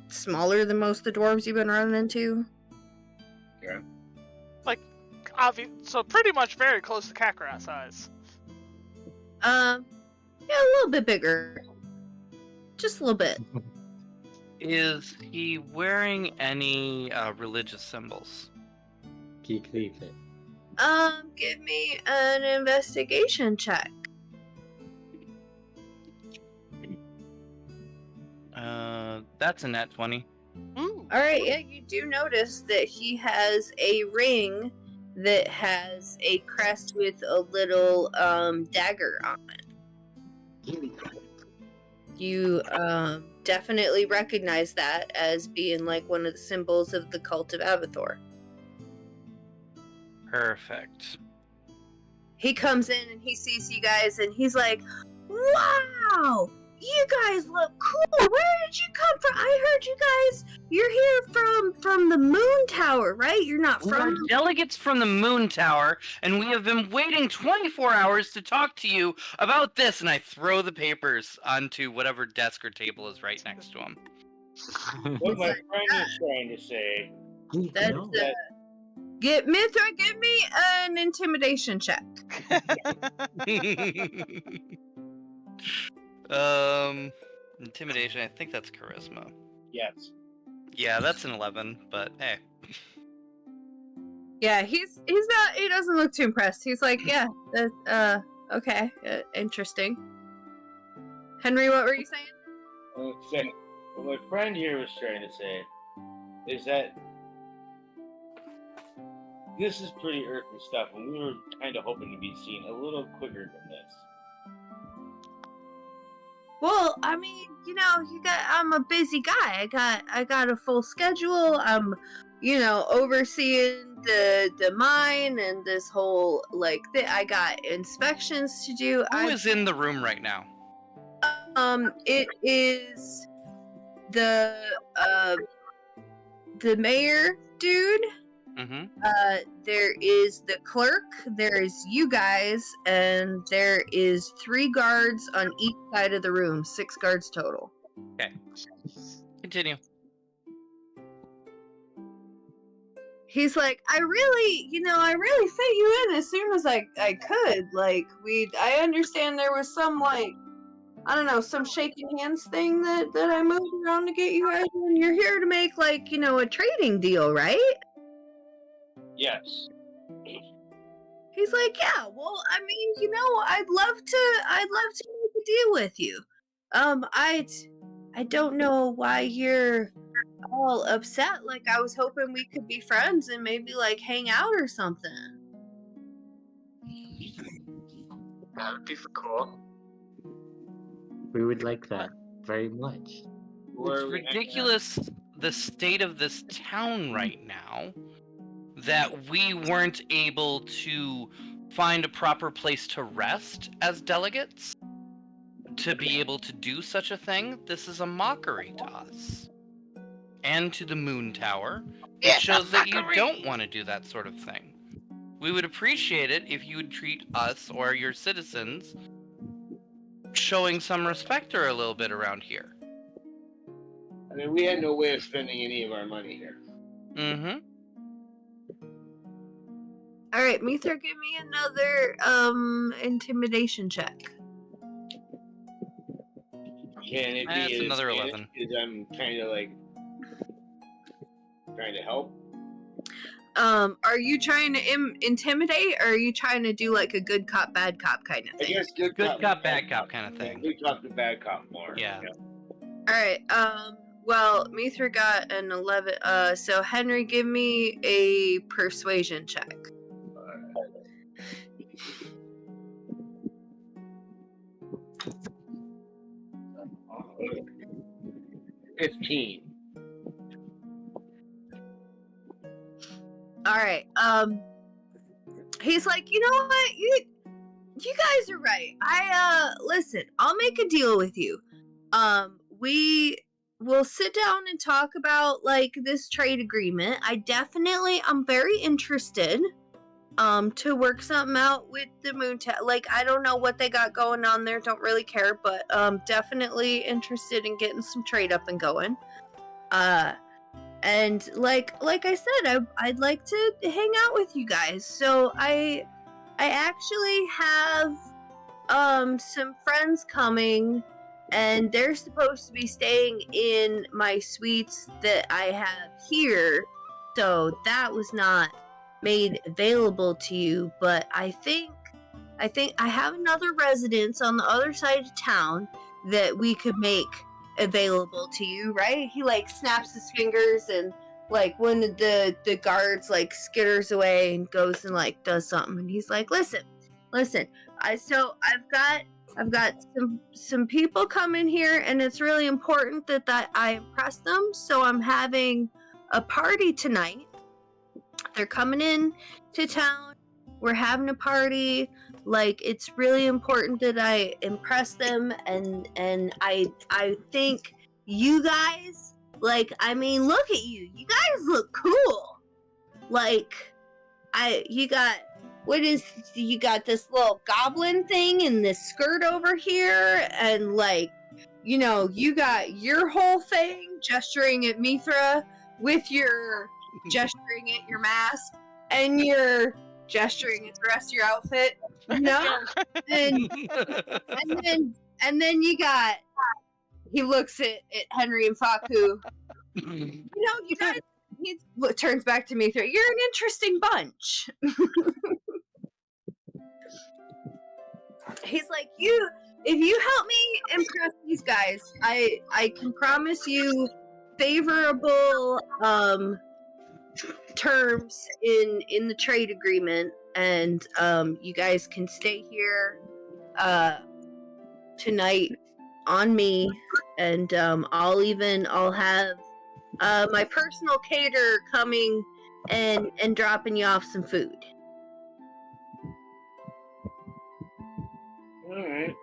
smaller than most of the dwarves you've been running into. Okay. Like, so pretty much very close to Kakarot size. Yeah, a little bit bigger. Just a little bit. Is he wearing any religious symbols? Keep it. Give me an investigation check. That's a nat 20. Ooh. Alright, yeah, you do notice that he has a ring that has a crest with a little dagger on it. You definitely recognize that as being like one of the symbols of the cult of Avathor. Perfect. He comes in and he sees you guys and he's like, "Wow! You guys look cool! Where did you come from? I heard you guys, you're here from the Moon Tower, right? You're not We're from..." delegates from the Moon Tower, and we have been waiting 24 hours to talk to you about this. And I throw the papers onto whatever desk or table is right next to him. What my friend is trying to say That's No. Mithra, give me an intimidation check. Intimidation. I think that's charisma. yes. Yeah, that's an 11. But hey, Yeah, he's not. He doesn't look too impressed. He's like, "Yeah, okay, interesting." Henry, what were you saying? What my friend here was trying to say is that this is pretty earthly stuff, and we were kind of hoping to be seen a little quicker than this. Well, I mean, I'm a busy guy. I got a full schedule. I'm, overseeing the mine and this whole I got inspections to do. who is in the room right now? It is the mayor dude. Mm-hmm. There is the clerk, there's you guys, and there is 3 guards on each side of the room. 6 guards total. Okay. Continue. He's like, I really fit you in as soon as I could. I understand there was some some shaking hands thing that I moved around to get you guys, and you're here to make a trading deal, right? Yes. He's like, yeah, well, I mean, I'd love to make a deal with you. I don't know why you're all upset. Like, I was hoping we could be friends and maybe hang out or something. That would be cool. We would like that very much. It's ridiculous the state of this town right now that we weren't able to find a proper place to rest as delegates to be able to do such a thing. This is a mockery to us and to the Moon Tower. It shows that you don't want to do that sort of thing. We would appreciate it if you would treat us or your citizens showing some respect or a little bit around here. I mean, we had no way of spending any of our money here. Mm-hmm. All right, Mithra, give me another intimidation check. Can it That's be another 11. Because I'm kind of trying to help. Are you trying to intimidate, or are you trying to do a good cop, bad cop kind of I thing? guess good cop, bad cop kind of thing. Good cop to bad cop more. Yeah. All right. Well, Mithra got an 11. So Henry, give me a persuasion check. 15. All right. He's like, you know what? You guys are right. Listen, I'll make a deal with you. We will sit down and talk about this trade agreement. I'm very interested. to work something out with the moon like I don't know what they got going on there, don't really care, but definitely interested in getting some trade up and going. And like I said, I'd like to hang out with you guys. So I actually have some friends coming, and they're supposed to be staying in my suites that I have here. So that was not made available to you, but I think I have another residence on the other side of town that we could make available to you, right? He like snaps his fingers, and like one of the guards like skitters away and goes and like does something, and he's like, listen, I've got some people coming here, and it's really important that I impress them, so I'm having a party tonight. They're coming in to town. We're having a party. Like, it's really important that I impress them, and I think you guys, like, I mean, look at you. You guys look cool. Like, you got this little goblin thing and this skirt over here, and like, you know, you got your whole thing gesturing at Mithra with your gesturing at your mask, and you're gesturing at the rest of your outfit, you know? and then you got, he looks at Henry and Faku, you know, you guys, he turns back to Mithra, you're an interesting bunch. He's like, if you help me impress these guys, I can promise you favorable terms in the trade agreement, and you guys can stay here tonight on me, and I'll have my personal caterer coming and dropping you off some food. Alright.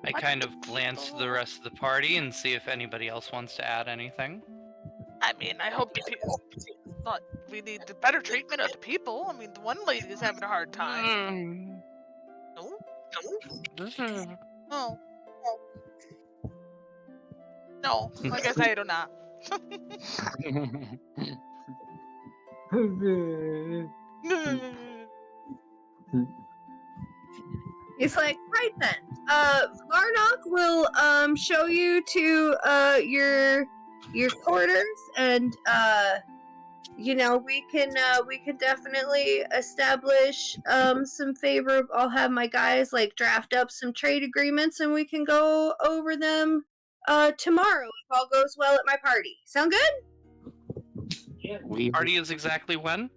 I kind of glance to the rest of the party and see if anybody else wants to add anything. I mean, I hope the people thought we need the better treatment of the people. I mean, the one lady is having a hard time. No? No. No, like I say, I do not. He's like, right then, Varnock will show you to your quarters, and you know, we can definitely establish some favor. I'll have my guys like draft up some trade agreements, and we can go over them tomorrow if all goes well at my party. Sound good? Yeah. Party is exactly when?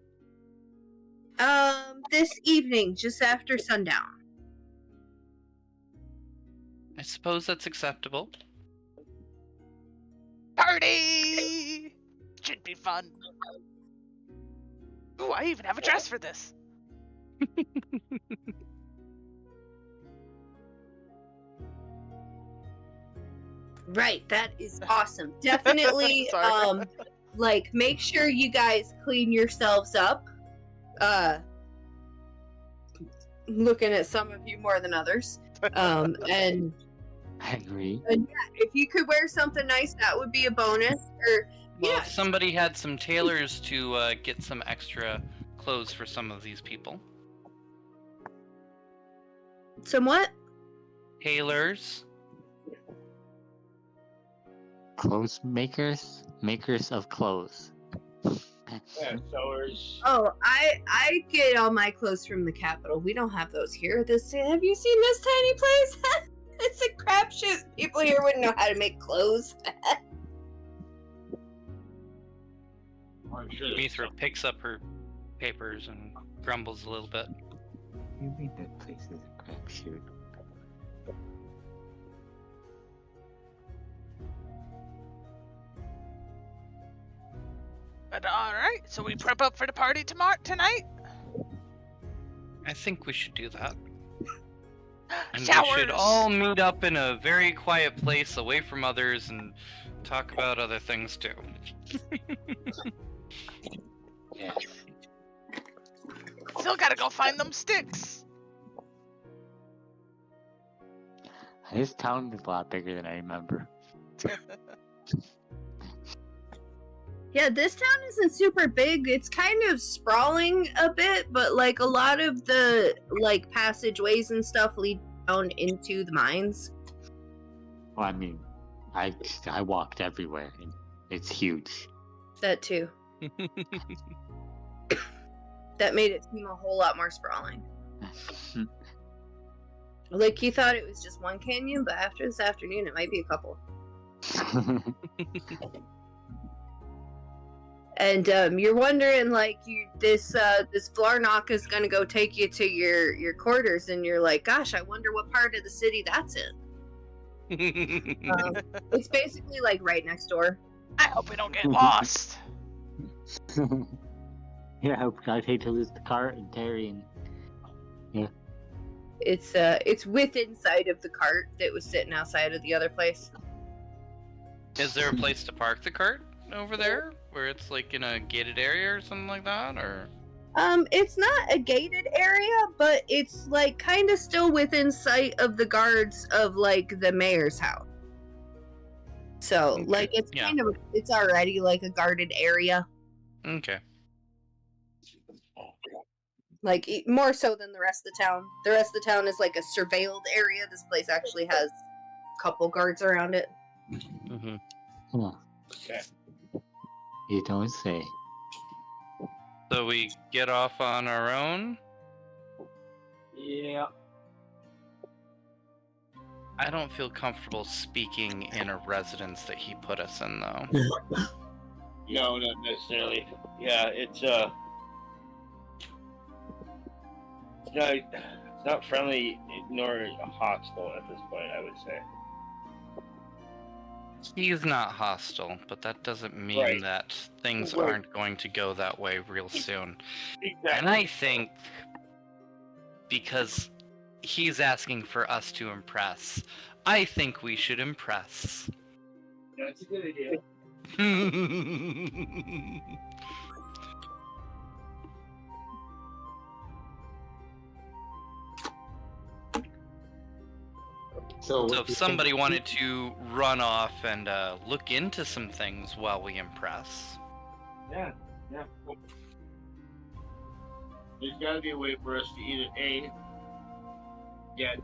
This evening, just after sundown. I suppose that's acceptable. Party! Should be fun. Ooh, I even have a dress for this. Right, that is awesome. Definitely, Sorry. like, make sure you guys clean yourselves up. Looking at some of you more than others. And I agree. yeah, if you could wear something nice, that would be a bonus. Or Well, yeah, if somebody had some tailors to get some extra clothes for some of these people. somewhat. Tailors. Clothes makers? Makers of clothes. Yeah, sewers. Oh, I get all my clothes from the capital. We don't have those here. Have you seen this tiny place? It's a crapshoot. People here wouldn't know how to make clothes. I'm sure Mithra picks up her papers and grumbles a little bit. You mean that place is a crapshoot? But alright, so we prep up for the party tonight? I think we should do that. And Showers! we should all meet up in a very quiet place away from others and talk about other things too. go find them sticks. This town is a lot bigger than I remember. Yeah, this town isn't super big. It's kind of sprawling a bit, but like a lot of the like passageways and stuff lead down into the mines. Well, I mean, I walked everywhere, and it's huge. That too. That made it seem a whole lot more sprawling. Like you thought it was just one canyon, but after this afternoon, it might be a couple. And you're wondering, like, this Flarnock is gonna go take you to your quarters, and you're like, gosh, I wonder what part of the city that's in. It's basically like right next door. I hope we don't get lost. Yeah, I'd hate to lose the cart and Terry and It's within sight of the cart that was sitting outside of the other place. Is there a place to park the cart over there, where it's like in a gated area or something like that, or? It's not a gated area, but it's like kind of still within sight of the guards of like the mayor's house. So Okay, like it's yeah. kind of it's already like a guarded area, Okay. like more so than the rest of the town. The rest of the town is like a surveilled area. This place actually has a couple guards around it. Mm-hmm. Huh. Okay. You don't say. So we get off on our own. Yeah. I don't feel comfortable speaking in a residence that he put us in, though. No, not necessarily. Yeah, it's not friendly nor hostile at this point, I would say. He's not hostile, but that doesn't mean Right. that things Right. aren't going to go that way real soon. Exactly. And I think because he's asking for us to impress, I think we should impress. That's a good idea. So So if somebody wanted to run off and look into some things while we impress. Yeah. There's got to be a way for us to either A, get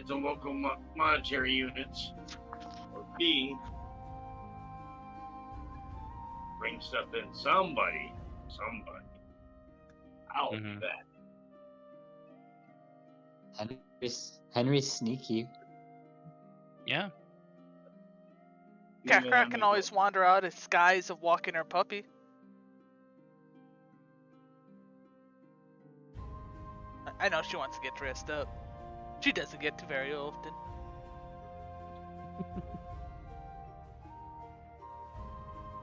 the local monetary units, or B, bring stuff in somebody out Mhm. of that. Henry's sneaky. Yeah. Kakra can always wander out as skies of walking her puppy. I know she wants to get dressed up. She doesn't get to very often.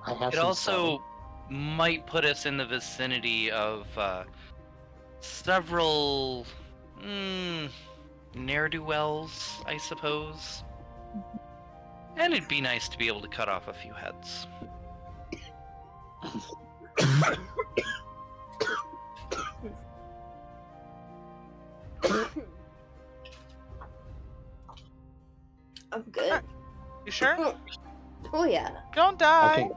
I have It some also might put us in the vicinity of several ne'er-do-wells, I suppose. And it'd be nice to be able to cut off a few heads. I'm good. You sure? Oh yeah. Don't I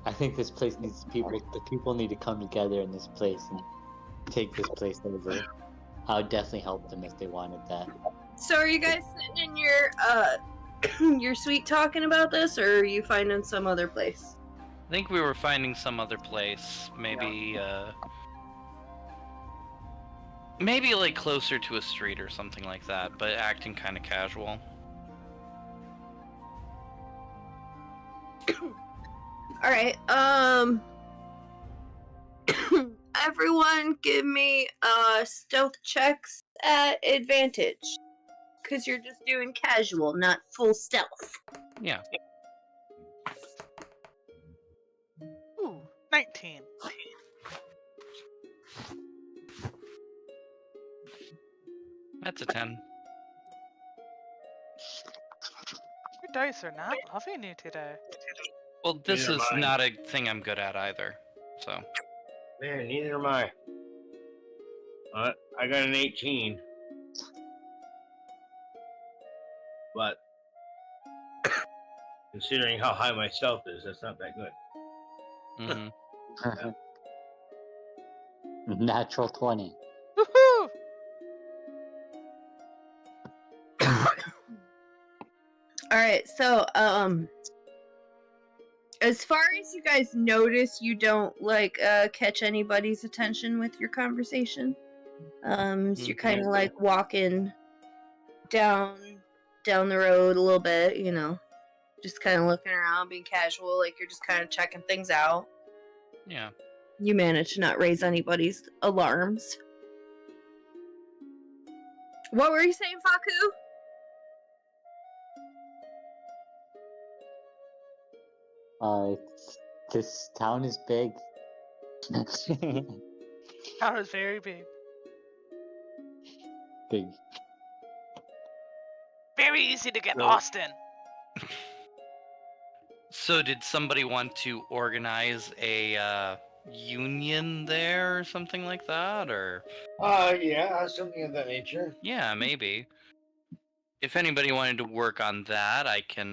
die. think this place needs people. The people need to come together in this place and take this place over. I would definitely help them if they wanted that. So are you guys sitting in your your suite talking about this, or are you finding some other place? I think we were finding some other place, maybe maybe like closer to a street or something like that, but acting kind of casual. All right. Everyone, give me stealth checks at advantage, because you're just doing casual, not full stealth. Yeah. Ooh, 19. That's a 10. Your dice are not loving you today. Well, this Neither is am I. not a thing I'm good at either. So, Man, neither am I. I got an 18. But considering how high my stealth is, that's not that good. mhm. Natural 20. Woohoo! All right, so as far as you guys notice, you don't like catch anybody's attention with your conversation. So you're kind of like walking down the road a little bit, you know, just kind of looking around, being casual, like you're just kind of checking things out. Yeah. You manage to not raise anybody's alarms. What were you saying, Faku? This town is big. That was very big. Big. Very easy to get So- lost in. So, did somebody want to organize a union there or something like that, or? Yeah, something of that nature. Yeah, maybe. If anybody wanted to work on that, I can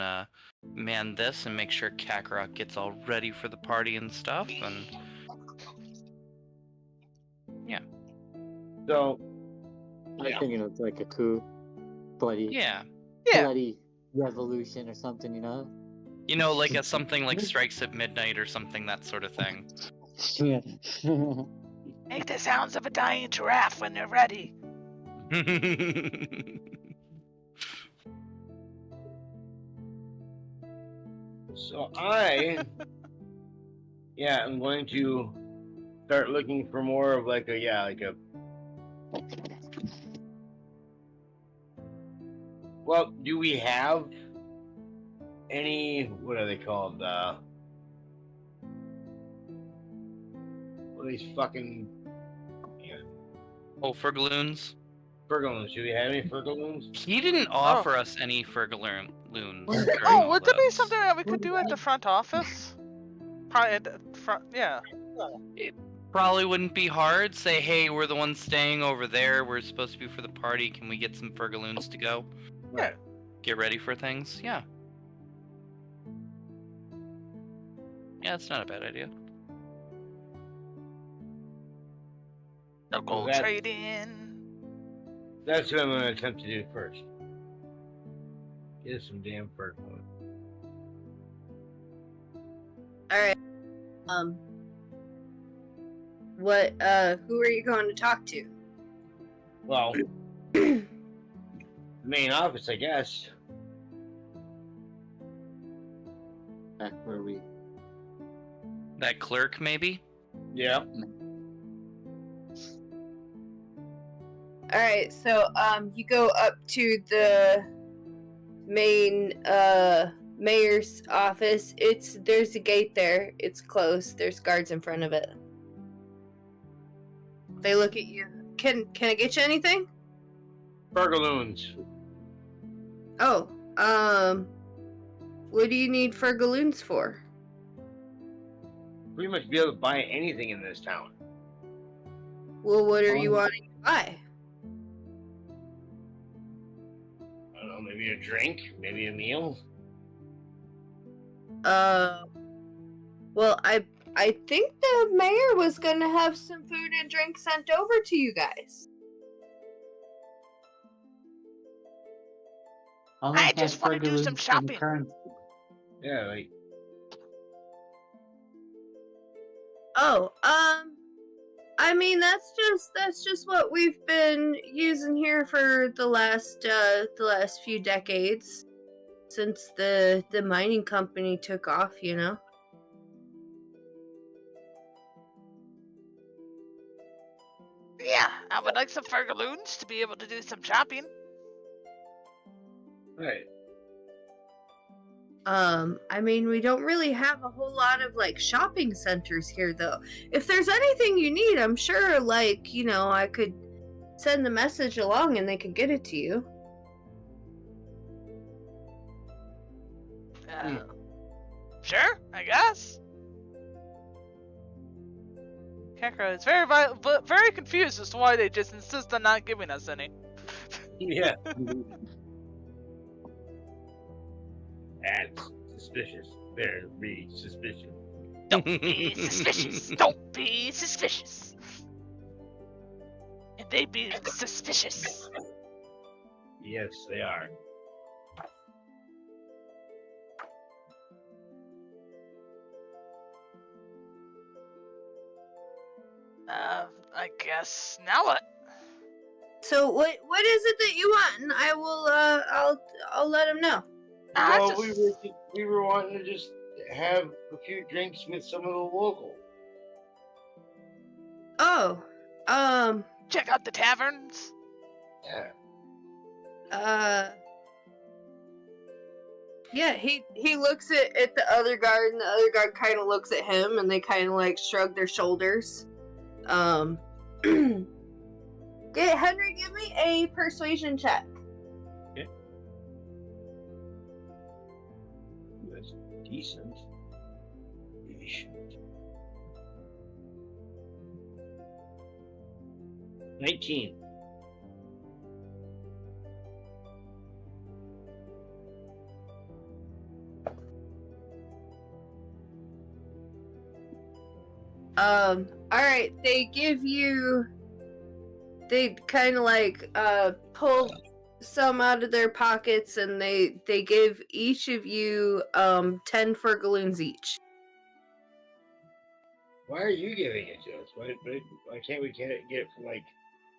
man this and make sure Kakarot gets all ready for the party and stuff. And So, I'm yeah. thinking of like a coup, bloody, yeah, Yeah. bloody revolution or something, you know? you know, like something like Strikes at Midnight or something, that sort of thing. Yeah. Make the sounds of a dying giraffe when they're ready. So I'm going to start looking for more of like a. Well, do we have any? What are they called? What are these fucking Oh, Fergaloons? Fergaloons? Do we have any Fergaloons? He didn't offer us any Fergaloons. Oh, would there be something that we could do at the front office? Probably at the front, yeah. Probably wouldn't be hard. Say, hey, we're the ones staying over there. We're supposed to be for the party. Can we get some Fergaloons to go? Yeah. Get ready for things? Yeah. Yeah, it's not a bad idea. No gold that- trade in. That's what I'm going to attempt to do first. Get some damn Fergaloons. All right. What? Who are you going to talk to? Well, main office, I guess. Back where we. That clerk, maybe? Yeah. All right. So, you go up to the main mayor's office. There's a gate there. It's closed. There's guards in front of it. They look at you. Can I get you anything? Fergaloons. Oh, what do you need Fergaloons for? Pretty much be able to buy anything in this town. Well, what are you Oh. wanting to buy? I don't know, maybe a drink, maybe a meal. Well, I think the mayor was gonna have some food and drink sent over to you guys. I just wanna do some shopping. Yeah, like Oh, I mean that's just what we've been using here for the last few decades since the mining company took off, you know. Yeah, I would like some Fergaloons to be able to do some shopping. right. I mean, we don't really have a whole lot of like shopping centers here though. If there's anything you need, I'm sure like, you know, I could send the message along and they could get it to you. Sure, I guess. Kakra is very confused as to why they just insist on not giving us any. Yeah. That's suspicious. Very suspicious. Don't be suspicious. Don't be suspicious. And they be suspicious. Yes, they are. I guess now what? So what is it that you want? And I will I'll let him know. Well, Just... we were wanting to just have a few drinks with some of the locals. Oh, check out the taverns. Yeah. yeah. He looks at the other guard, and the other guard kind of looks at him, and they kind of like shrug their shoulders. Henry, give me a persuasion check. Okay. That's decent. 19. Alright, they kind of like, pull some out of their pockets, and they give each of you, 10 furgaloons each. Why are you giving it to us? Why can't we get it from like...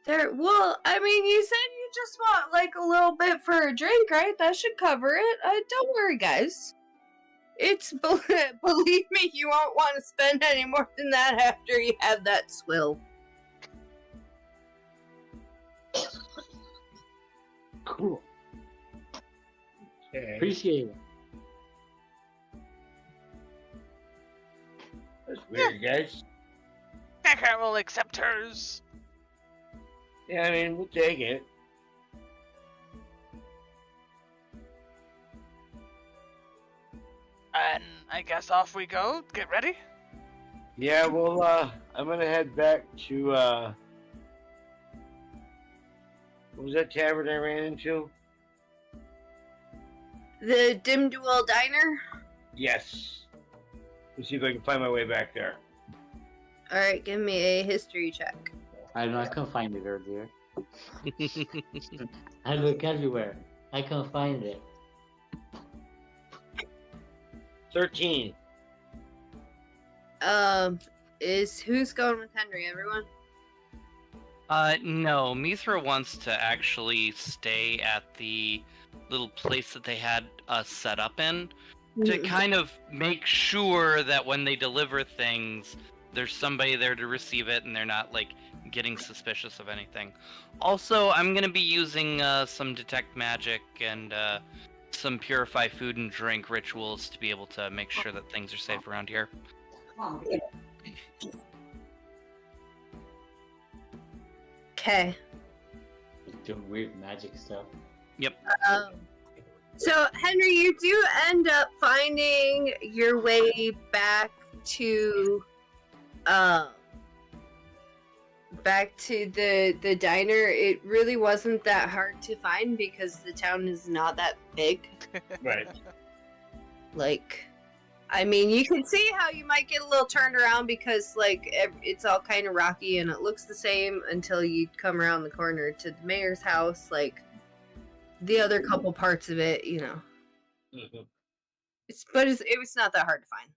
Well, I mean, you said you just want, like, a little bit for a drink, right? That should cover it. Don't worry, guys. It's, believe me, you won't want to spend any more than that after you have that swill. Cool. Okay. Appreciate it. That's weird, guys. Kakra will accept hers. Yeah, I mean, we'll take it. And I guess off we go. Get ready. Yeah, well, I'm gonna head back to, what was that tavern I ran into? The Dim Duel Diner? Yes. Let's see if I can find my way back there. Alright, give me a history check. I don't know, I couldn't find it earlier. I look everywhere. I couldn't find it. 13. Who's going with Henry? Everyone? No, Mithra wants to actually stay at the little place that they had us set up in to kind of make sure that when they deliver things, there's somebody there to receive it and they're not, like, getting suspicious of anything. Also, I'm gonna be using some detect magic and some purify food and drink rituals to be able to make sure that things are safe around here. Okay. Doing weird magic stuff. Yep. So, Henry, you do end up finding your way back to the diner. It really wasn't that hard to find because the town is not that big. Right. Like, I mean, you can see how you might get a little turned around because, like, it's all kind of rocky and it looks the same until you come around the corner to the mayor's house. Like, the other couple parts of it, you know. Mm-hmm. It was not that hard to find.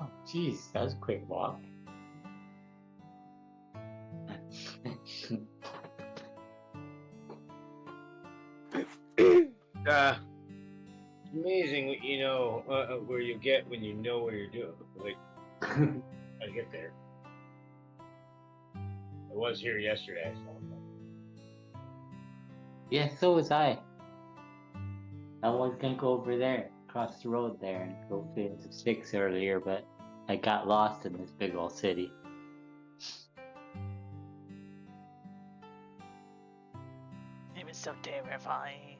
Oh, jeez, that was a quick walk. Amazing what you know where you get when you know what you're doing. Like, I get there. I was here yesterday, so. Yeah, so was I. I was gonna go over there, across the road there, and go fit into Six earlier, but I got lost in this big old city. It was so terrifying.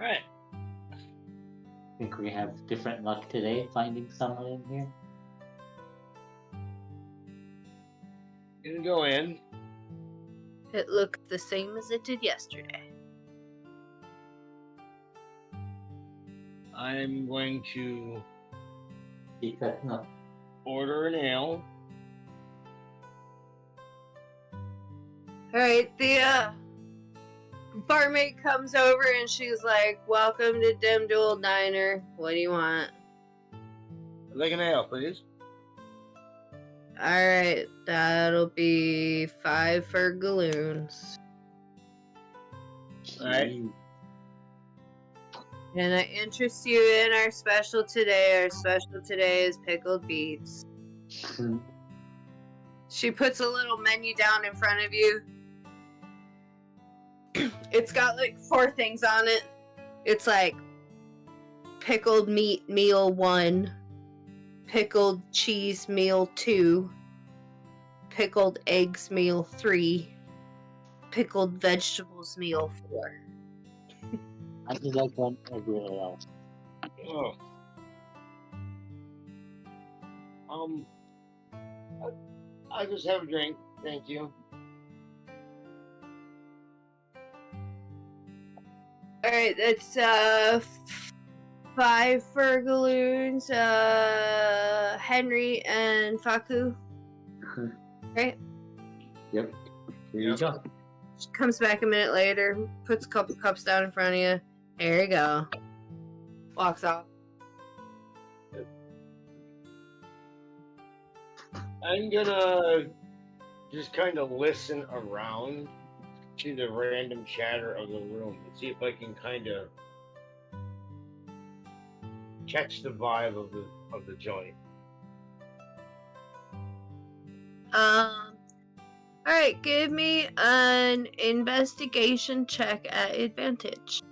Alright. Think we have different luck today finding someone in here? Gonna go in. It looked the same as it did yesterday. I'm going to Because no. order an ale. Alright, the barmaid comes over and she's like, "Welcome to Dim Duel Diner. What do you want?" I'd like an ale, please. Alright, that'll be 5 for galoons. Alright. And I interest you in our special today. Our special today is pickled beets. She puts a little menu down in front of you. It's got like 4 things on it. It's like pickled meat meal 1, pickled cheese meal 2, pickled eggs meal 3, pickled vegetables meal 4. I just like one everywhere else. Oh. I just have a drink. Thank you. Alright, that's 5 for galoons, Henry and Faku. Right? Yep. Here you go. She comes back a minute later, puts a couple cups down in front of you. There you go. Walks off. I'm gonna just kind of listen around to the random chatter of the room and see if I can kind of catch the vibe of the joint. Alright, give me an investigation check at advantage.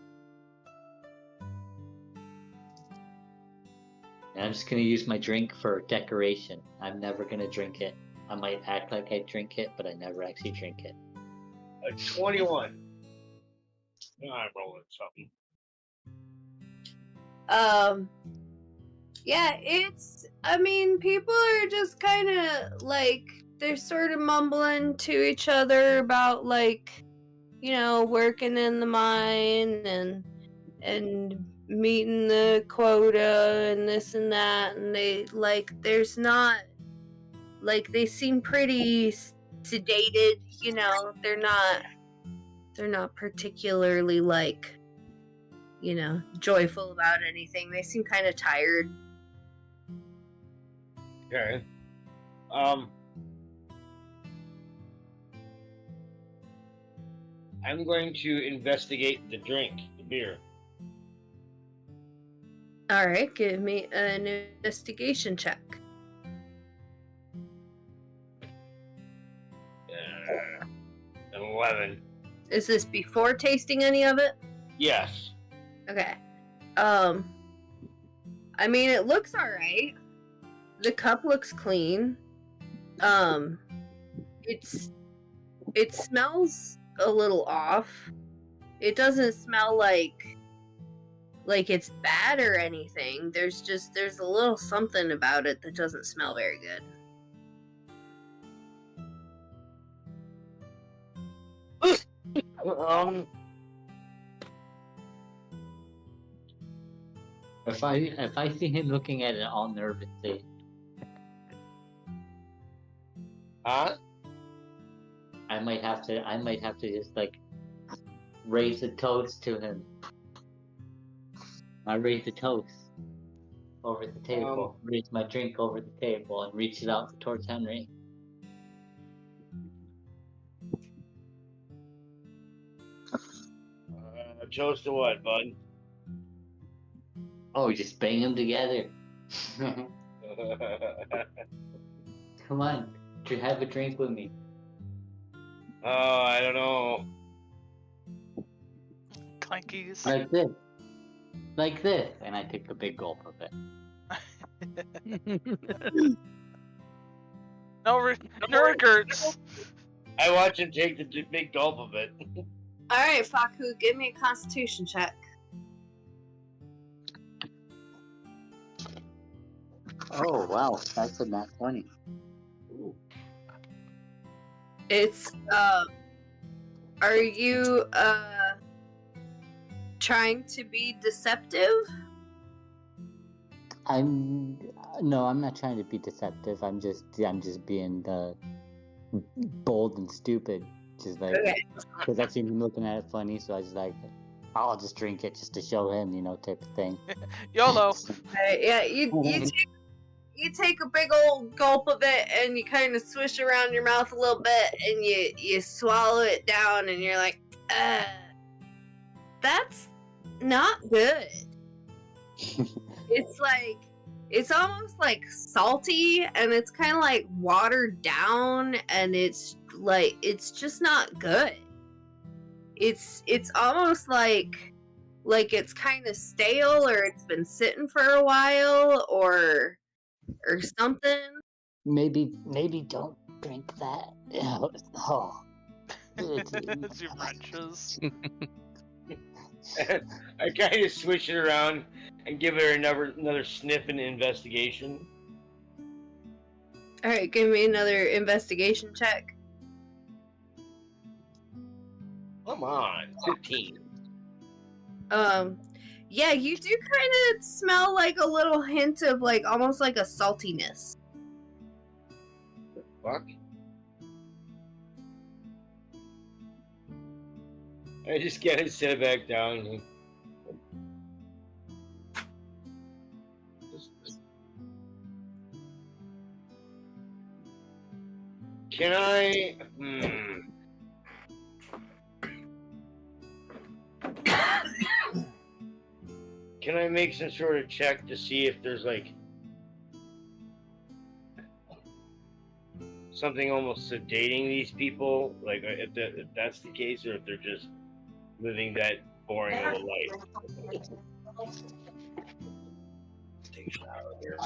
And I'm just gonna use my drink for decoration. I'm never gonna drink it. I might act like I drink it, but I never actually drink it. A 21. No, I'm rolling something. Yeah, I mean, people are just kind of like, they're sort of mumbling to each other about, like, you know, working in the mine and meeting the quota and this and that, and they, like, there's not, like, they seem pretty sedated, you know, they're not particularly, like, you know, joyful about anything. They seem kind of tired. Okay. I'm going to investigate the drink, the beer. Alright, give me an investigation check. 11. Is this before tasting any of it? Yes. Okay. I mean, it looks alright. The cup looks clean. It smells a little off. It doesn't smell like it's bad or anything. There's a little something about it that doesn't smell very good. If I see him looking at it all nervously, Huh? I might have to just like raise a toast to him. I raise a toast over the table, raise my drink over the table, and reach it out towards Henry. Toast to what, bud? Oh, just bang them together. Come on, have a drink with me. Oh, I don't know. Clankies. Like this, and I take a big gulp of it. No regrets. I watch him take the big gulp of it. Alright, Faku, give me a constitution check. Oh wow, that's a nat 20. It's are you trying to be deceptive? I'm no, I'm not trying to be deceptive. I'm just being bold and stupid. Just like Okay. because I've seen him looking at it funny, so I was like, I'll just drink it just to show him, type of thing. YOLO. Yeah, you take a big old gulp of it and you kind of swish around your mouth a little bit and you swallow it down and you're like, that's not good. It's almost like salty and it's kind of like watered down and it's just not good. It's almost like it's kind of stale or it's been sitting for a while or something. Maybe don't drink that. Oh. As he wrenches. I kind of switch it around and give her another sniff and investigation. All right, give me another investigation check. Come on, 15. Yeah, you do kind of smell like a little hint of like almost like a saltiness. Fuck. I just gotta sit back down. Can I? Can I make some sort of check to see if there's like something almost sedating these people? Like if that's the case, or if they're just living that boring of a life. Take a shower here.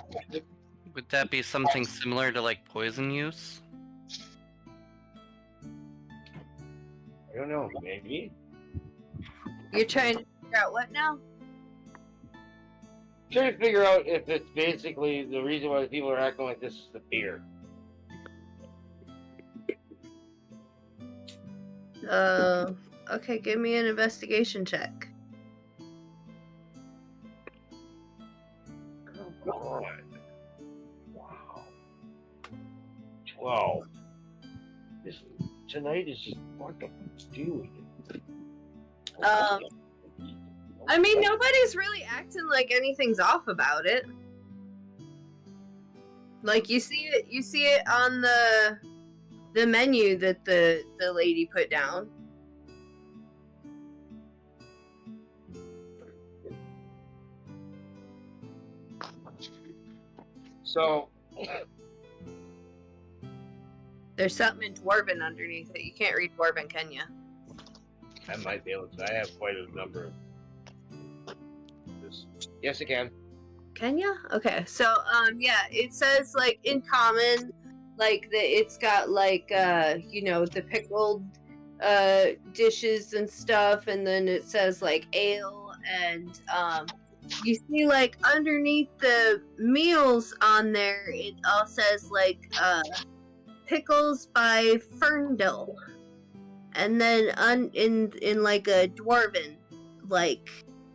Would that be something similar to like poison use? I don't know, maybe. You're trying to figure out what now? Trying to figure out if it's basically the reason why people are acting like this is the fear. Okay, give me an investigation check. Oh, God. Wow. 12. Tonight is just what the fuck's doing? I mean, nobody's really acting like anything's off about it. Like you see it on the menu that the lady put down. So There's something in Dwarven underneath it. You can't read Dwarven, can you? I might be able to. I have quite a number of this. Yes, I can. Can you? Okay, so yeah, it says like in common, like it's got like the pickled dishes and stuff, and then it says like ale, and you see like underneath the meals on there, it all says like pickles by Ferndale, and then in like a Dwarven like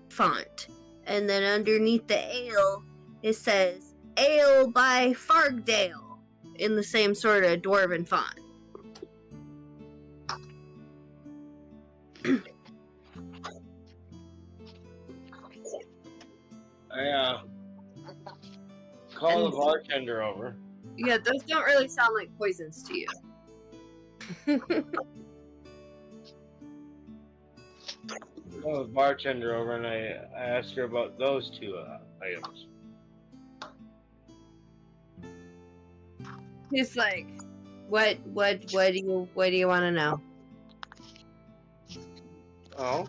font. And then underneath the ale, it says ale by Fargdale in the same sort of Dwarven font. I call the bartender over. Yeah, those don't really sound like poisons to you. Call the bartender over, and I asked her about those two items. He's like, what do you want to know? Oh,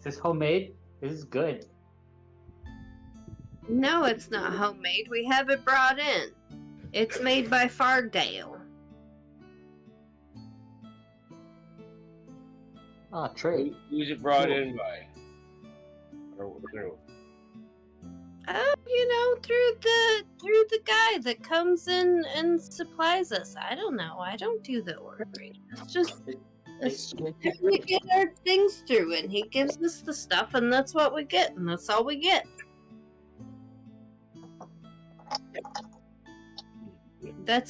Is this homemade? This is good. No, it's not homemade. We have it brought in. It's made by Fargdale. Ah, trade. who's it brought in by? Or through? through the guy that comes in and supplies us. I don't know. I don't do the ordering. It's just we get our things through, and he gives us the stuff, and that's what we get, and that's all we get.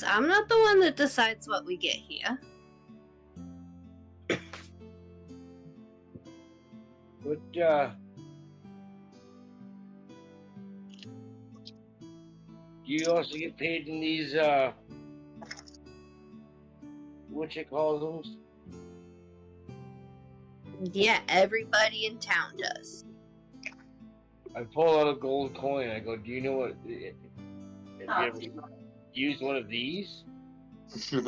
I'm not the one that decides what we get here. But do you also get paid in these what you call them? Yeah, everybody in town does. I pull out a gold coin. I go, do you know what? Have you ever used one of these? Yeah,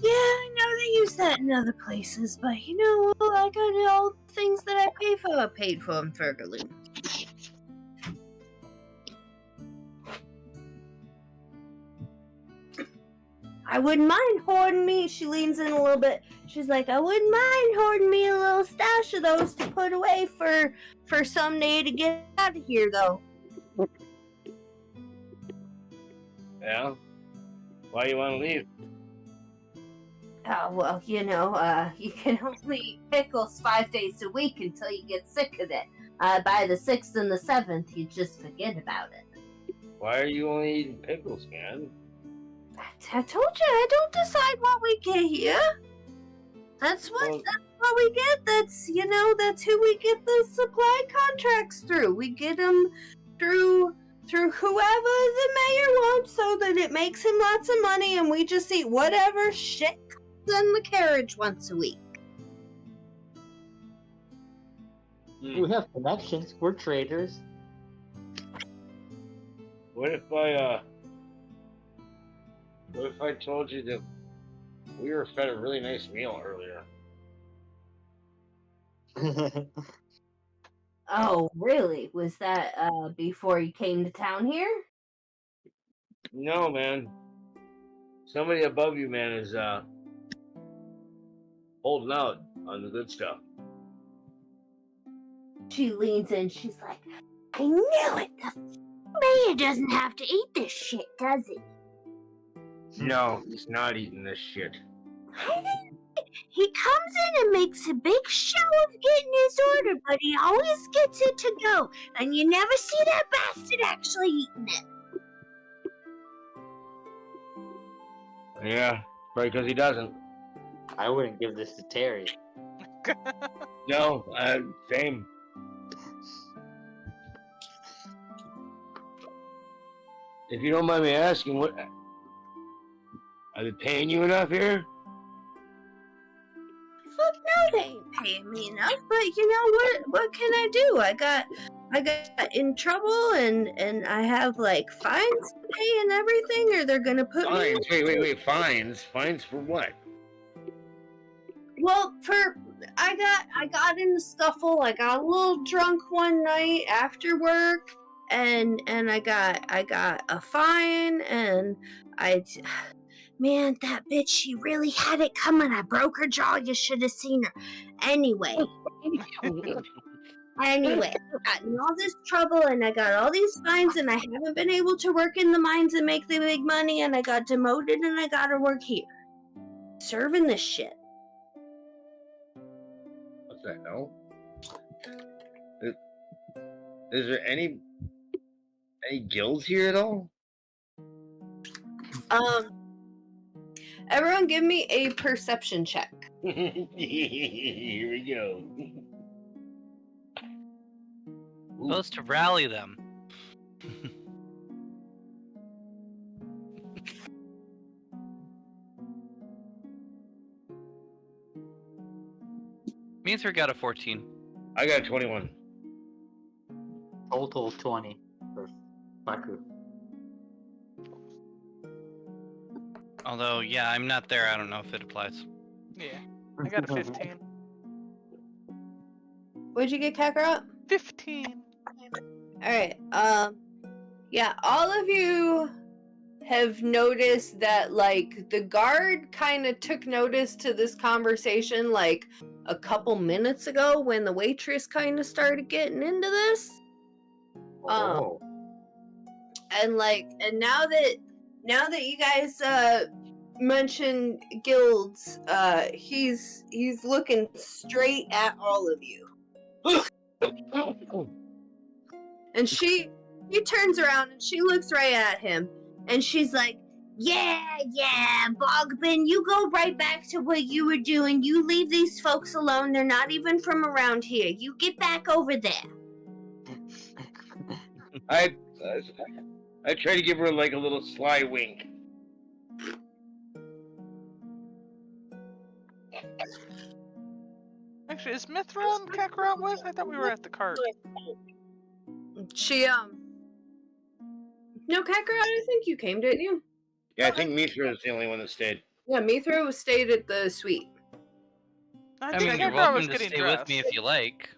I know they use that in other places, but I got all the things that I pay for. I paid for them, Fergaloo. I wouldn't mind hoarding me. She leans in a little bit. She's like, I wouldn't mind hoarding me a little stash of those to put away for someday to get out of here, though. Yeah. Why do you want to leave? Oh, well, you can only eat pickles 5 days a week until you get sick of it. By the 6th and the 7th, you just forget about it. Why are you only eating pickles, man? I told you, I don't decide what we get here. That's what we get. That's who we get the supply contracts through. We get them through whoever the mayor wants, so that it makes him lots of money, and we just eat whatever shit comes in the carriage once a week. We have connections. We're traders. What if I told you that we were fed a really nice meal earlier? Oh, really? Was that before you came to town here? No, man. Somebody above you, man, is holding out on the good stuff. She leans in. She's like, I knew it. The mayor doesn't have to eat this shit, does he? No, he's not eating this shit. He comes in and makes a big show of getting his order, but he always gets it to go, and you never see that bastard actually eating it. Yeah, probably because he doesn't. I wouldn't give this to Terry. No, same. If you don't mind me asking, what are they paying you enough here? Fuck no, they ain't paying me enough. But what can I do? I got in trouble, and I have like fines to pay and everything, or they're gonna put me. Fines? Wait. Fines? Fines for what? Well, I got in the scuffle. I got a little drunk one night after work, and I got a fine, and man, that bitch, she really had it coming. I broke her jaw. You should have seen her. Anyway, I got in all this trouble, and I got all these fines, and I haven't been able to work in the mines and make the big money, and I got demoted, and I gotta work here, serving this shit. What the hell? Is there any guilds here at all? Everyone give me a perception check. Here we go. Supposed to rally them. Means got a 14. I got a 21. Total 20 for Baku. Although, yeah, I'm not there. I don't know if it applies. Yeah, I got a 15. What'd you get, Kakarot? 15. Alright, yeah, all of you have noticed that, like, the guard kind of took notice to this conversation, like, a couple minutes ago when the waitress kind of started getting into this. Oh. And now that you guys mention guilds, he's looking straight at all of you. And she turns around and she looks right at him and she's like, yeah, Bogbin, you go right back to what you were doing. You leave these folks alone. They're not even from around here. You get back over there. I try to give her like a little sly wink. Actually, is Mithra and Kakarot with? I thought we were at the cart. She, no, Kakarot, I think you came, didn't you? Yeah, I think Mithra is the only one that stayed. Yeah, Mithra stayed at the suite. I mean, you're Kakarot welcome was to getting stay dressed. with me if you like.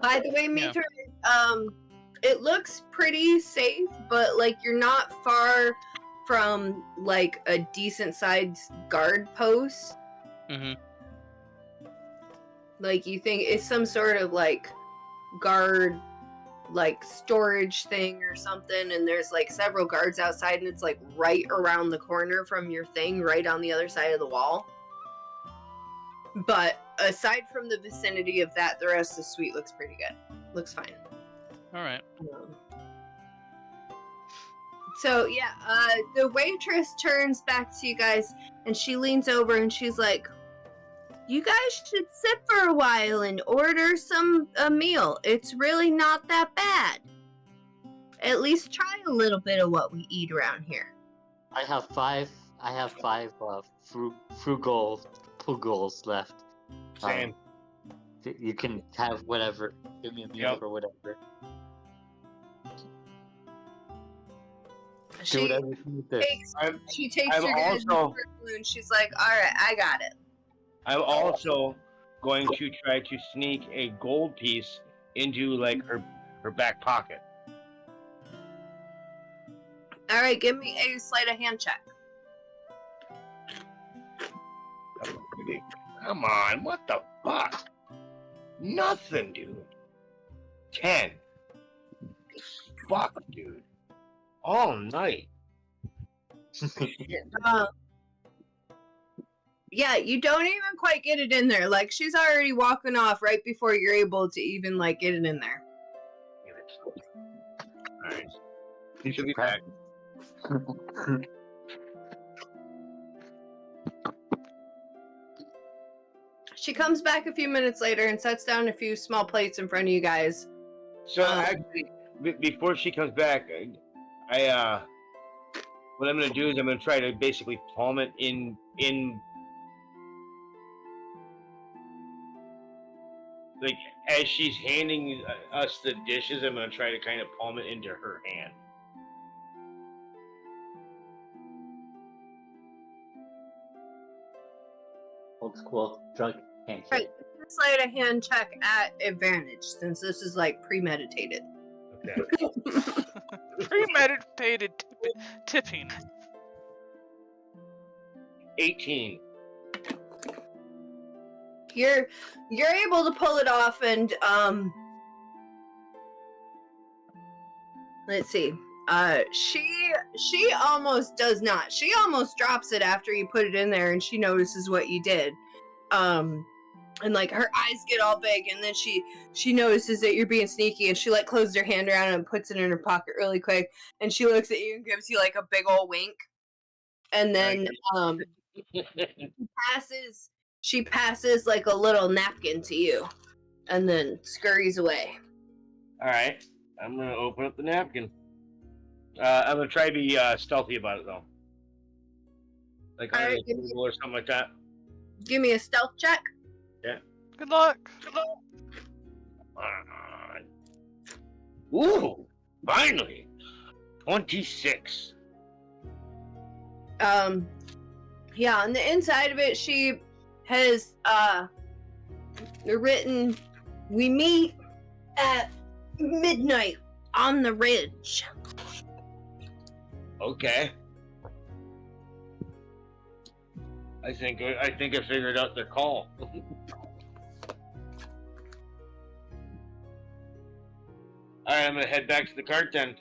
By the way, Mithra, it looks pretty safe, but like you're not far from like a decent sized guard post. Mm-hmm. Like you think it's some sort of like guard like storage thing or something, and there's like several guards outside, and it's like right around the corner from your thing, right on the other side of the wall. But aside from the vicinity of that, the rest of the suite looks pretty good. Looks fine. All right. So yeah, the waitress turns back to you guys and she leans over and she's like, you guys should sit for a while and order a meal. It's really not that bad. At least try a little bit of what we eat around here. I have five frugals left. Same. You can have whatever. Give me a meal Yep. for whatever. Do She whatever you need this. takes I'm your guys' also- and she's like, alright, I got it. I'm also going to try to sneak a gold piece into like her back pocket. Alright, give me a sleight of hand check. Come on, what the fuck? Nothing, dude. 10. Fuck, dude. All night. Yeah, you don't even quite get it in there. Like, she's already walking off right before you're able to even, like, get it in there. Alright. You should be back. She comes back a few minutes later and sets down a few small plates in front of you guys. So actually, before she comes back, I what I'm gonna do is I'm gonna try to basically palm it in like as she's handing us the dishes. I'm gonna try to kind of palm it into her hand. Old school drug handshake. Right. Sleight of hand check at advantage, since this is, like, premeditated. Okay. Premeditated tipping. 18. You're able to pull it off, and let's see. She almost does not. She almost drops it after you put it in there, and she notices what you did. And like her eyes get all big, and then she notices that you're being sneaky, and she like closes her hand around and puts it in her pocket really quick, and she looks at you and gives you like a big old wink, and then she passes like a little napkin to you, and then scurries away. All right. I'm gonna open up the napkin. I'm gonna try to be stealthy about it though, like under Alright, the table or something like that. Give me a stealth check. Good luck. Ooh, finally, 26. Yeah, on the inside of it, she has written, "We meet at midnight on the ridge." Okay. I think I figured out the call. right, I'm gonna head back to the cart then.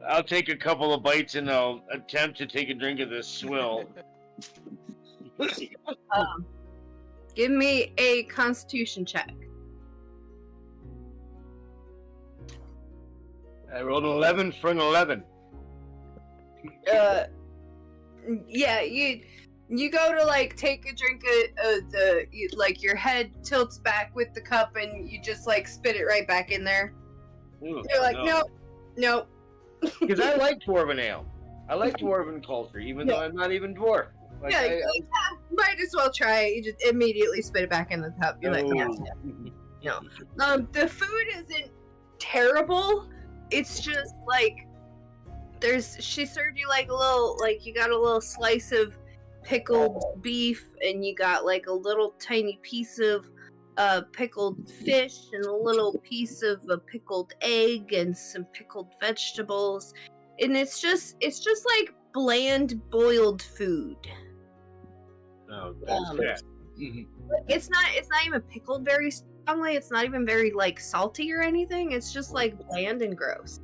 I'll take a couple of bites and I'll attempt to take a drink of this swill. Give me a Constitution check. I rolled an 11 for an 11. Yeah, you go to like take a drink of like your head tilts back with the cup and you just like spit it right back in there. Ooh, You're like, nope. Because I like dwarven ale. I like dwarven culture, even though I'm not even dwarf. Like, Yeah, might as well try it. You just immediately spit it back in the cup. You're like, no. The food isn't terrible. It's just like she served you like a little, like you got a little slice of pickled beef and you got like a little tiny piece of pickled fish and a little piece of a pickled egg and some pickled vegetables, and it's just like bland boiled food. Oh, that's bad. It's not even pickled very strongly. It's not even very like salty or anything. It's just like bland and gross.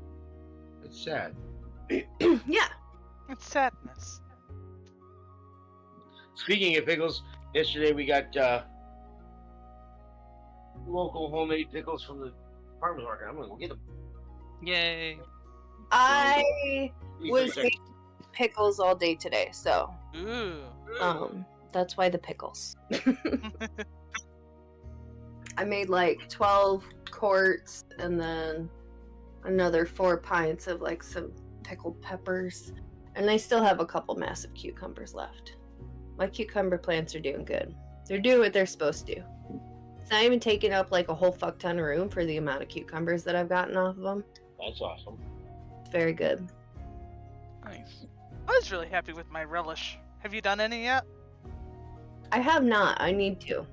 It's sad. Yeah. It's sadness. Speaking of pickles, yesterday we got local homemade pickles from the farmer's market. I'm gonna go get them. Yay! I was making pickles all day today, so Ooh. that's why the pickles. I made like 12 quarts and then another 4 pints of like some pickled peppers, and I still have a couple massive cucumbers left. My cucumber plants are doing good. They're doing what they're supposed to do. It's not even taking up like a whole fuck ton of room for the amount of cucumbers that I've gotten off of them. That's awesome. It's very good. Nice. I was really happy with my relish. Have you done any yet? I have not. I need to.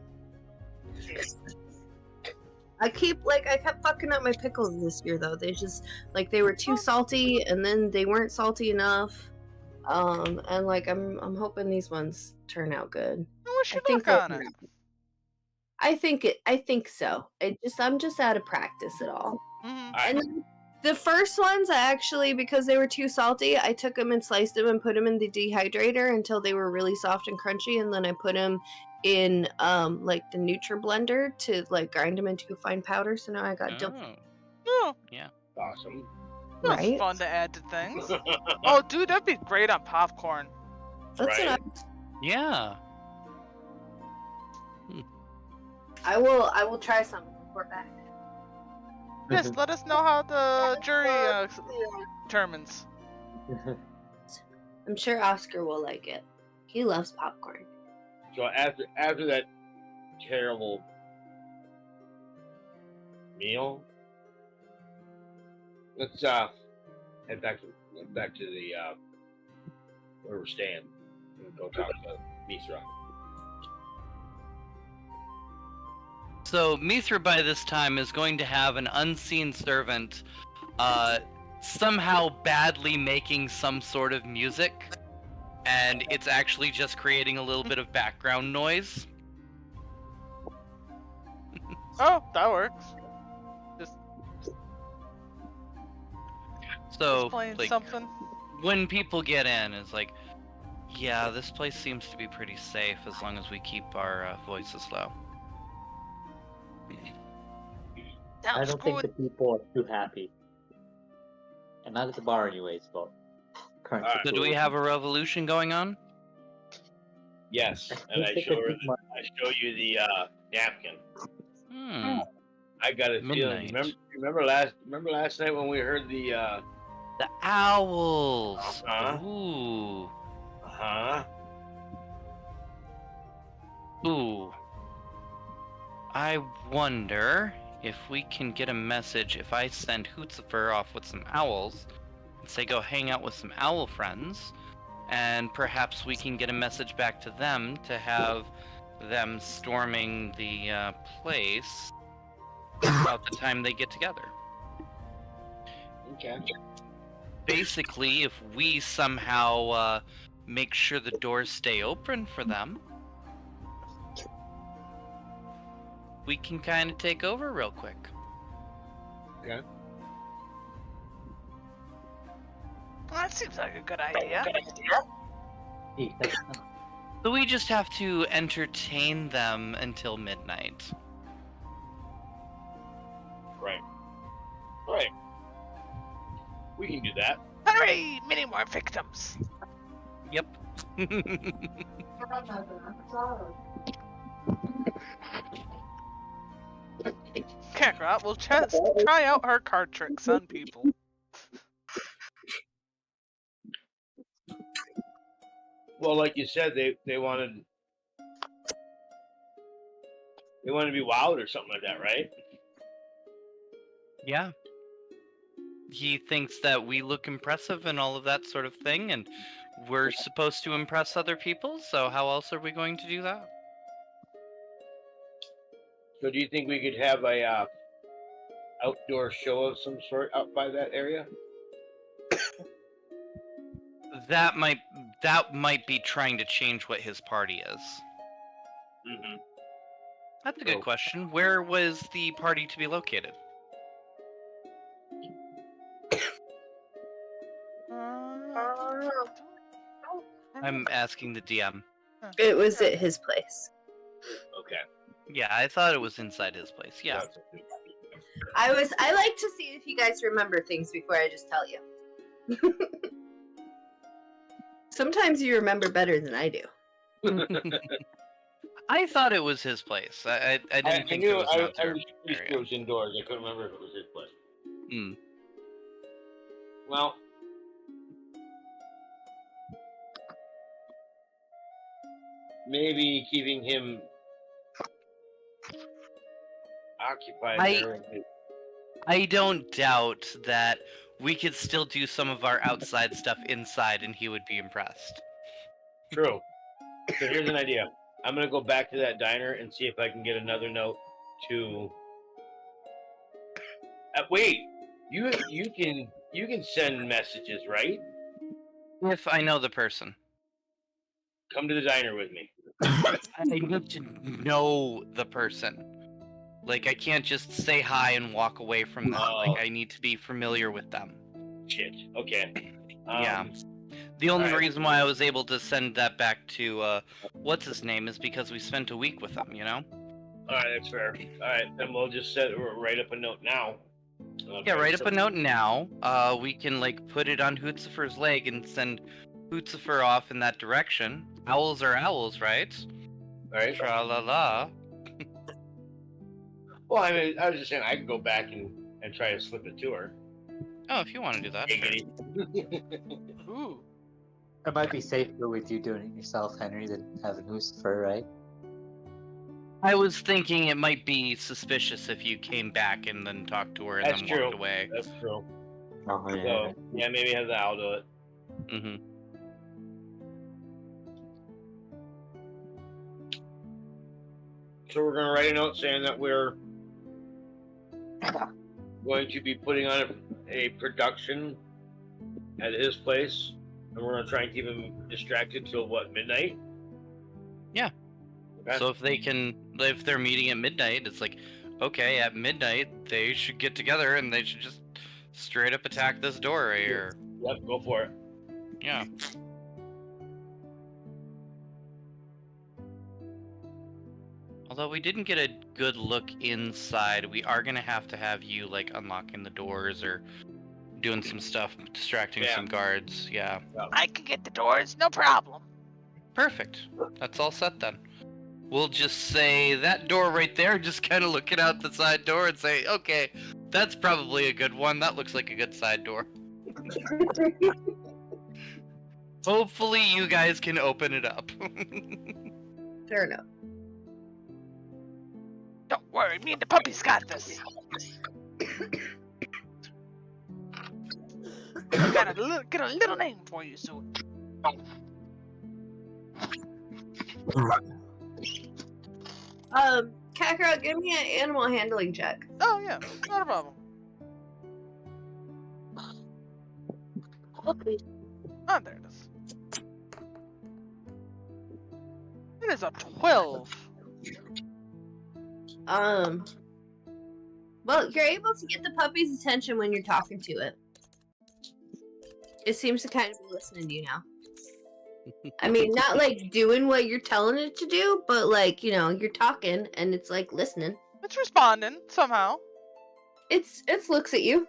I kept fucking up my pickles this year though. They just like they were too salty and then they weren't salty enough. And like I'm hoping these ones turn out good. We should work on it. I think so. I'm just out of practice at all. Mhm. And the first ones, I actually, because they were too salty, I took them and sliced them and put them in the dehydrator until they were really soft and crunchy, and then I put them in like the Nutri-Blender to like grind them into a fine powder. So now I got Oh, Awesome. that's Right? fun to add to things. Oh, dude, that'd be great on popcorn. That's Right. Yeah. I will try some and report back. Yes, let us know how the jury determines. I'm sure Oscar will like it. He loves popcorn. So after that terrible meal, let's head back to the where we're staying and go talk to Mithra. So Mithra by this time is going to have an unseen servant somehow badly making some sort of music, and it's actually just creating a little bit of background noise. Oh, that works. So Just playing like something. when people get in, it's like, yeah, this place seems to be pretty safe as long as we keep our voices low. I Sounds don't think the good. people are too happy. And not at the bar anyways, but current Alright. So do we have a revolution going on? Yes, and I think show it's smart. you the napkin. Hmm. I got a feeling. Midnight. Remember last night when we heard the The owls. Uh-huh. Ooh. huh? Ooh. I wonder if we can get a message if I send Hootzifer off with some owls and say go hang out with some owl friends, and perhaps we can get a message back to them to have them storming the place about the time they get together. Okay. Basically, if we somehow make sure the doors stay open for them, we can kind of take over real quick. Okay. Well, that seems like a good idea. So we just have to entertain them until midnight. Right. Right. We can do that. Hooray! Many more victims. Yep. Kakarot will just try out her card tricks on people. Well, like you said, they wanted to be wild or something like that, right? Yeah. He thinks that we look impressive and all of that sort of thing, and we're supposed to impress other people, so how else are we going to do that? So, do you think we could have a outdoor show of some sort out by that area? That might be trying to change what his party is. Mm-hmm. That's a good Oh. question. Where was the party to be located? I'm asking the DM. It was at his place. Okay. Yeah, I thought it was inside his place. Yeah. I like to see if you guys remember things before I just tell you. Sometimes you remember better than I do. I thought it was his place. I didn't think it was an I outdoor was pretty sure it area. was indoors. I couldn't remember if it was his place. Hmm. Well, maybe keeping him occupied there. I don't doubt that we could still do some of our outside stuff inside and he would be impressed. True. So here's an idea. I'm gonna go back to that diner and see if I can get another note to. Wait, you can send messages, right? If I know the person. Come to the diner with me. I need to know the person. Like, I can't just say hi and walk away from them. Oh. Like, I need to be familiar with them. Shit. Okay. Yeah. The only alright. reason why I was able to send that back to, what's his name, is because we spent a week with him, you know? Alright, that's fair. Alright, then we'll just write up a note now. Yeah, write up a note now. We can, like, put it on Hootzifer's leg and send Hootzifer off in that direction. Owls are owls, right? Alright. Tra-la-la. Well, I mean, I was just saying I could go back and try to slip it to her. Oh, if you want to do that, sure. Ooh. It might be safer with you doing it yourself, Henry, than having Lucifer, right? I was thinking it might be suspicious if you came back and then talked to her and That's then true. walked away. That's true. Oh, So, yeah, maybe have the owl do it. Mm-hmm. So we're going to write a note saying that we're going to be putting on a production at his place, and we're going to try and keep him distracted till what, midnight? Yeah. Okay. So if they're meeting at midnight, it's like, okay, at midnight they should get together and they should just straight up attack this door right here. Yep, go for it. Yeah. Although we didn't get a good look inside, we are gonna have to have you like unlocking the doors or doing some stuff, distracting Yeah. some guards. Yeah. I can get the doors, no problem. Perfect. That's all set then. We'll just say that door right there, just kind of looking out the side door and say, okay, that's probably a good one. That looks like a good side door. Hopefully you guys can open it up. Fair enough. Don't worry, me and the puppies got this. Get a little name for you soon. Kakarot, give me an animal handling check. Oh yeah, not a problem. Oh, there it is. It is a 12. Well, you're able to get the puppy's attention when you're talking to it. It seems to kind of be listening to you now. I mean, not like doing what you're telling it to do, but like, you know, you're talking and it's like listening. It's responding somehow. It's looks at you.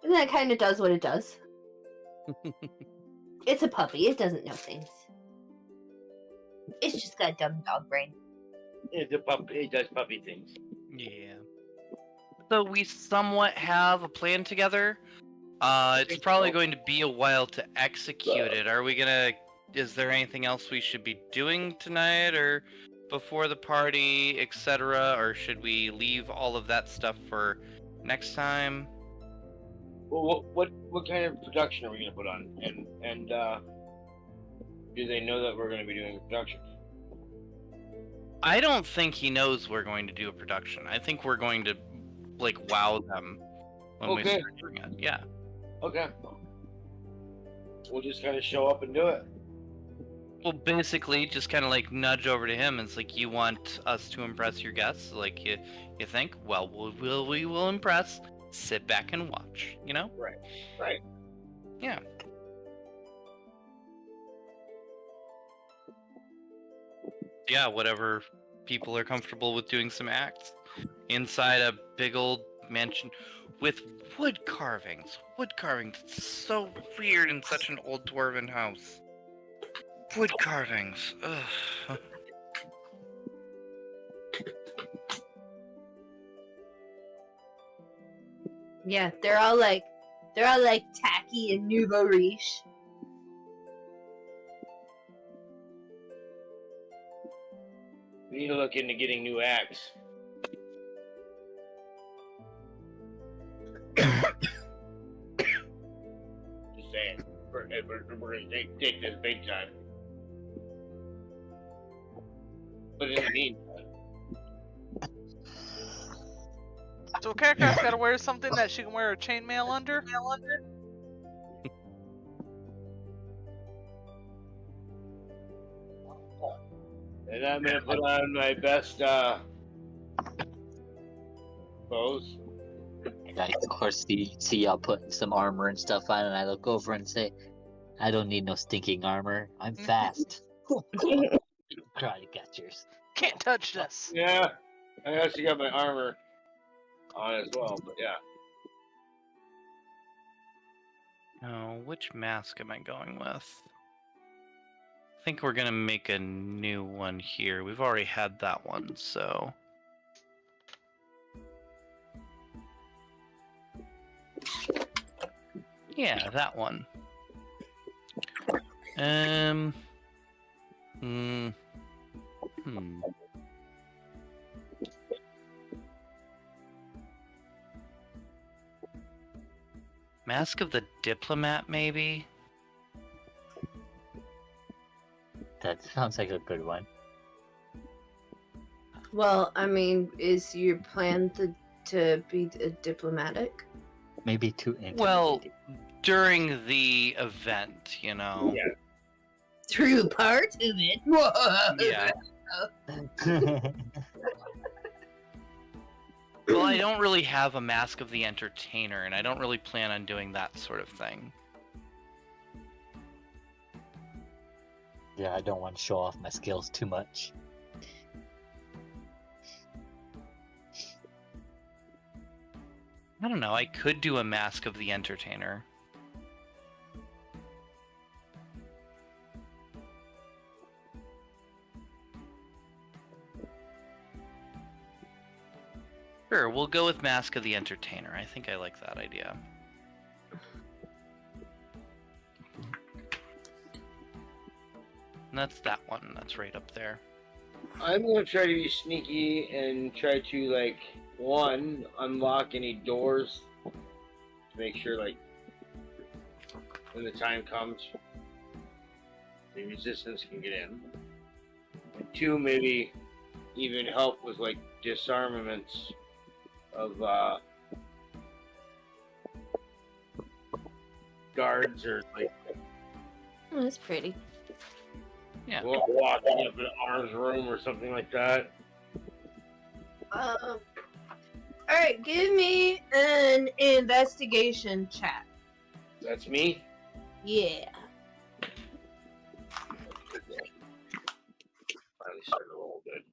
And that kind of does what it does. It's a puppy. It doesn't know things. It's just got a dumb dog brain. It's a puppy. It does puppy things. Yeah. So we somewhat have a plan together. It's probably going to be a while to execute it. Are we gonna... Is there anything else we should be doing tonight or before the party, etc.? Or should we leave all of that stuff for next time? Well, what kind of production are we gonna put on? And do they know that we're gonna be doing production? I don't think he knows we're going to do a production. I think we're going to, like, wow them when we start doing it. Yeah. Okay. We'll just kind of show up and do it. Well, basically, just kind of like nudge over to him. And it's like, you want us to impress your guests? Like, you think? Well, we will impress. Sit back and watch, you know? Right. Yeah. Yeah, whatever people are comfortable with doing some acts. Inside a big old mansion with wood carvings. Wood carvings. It's so weird in such an old dwarven house. Wood carvings. Ugh. Yeah, they're all like tacky and nouveau riche. We need to look into getting new acts. Just saying. We're going to take this big time. But in the meantime... So Kakarot's gotta wear something that she can wear a chainmail under? And I'm going to put on my best clothes. And I, of course, see y'all putting some armor and stuff on, and I look over and say, I don't need no stinking armor. I'm fast. Karate catchers. Can't touch this. Yeah, I actually got my armor on as well, but yeah. Oh, which mask am I going with? I think we're gonna make a new one here. We've already had that one, so... Yeah, that one. Mask of the Diplomat, maybe? That sounds like a good one. Well, I mean, is your plan to be diplomatic? Maybe too intimidating. Well, during the event, you know. Yeah. Through part of it. Yeah. Well, I don't really have a Mask of the Entertainer, and I don't really plan on doing that sort of thing. Yeah, I don't want to show off my skills too much. I don't know, I could do a Mask of the Entertainer. Sure, we'll go with Mask of the Entertainer. I think I like that idea. And that's that one. That's right up there. I'm going to try to be sneaky and try to, like, one, unlock any doors to make sure, like, when the time comes, the resistance can get in. And two, maybe even help with, like, disarmaments of guards or, like, Oh, that's pretty. Yeah. walking up an arms room or something like that. Alright, give me an investigation check. That's me. Yeah. Finally started a little good.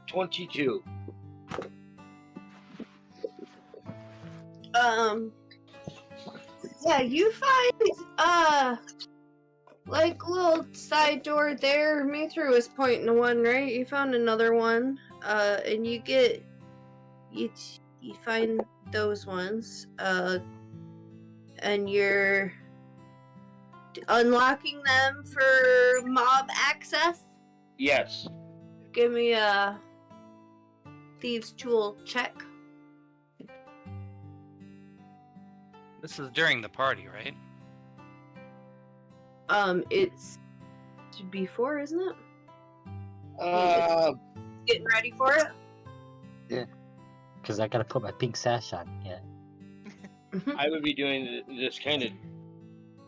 22. Yeah, you find, like a little side door there. Mithra was pointing to one, right? You found another one. And you find those ones. And you're unlocking them for mob access. Yes. Give me a thieves' tool check. This is during the party, right? It's before, isn't it? Getting ready for it. Yeah. Because I gotta put my pink sash on. Yeah. I would be doing this kind of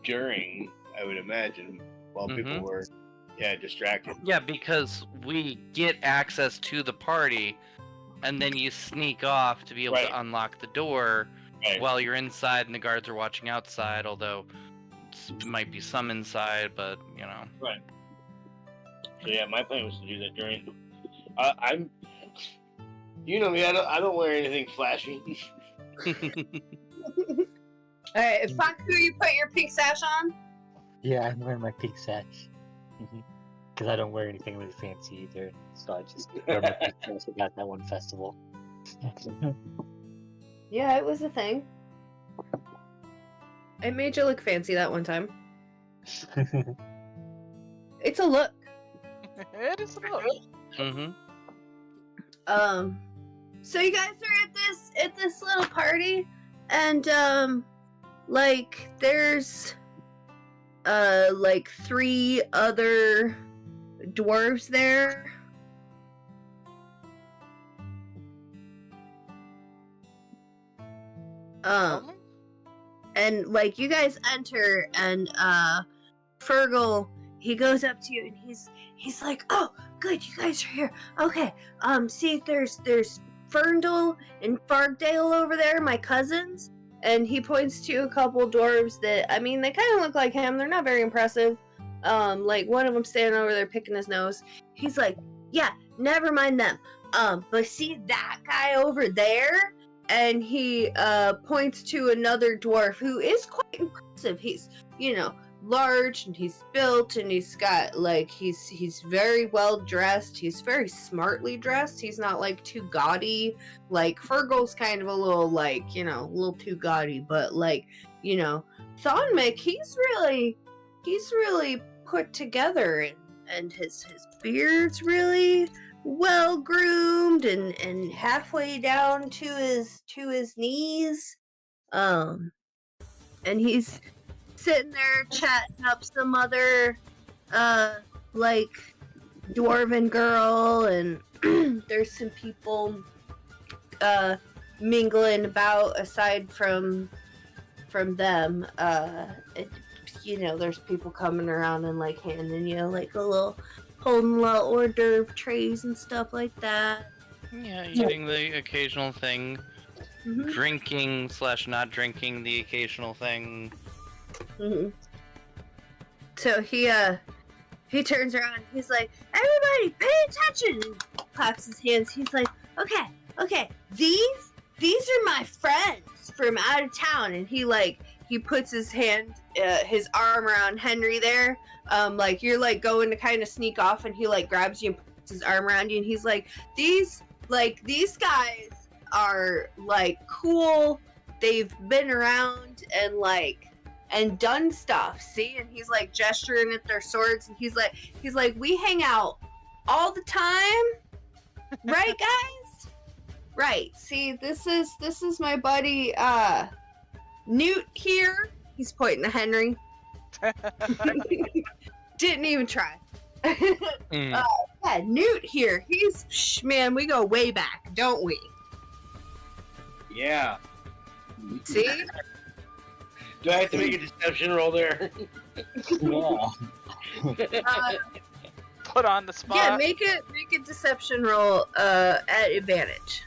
during, I would imagine, while people were, distracted. Yeah, because we get access to the party, and then you sneak off to be able to unlock the door while you're inside and the guards are watching outside, although might be some inside, but, you know. Right. So yeah, my plan was to do that during. You know me, I don't wear anything flashy. Alright, Faku, you put your pink sash on? Yeah, I'm wearing my pink sash. Because I don't wear anything really fancy either. So I just wear my pink sash at that one festival. Yeah, it was a thing. It made you look fancy that one time. It's a look. It is a look. So you guys are at this little party, and like there's like 3 other dwarves there. And like you guys enter, and Fergal, he goes up to you and he's like, "Oh, good, you guys are here. Okay, see, there's Ferndale and Fargdale over there, my cousins." And he points to a couple dwarves that, I mean, they kind of look like him. They're not very impressive. Like one of them standing over there picking his nose. He's like, "Yeah, never mind them. But see that guy over there?" And he points to another dwarf who is quite impressive. He's, you know, large and he's built and he's got like he's very well dressed. He's very smartly dressed. He's not like too gaudy. Like Fergal's kind of a little like, you know, a little too gaudy, but like, you know, Thonmic, he's really put together, and his beard's really well groomed and halfway down to his knees. And he's sitting there chatting up some other like dwarven girl, and there's some people mingling about aside from them. You know, there's people coming around and like handing you like holding little hors d'oeuvre trays and stuff like that. Yeah, eating the occasional thing. Mm-hmm. Drinking / not drinking the occasional thing. Mm-hmm. So he turns around and he's like, "Everybody pay attention!" And claps his hands. He's like, okay, these are my friends from out of town. And he puts his arm around Henry there. Like you're like going to kind of sneak off, and he like grabs you and puts his arm around you, and he's like, these guys are like cool. They've been around and done stuff. See? And he's like gesturing at their swords, and he's like, we hang out all the time, right, guys? Right. See, this is my buddy Newt here. He's pointing to Henry. Didn't even try. Yeah, Newt here. Man, we go way back, don't we? Yeah. See? Do I have to make a deception roll there? Yeah. put on the spot. Yeah, make a deception roll at advantage.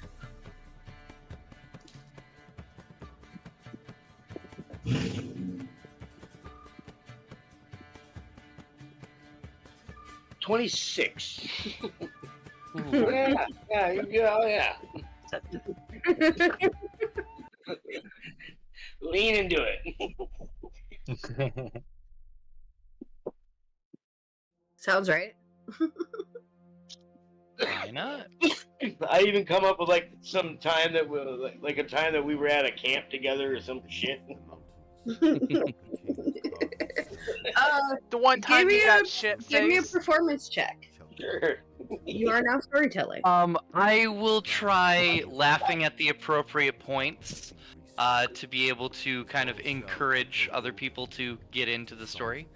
$26. Ooh. Yeah, yeah. Lean into it. Sounds right. Why not? I even come up with like some time that we like a time that we were at a camp together or some shit. The one time you got shit Give me a faced. performance check. Sure. You are now storytelling. I will try laughing at the appropriate points, to be able to kind of encourage other people to get into the story.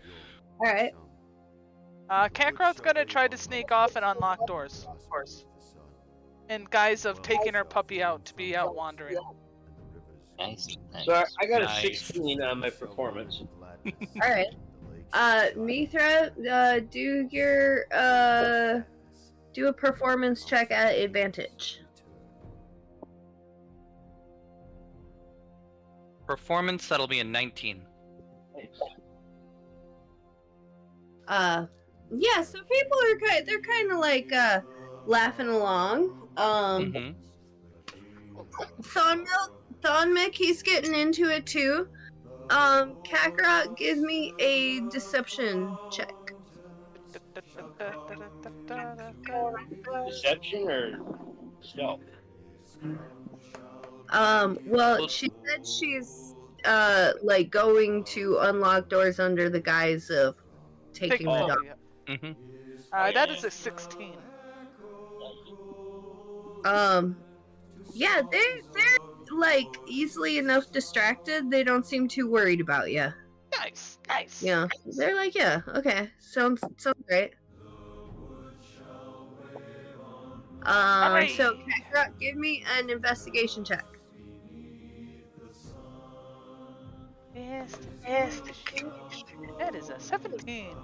All right. Kakarot's gonna try to sneak off and unlock doors. Of course. In guise of taking her puppy out to be out wandering. Nice. So I got Nice. a 16 on my performance. All right. Mithra, do your do a performance check at advantage. Performance, that'll be a 19. Yeah, so people are they're kind of like laughing along. Mm-hmm. Thornmilk, he's getting into it too. Kakarot, give me a deception check. Deception or stealth? Well, she said she's like going to unlock doors under the guise of taking the dog. Mm-hmm. That is a 16. Yeah, they're like easily enough distracted. They don't seem too worried about you. Nice, nice. Yeah, they're like, yeah, okay, sounds great. Alright. So Kakarot, give me an investigation check. Investigation. That is a 17.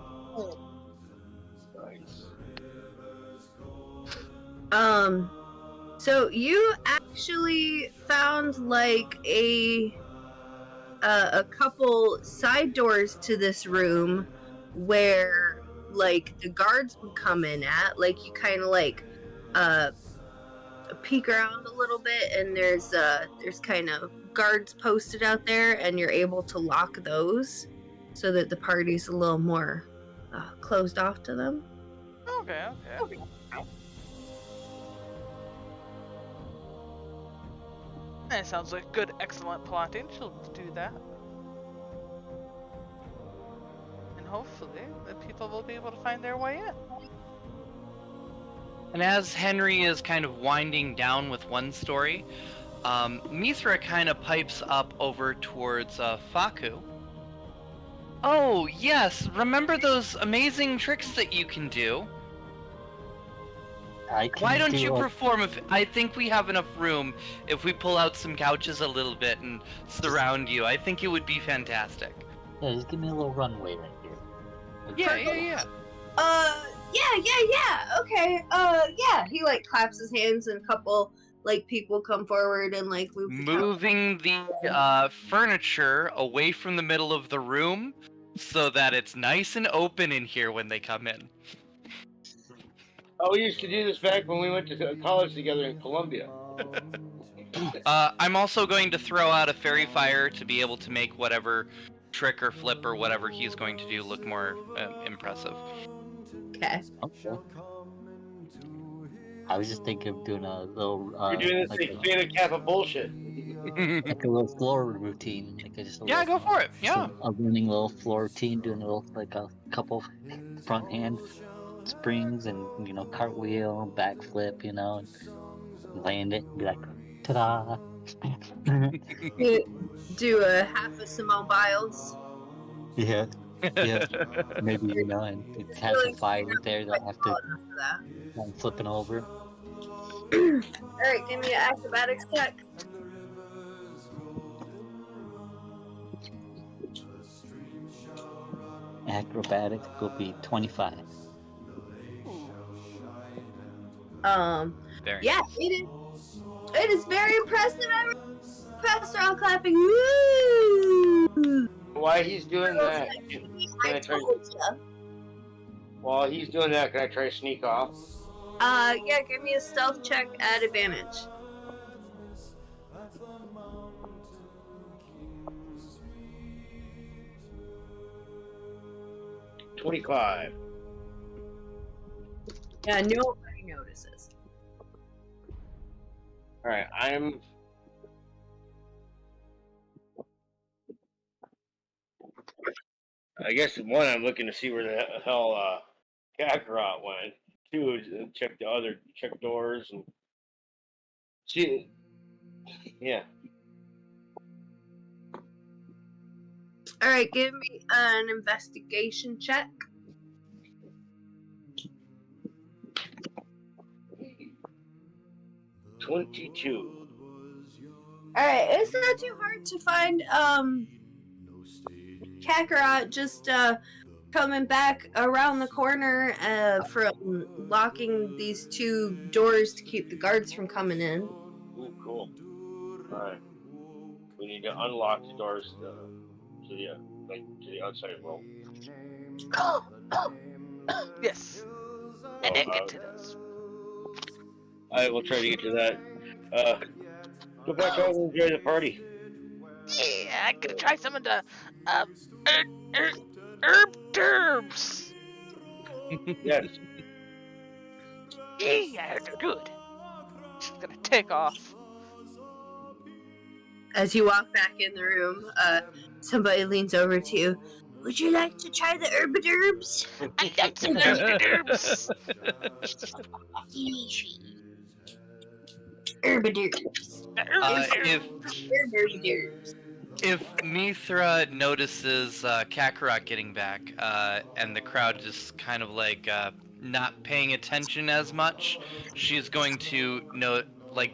So you actually found like a couple side doors to this room where like the guards would come in at. Like you kind of like peek around a little bit, and there's kind of guards posted out there, and you're able to lock those so that the party's a little more closed off to them. Okay. That sounds like good, excellent plotting. She'll do that. And hopefully, the people will be able to find their way in. And as Henry is kind of winding down with one story, Mithra kind of pipes up over towards Faku. Oh, yes, remember those amazing tricks that you can do? Why don't you perform? I think we have enough room if we pull out some couches a little bit and surround you. I think it would be fantastic. Yeah, just give me a little runway right here. Yeah. Yeah. Okay. Yeah. He like claps his hands, and a couple like people come forward and like moving the furniture away from the middle of the room so that it's nice and open in here when they come in. Oh, we used to do this back when we went to college together in Columbia. I'm also going to throw out a fairy fire to be able to make whatever trick or flip or whatever he's going to do look more impressive. Okay. I was just thinking of doing a little. You're doing this like a cap of bullshit. Like a little floor routine. Yeah, go for it. Yeah. A running little floor routine, doing a little like a couple front hand springs and cartwheel, backflip, and land it and be like, ta-da! Do a half of Simone Biles. Yeah. Maybe and it has a fire there that I have to. I'm flipping over. Alright, give me an acrobatics check. Acrobatics will be 25. Very Yeah, nice. it is very impressive. Press are all clapping. Woo! While he's doing that, I I try? told you. While he's doing that, can I try to sneak off? Yeah, give me a stealth check at advantage. $25. Yeah, nobody notices. All right, I guess one, I'm looking to see where the hell Kakarot went. Two, is check doors and see. Yeah, All right, give me an investigation check. 22. All right, it's not too hard to find Kakarot just coming back around the corner from locking these two doors to keep the guards from coming in. Ooh, cool. All right, we need to unlock the doors to the outside world. Yes. And then get to those. I will try to get to that. Go back out and enjoy the party. Yeah, I'm gonna try some of the herb derbs. Yes. Yeah, I heard they're good. She's gonna take off. As you walk back in the room, somebody leans over to you. Would you like to try the herbiderbs? I like some herb derbs. Herbiderbs. Herbiderbs. If Mithra notices Kakarot getting back, and the crowd just kind of like not paying attention as much, she's going to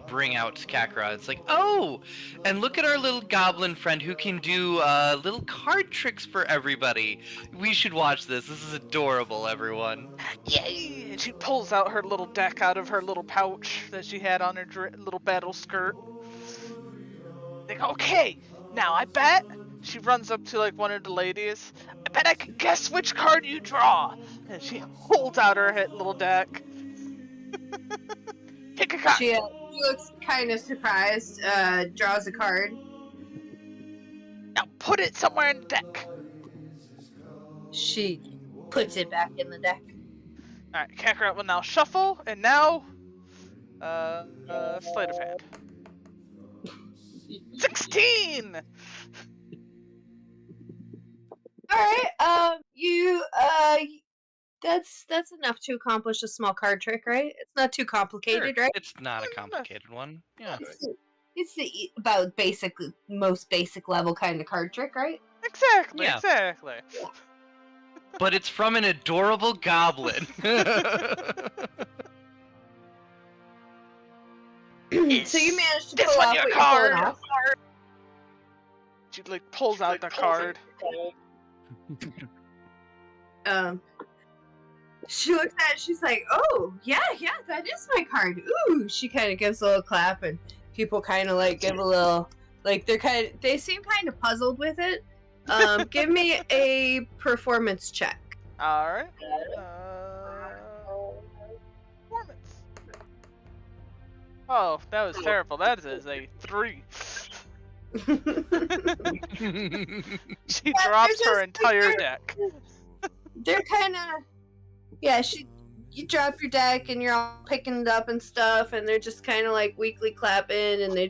bring out Kakarot. It's like, oh, and look at our little goblin friend who can do little card tricks for everybody. We should watch this. This is adorable, everyone. Yay! And she pulls out her little deck out of her little pouch that she had on her little battle skirt. Like, okay, now I bet. She runs up to like one of the ladies. I bet I can guess which card you draw. And she holds out her little deck. Pick a card. She looks kind of surprised, draws a card. Now put it somewhere in the deck. She puts it back in the deck. Alright, Kakarot will now shuffle, and now, sleight of hand. 16! Alright, that's enough to accomplish a small card trick, right? It's not too complicated, Sure, right? it's not a complicated one. Yeah. It's the about most basic level kind of card trick, right? Exactly, Yeah. exactly. But it's from an adorable goblin. So you managed to This pull one off your what you're card. pulling off. She like pulls out the card. She looks at it, she's like, oh, yeah, that is my card. Ooh, she kind of gives a little clap, and people kind of like give a little, like they seem kind of puzzled with it. Give me a performance check. Alright. Performance. Oh, that was terrible. That is a 3. She drops her entire deck. They're kind of, yeah, you drop your deck and you're all picking it up and stuff, and they're just kind of like weakly clapping, and they're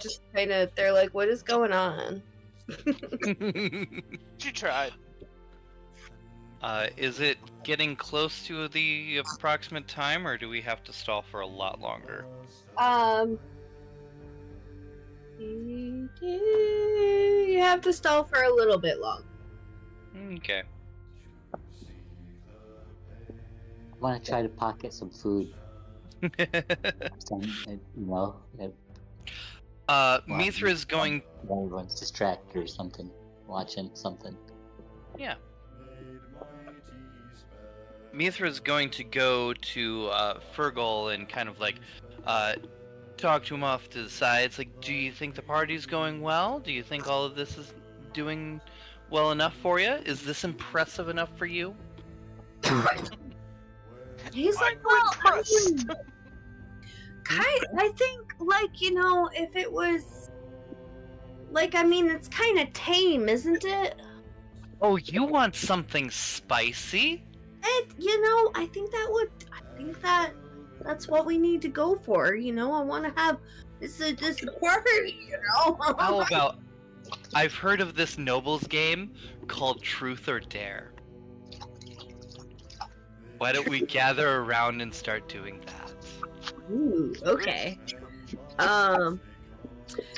like, what is going on? She tried. Is it getting close to the approximate time, or do we have to stall for a lot longer? You have to stall for a little bit long. Okay. I want to try to pocket some food. Mithra's going. Everyone's distracted or something, watching something. Yeah. Mithra's going to go to Fergal and kind of like talk to him off to the side. It's like, do you think the party's going well? Do you think all of this is doing well enough for you? Is this impressive enough for you? He's I'm like, well, impressed. I think, like, you know, if it was, like, I mean, it's kind of tame, isn't it? Oh, you want something spicy? You know, I think that's what we need to go for. You know, I want to have this party. You know. How about? I've heard of this nobles game called Truth or Dare. Why don't we gather around and start doing that? Ooh, okay.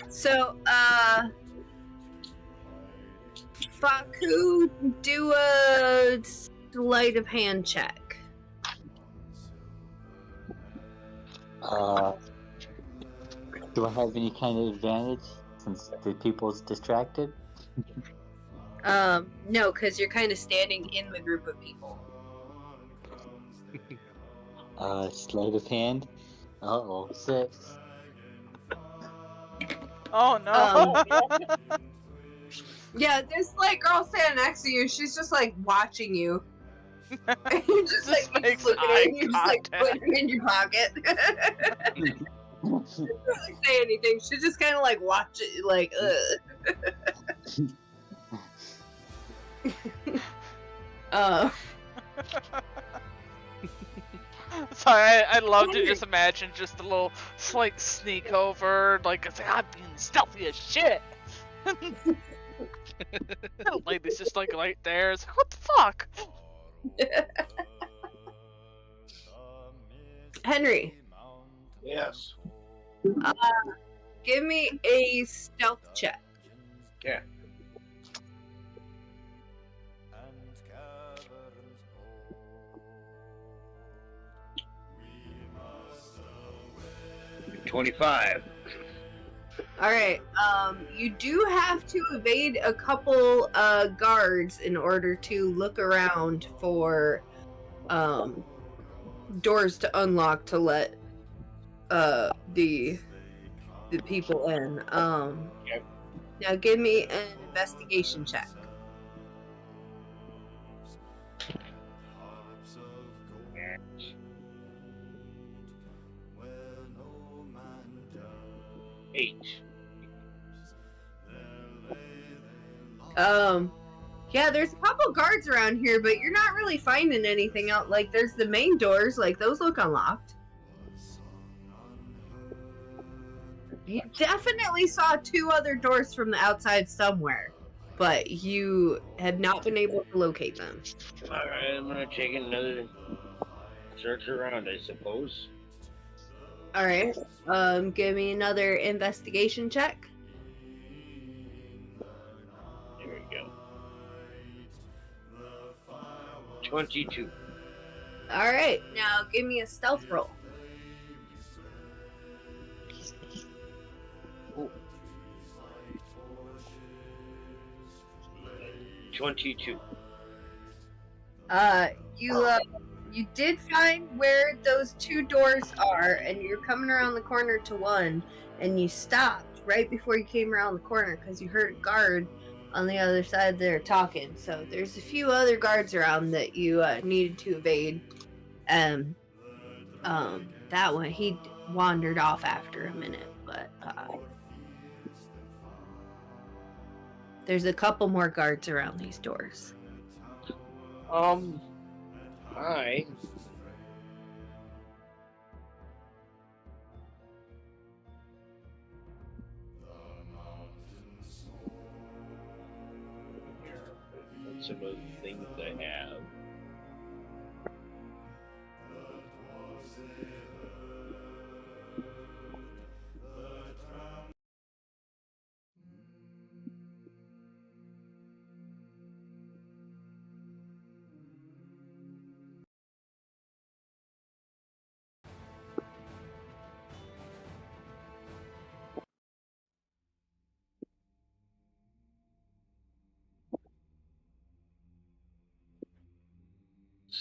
So, Faku, do a sleight of hand check. Do I have any kind of advantage since the people's distracted? No, because you're kind of standing in the group of people. Sleight of hand. Uh-oh, 6. Oh no. Yeah, this like girl standing next to you, she's just like watching you. And you're just Just like makes looking at eye it and you're just like contact. putting it in your pocket. She doesn't really say anything. She just kind of like watch it, like, Sorry, I love to just imagine just a little slight sneak over, like it's like I'm being stealthy as shit. That lady's just like right there. It's like, what the fuck? Henry, Yes. give me a stealth check. Yeah. $25. All right. You do have to evade a couple guards in order to look around for doors to unlock to let the people in. Yep. Now give me an investigation check. Eight. Yeah, there's a couple guards around here, but you're not really finding anything out. Like, there's the main doors, like, those look unlocked. You definitely saw 2 other doors from the outside somewhere, but you have not been able to locate them. Alright, I'm gonna take another search around, I suppose. Alright, give me another investigation check. There we go. 22. Alright, now give me a stealth roll. Ooh. 22. You did find where those 2 doors are, and you're coming around the corner to one, and you stopped right before you came around the corner because you heard a guard on the other side there talking. So there's a few other guards around that you needed to evade. That one, he wandered off after a minute, but there's a couple more guards around these doors. Hi. What's some of the things I have?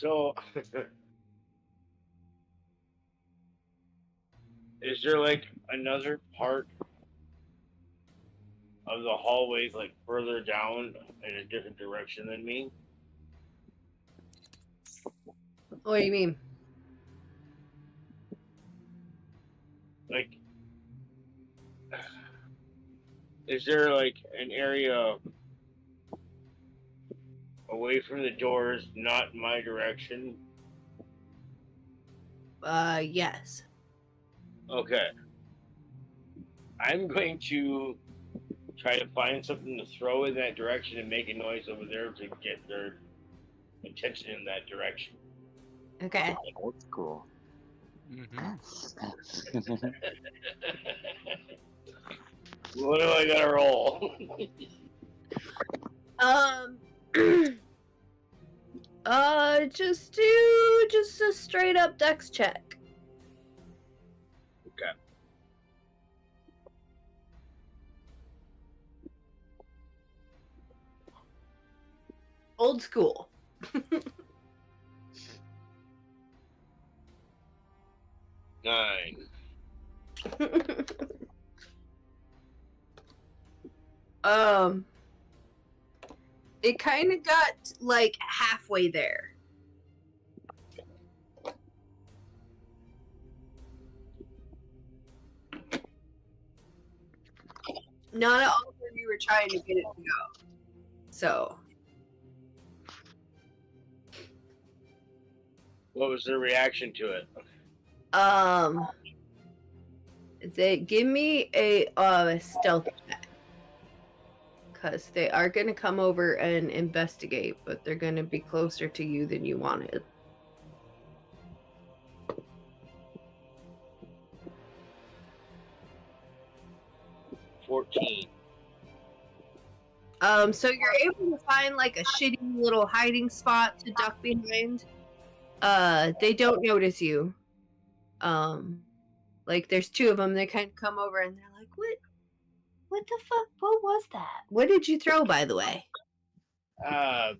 So, is there like another part of the hallways like further down in a different direction than me? What do you mean? Like, is there like an area away from the doors, not in my direction? Yes. Okay. I'm going to try to find something to throw in that direction and make a noise over there to get their attention in that direction. Okay. Old school. What do I gotta roll? Just do just a straight up dex check. Okay. Old school. 9. It kind of got like halfway there. Not at all where you were trying to get it to go. So, What was their reaction to it? they give me a stealth check. Because they are going to come over and investigate, but they're going to be closer to you than you wanted. $14. So you're able to find like a shitty little hiding spot to duck behind. They don't notice you. Like there's two of them. They kind of come over and they're like, What the fuck? What was that? What did you throw, by the way? A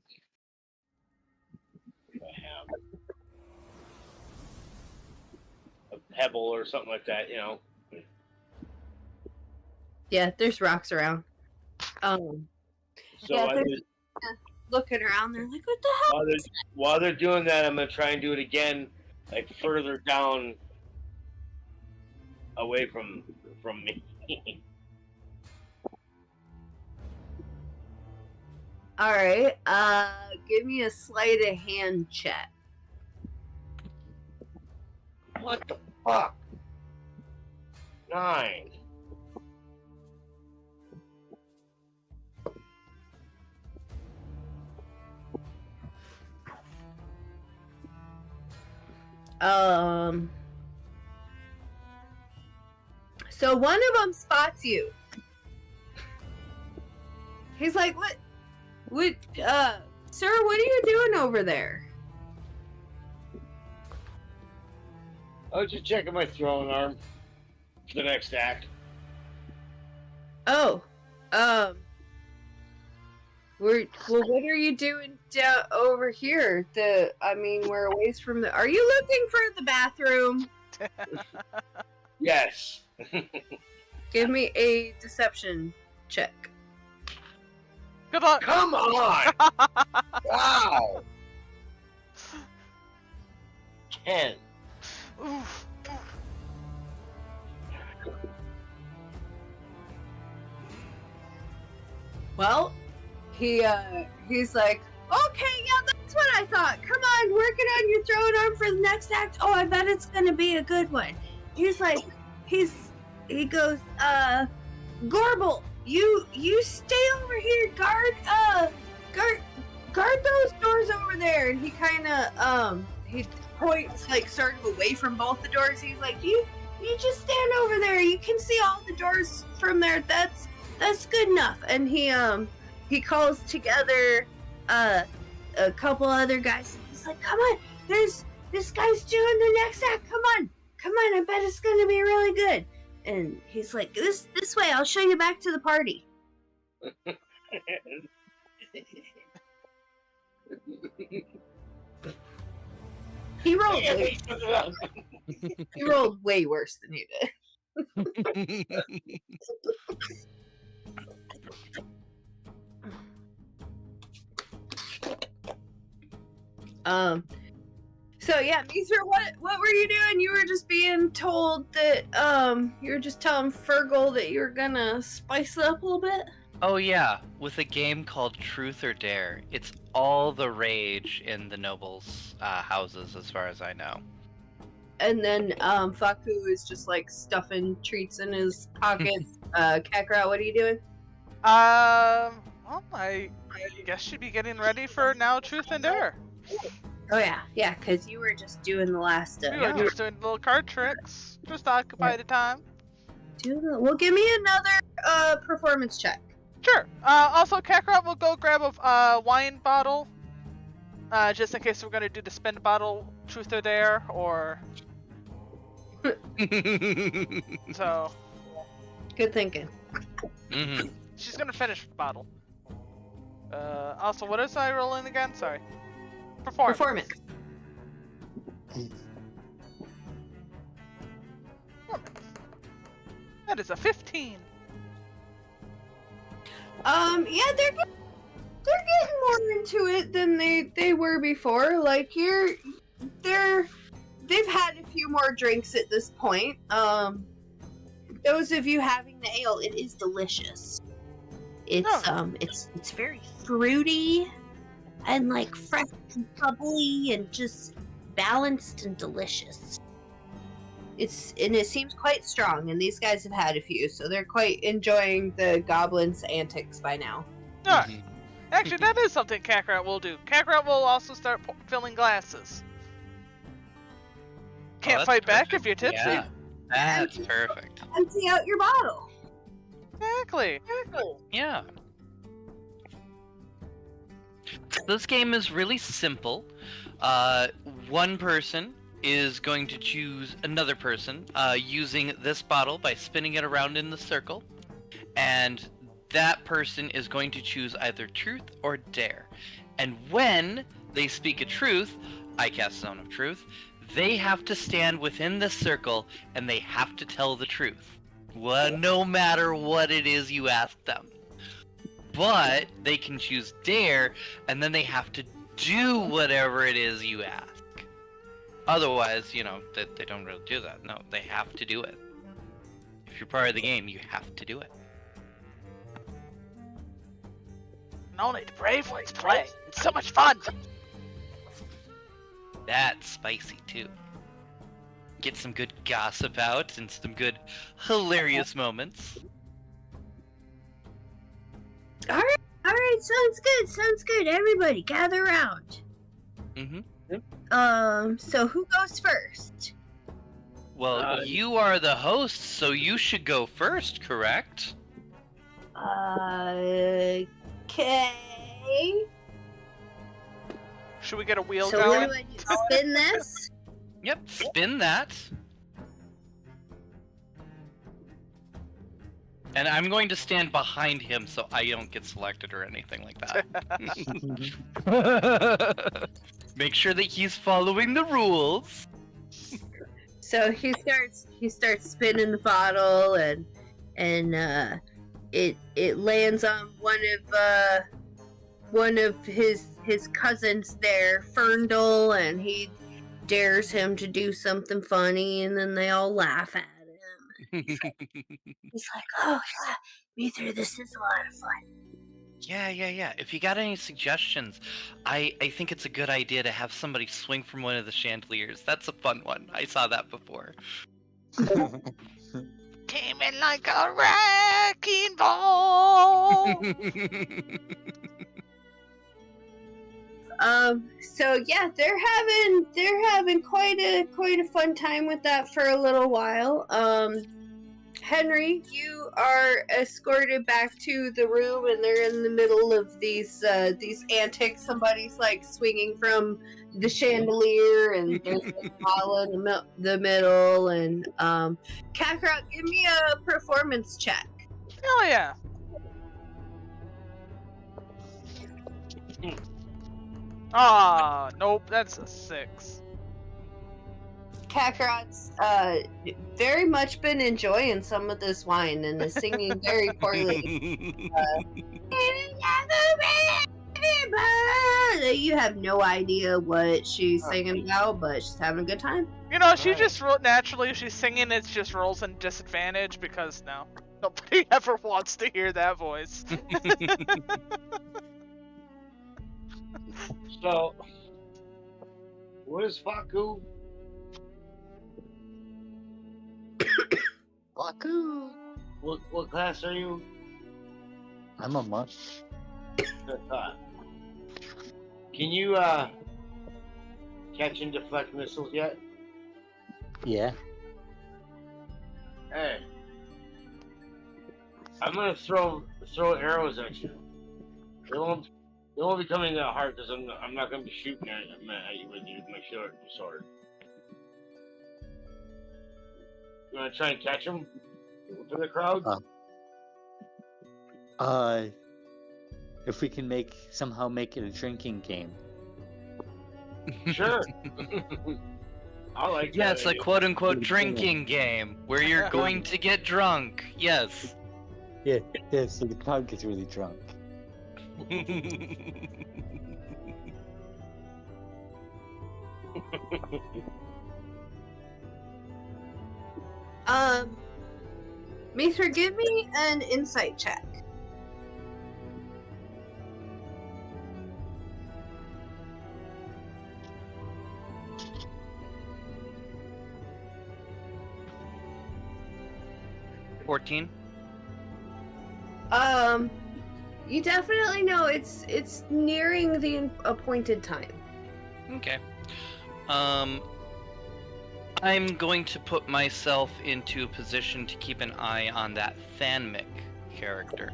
pebble or something like that, you know. Yeah, there's rocks around. So yeah, while, they're looking around. They're like, what the hell? while they're doing that, I'm gonna try and do it again, like further down, away from me. All right. Give me a sleight of hand check. What the fuck? 9. So one of them spots you. He's like, what, sir, what are you doing over there? I was just checking my throwing arm for the next act. Oh, what are you doing down over here? We're away from the. Are you looking for the bathroom? Yes. Give me a deception check. Good luck. Come on! Wow! 10. Oof. Well, he's like, okay, yeah, that's what I thought. Come on, working on your throwing arm for the next act. Oh, I bet it's gonna be a good one. He's like, he goes, Gorble, you stay over here, guard those doors over there. And he kind of, he points like sort of away from both the doors. He's like, you just stand over there. You can see all the doors from there. That's good enough. And he calls together a couple other guys. And he's like, come on, this guy's doing the next act. Come on, I bet it's gonna be really good. And he's like, this way, I'll show you back to the party. He rolled he rolled way worse than you did. So yeah, Mithra, what were you doing? You were just being told that you were just telling Fergal that you were gonna spice it up a little bit. Oh yeah, with a game called Truth or Dare. It's all the rage in the nobles' houses, as far as I know. And then Faku is just like stuffing treats in his pockets. Kakarot, what are you doing? Well, I guess she'd be getting ready for now Truth and Dare. Oh yeah, because you were just doing the last. We were just doing little card tricks, just to occupy the time. Well, give me another performance check. Sure. Also, Kakarot will go grab a wine bottle, just in case we're gonna do the spend bottle Truth or Dare, or so. Good thinking. Mm-hmm. She's gonna finish the bottle. Also, what is I rolling again? Sorry. Performance. That is a 15. Yeah, they're getting more into it than they were before. Like they've had a few more drinks at this point. Those of you having the ale, it is delicious. It's very fruity and like fresh and bubbly and just balanced and delicious. It seems quite strong, and these guys have had a few, so they're quite enjoying the goblins' antics by now. Alright. Actually, that is something Kakarot will do. Kakarot will also start filling glasses. Can't fight back if you're tipsy. Yeah, that's perfect. Empty out your bottle. Exactly. Yeah. This game is really simple. One person is going to choose another person using this bottle by spinning it around in the circle, and that person is going to choose either truth or dare. And when they speak a truth, I cast Zone of Truth, they have to stand within the circle and they have to tell the truth. No matter what it is you ask them. But they can choose dare, and then they have to do whatever it is you ask. Otherwise, they don't really do that. No, they have to do it. If you're part of the game, you have to do it. And only the brave ones play. It's so much fun. That's spicy too. Get some good gossip out and some good hilarious moments. All right, sounds good. Everybody, gather around. So who goes first? Well, you are the host, so you should go first, correct? Okay. Should we get a wheel So going? what do I do? Spin this? Yep, spin that. And I'm going to stand behind him so I don't get selected or anything like that. Make sure that he's following the rules. So he starts spinning the bottle, and it lands on one of his cousins there, Ferndle, and he dares him to do something funny, and then they all laugh at him. He's like, "Oh yeah, Mithra, this is a lot of fun." Yeah. If you got any suggestions, I think it's a good idea to have somebody swing from one of the chandeliers. That's a fun one. I saw that before. Came in like a wrecking ball. So yeah, they're having quite a fun time with that for a little while. Henry, you are escorted back to the room, and they're in the middle of these antics. Somebody's like swinging from the chandelier, and there's a bottle in the middle. And Kakarot, give me a performance check. Hell yeah. Nope, that's a 6. Kakarot's very much been enjoying some of this wine and is singing very poorly. You have no idea what she's singing about, but she's having a good time. You know, she just naturally, if she's singing, it just rolls in disadvantage because nobody ever wants to hear that voice. So, what is Faku? Baku! What class are you? I'm a monk. Can you catch and deflect missiles yet? Yeah. Hey, I'm gonna throw arrows at you. They won't be coming that hard because I'm not gonna be shooting at you with my sword. You wanna try and catch them for the crowd? If we can somehow make it a drinking game. Sure. I like Yeah, that it's a idea. quote-unquote drinking game where you're going to get drunk. Yes. Yeah, so the crowd gets really drunk. Mithra, give me an insight check. $14. You definitely know it's nearing the appointed time. Okay. I'm going to put myself into a position to keep an eye on that Thanmic character.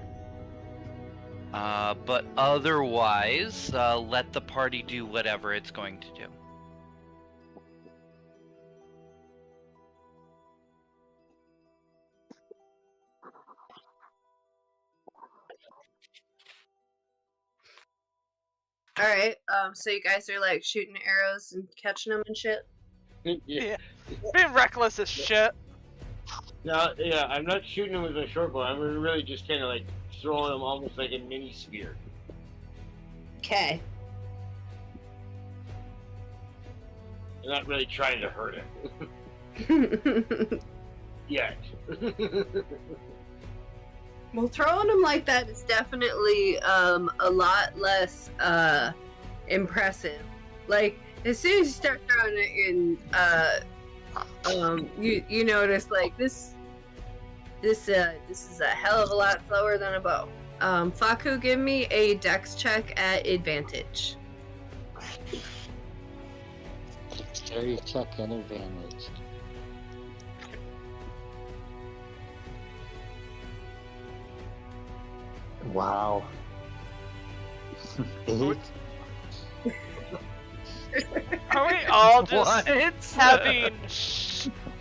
But otherwise, let the party do whatever it's going to do. Alright, so you guys are like shooting arrows and catching them and shit? Yeah. Being reckless as shit. No, yeah, I'm not shooting them with a short bow. I'm really just kind of like throwing them almost like a mini spear. Okay. I'm not really trying to hurt it. Yet. Well, throwing them like that is definitely a lot less impressive. Like, as soon as you start throwing it in, you notice like this is a hell of a lot slower than a bow. Faku, give me a dex check at advantage. Carry check at advantage. Wow. 8? Are we all just What? having? I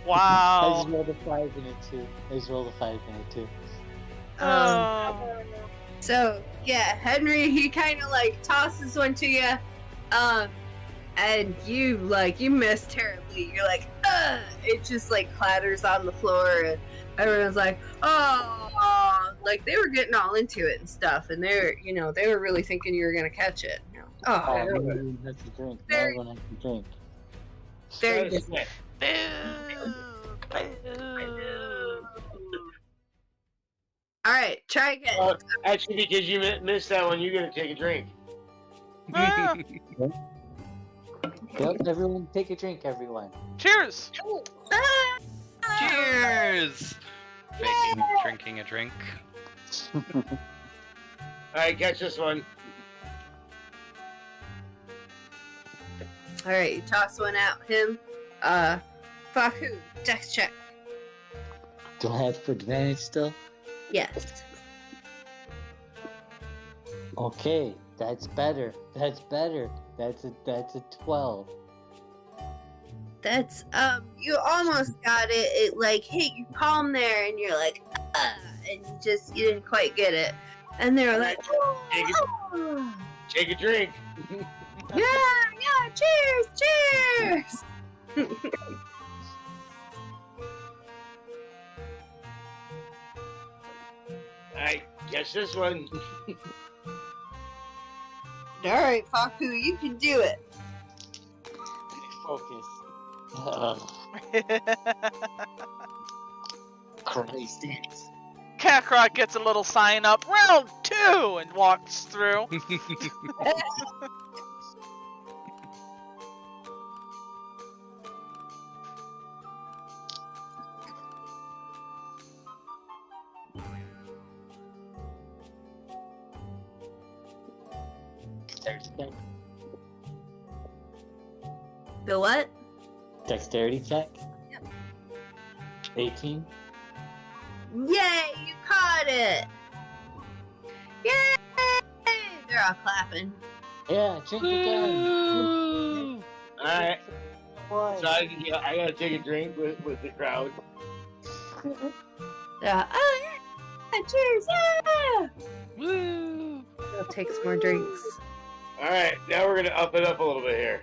Wow. just rolled a 5 and a 2. I just rolled a 5 and a 2. So yeah, Henry, he kind of like tosses one to you, and you miss terribly. You're like, ugh! It just like clatters on the floor, and everyone's like, oh, like they were getting all into it and stuff, and they were really thinking you were gonna catch it. Oh, Everyone has to drink. Very- Everyone has to drink. very good. All right, try again. Actually, because you missed that one, you're gonna take a drink. Ah, Yep, everyone take a drink, everyone. cheers. Cheers! Faking drinking a drink. Alright, catch this one. All right, you toss one at him. Faku, dex check. Do I have advantage still? Yes. Okay, that's better. That's better. That's a 12. That's you almost got it. It like hit your palm there, and you're like, and you didn't quite get it. And they were like, oh. Take a drink. Yeah, cheers. I guess this one. Alright, Faku, you can do it. Focus. Christ. Kakarot gets a little sign up, round 2, and walks through. The what? Dexterity check? Yep. 18? Yay, you caught it! Yay! They're all clapping. Yeah, drink again. Alright. Boy. So I gotta take a drink with the crowd. Yeah. Oh yeah! Cheers! Yeah! Woo! I'll take some more drinks. Alright, now we're gonna up it up a little bit here.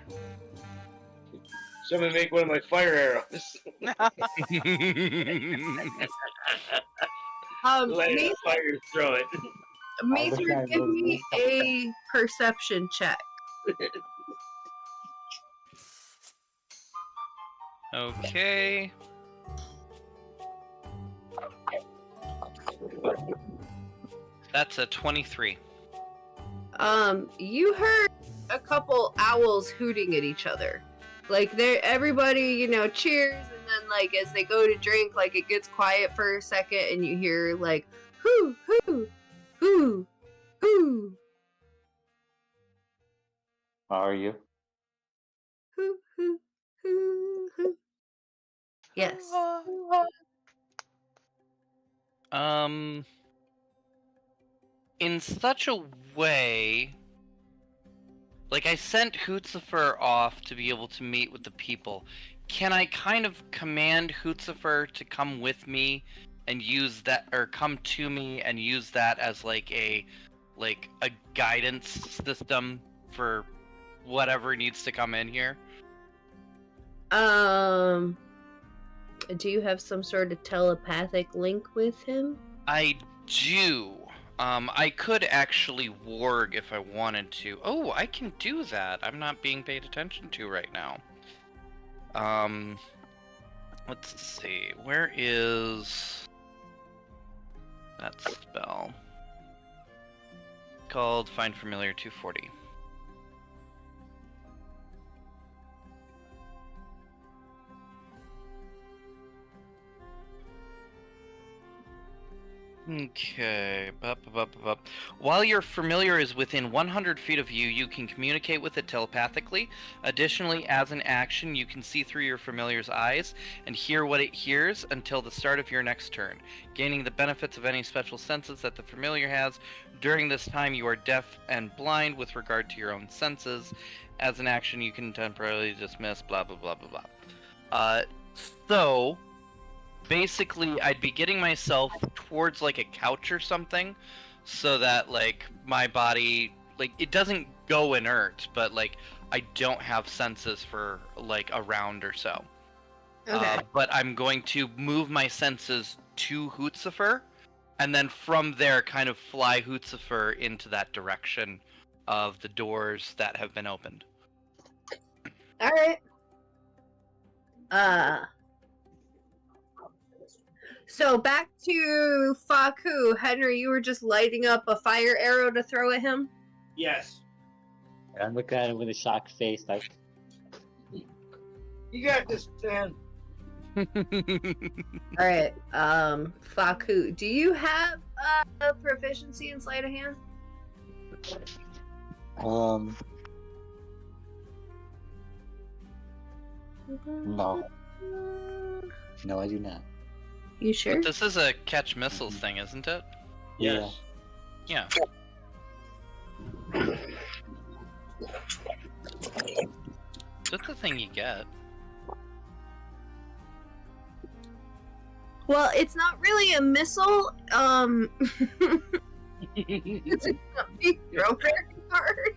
So I'm gonna make one of my fire arrows. Light it Me, on fire, throw it. Maester, give me a perception check. Okay. That's a 23. You heard a couple owls hooting at each other. Like everybody, cheers, and then like as they go to drink, like it gets quiet for a second, and you hear like hoo hoo hoo hoo How are you? hoo hoo hoo hoo. Yes. In such a way, like I sent Hootzifer off to be able to meet with the people. Can I kind of command Hootzifer to come with me and use that, or come to me and use that as like a guidance system for whatever needs to come in here? Do you have some sort of telepathic link with him? I do. I could actually warg if I wanted to. Oh, I can do that. I'm not being paid attention to right now. Let's see. Where is that spell? Called Find Familiar 240. Okay. While your familiar is within 100 feet of you, you can communicate with it telepathically. Additionally, as an action, you can see through your familiar's eyes and hear what it hears until the start of your next turn, gaining the benefits of any special senses that the familiar has. During this time, you are deaf and blind with regard to your own senses. As an action, you can temporarily dismiss blah blah blah blah blah. So basically, I'd be getting myself towards like a couch or something, so that like my body, like it doesn't go inert, but like I don't have senses for like a round or so. Okay. But I'm going to move my senses to Hootzifer, and then from there kind of fly Hootzifer into that direction of the doors that have been opened. All right. So back to Faku. Henry, you were just lighting up a fire arrow to throw at him? Yes. I'm looking at him with a shocked face, like, You got this, Sam. Alright, Faku, do you have a proficiency in sleight of hand? No. No, I do not. You sure? But this is a catch missiles thing, isn't it? Yes. Yeah. That's the thing you get. Well, it's not really a missile. It's a big throw very hard.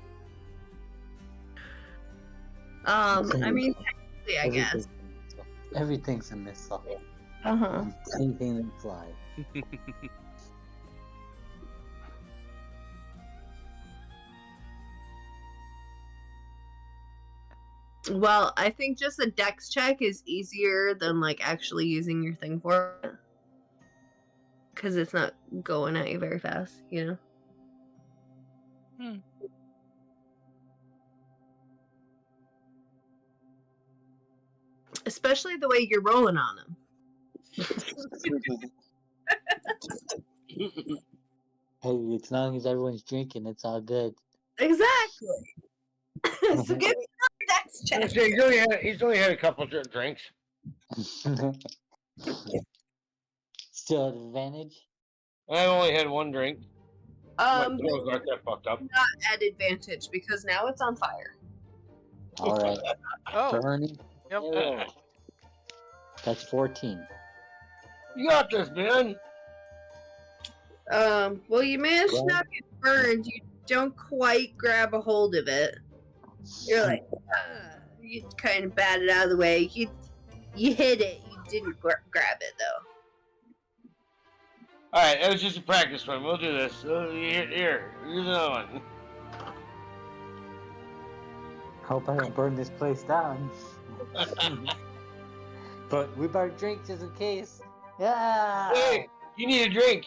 I mean, technically, I guess. Everything's a missile. Uh-huh. Anything that flies. Well, I think just a dex check is easier than like actually using your thing for it. Because it's not going at you very fast, you know? Especially the way you're rolling on them. Hey, as long as everyone's drinking, it's all good. Exactly. So give me another dex check. He's only had a couple drinks. Still at advantage? I only had one drink. My But throat's not that fucked up. not at advantage because now it's on fire. Alright. Oh, Burning. yep. arrow. That's 14. You got this, man. Well, you managed to not get burned. You don't quite grab a hold of it. You're like, you kind of bat it out of the way. You hit it. You didn't grab it though. All right, that was just a practice run. We'll do this. Here's another one. Hope I don't burn this place down. But we better drink just in case. Yeah. Hey, you need a drink.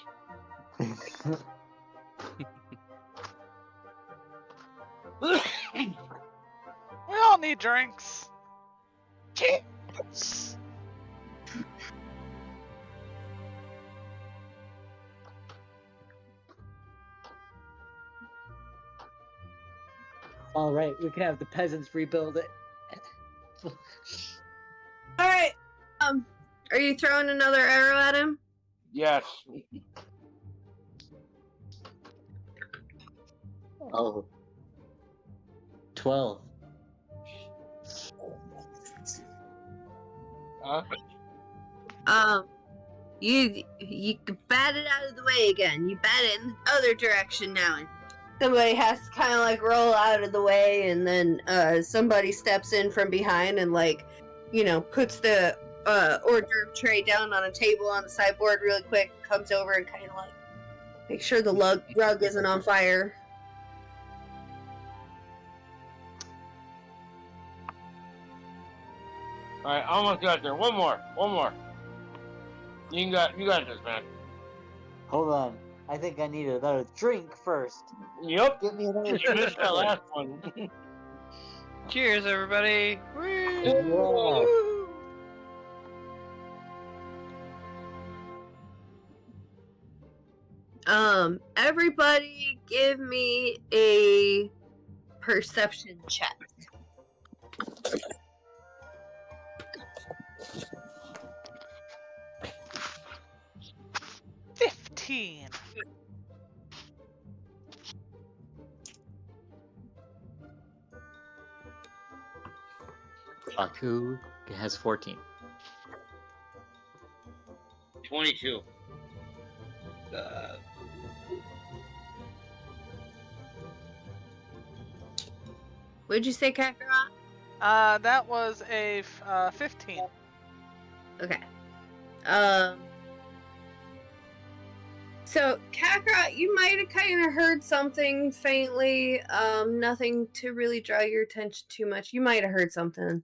We all need drinks. Cheers. All right, we can have the peasants rebuild it. All right. Are you throwing another arrow at him? Yes. Oh. 12. Huh? You bat it out of the way again. You bat it in the other direction now, and somebody has to kind of like roll out of the way, and then somebody steps in from behind and like, you know, puts the hors d'oeuvre tray down on a table on the sideboard really quick. Comes over and kind of like make sure the rug isn't on fire. All right, almost got there. One more. You got this, man. Hold on. I think I need another drink first. Yep. Give me another You drink. missed that last one. Cheers, everybody! Yeah. Everybody give me a perception check. $15. Baku has 14. 22. What'd you say, Kakarot? That was a 15. Okay. So, Kakarot, you might have kind of heard something faintly. Nothing to really draw your attention too much. You might have heard something.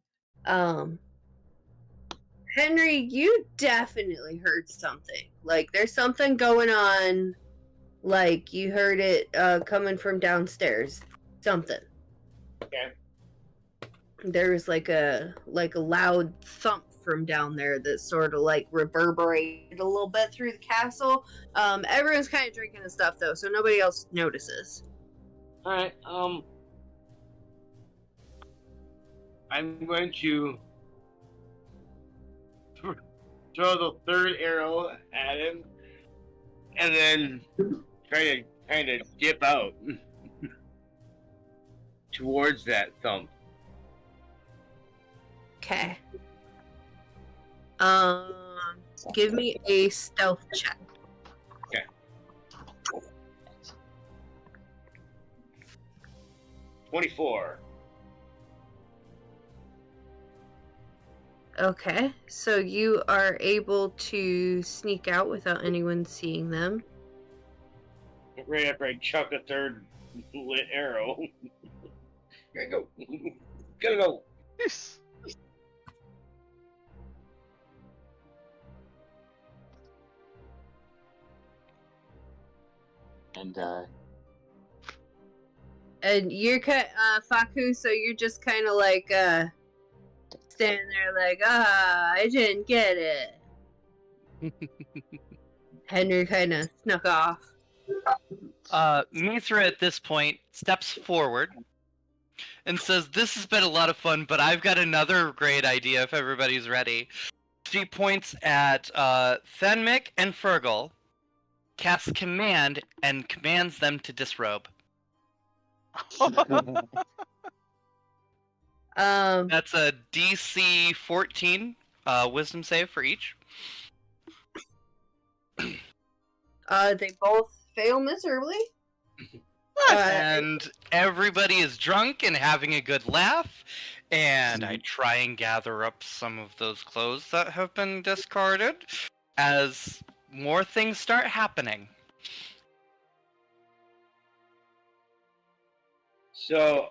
Henry, you definitely heard something. Like, there's something going on. Like, you heard it coming from downstairs. Something. Okay. There was like a loud thump from down there that sort of like reverberated a little bit through the castle. Everyone's kind of drinking and stuff though, so nobody else notices. All right. I'm going to throw the third arrow at him, and then try to kind of dip out towards that thump. Okay. Give me a stealth check. Okay. 24. Okay, so you are able to sneak out without anyone seeing them. Right after I chuck a third lit arrow. Gotta go. Gotta go. Yes. And you're Faku, so you're just kind of like standing there like, I didn't get it. Henry kind of snuck off. Mithra at this point steps forward and says, "This has been a lot of fun, but I've got another great idea if everybody's ready." She points at Thenmik and Fergal, casts command, and commands them to disrobe. That's a DC 14 wisdom save for each. They both fail miserably. And everybody is drunk and having a good laugh. And I try and gather up some of those clothes that have been discarded as more things start happening. So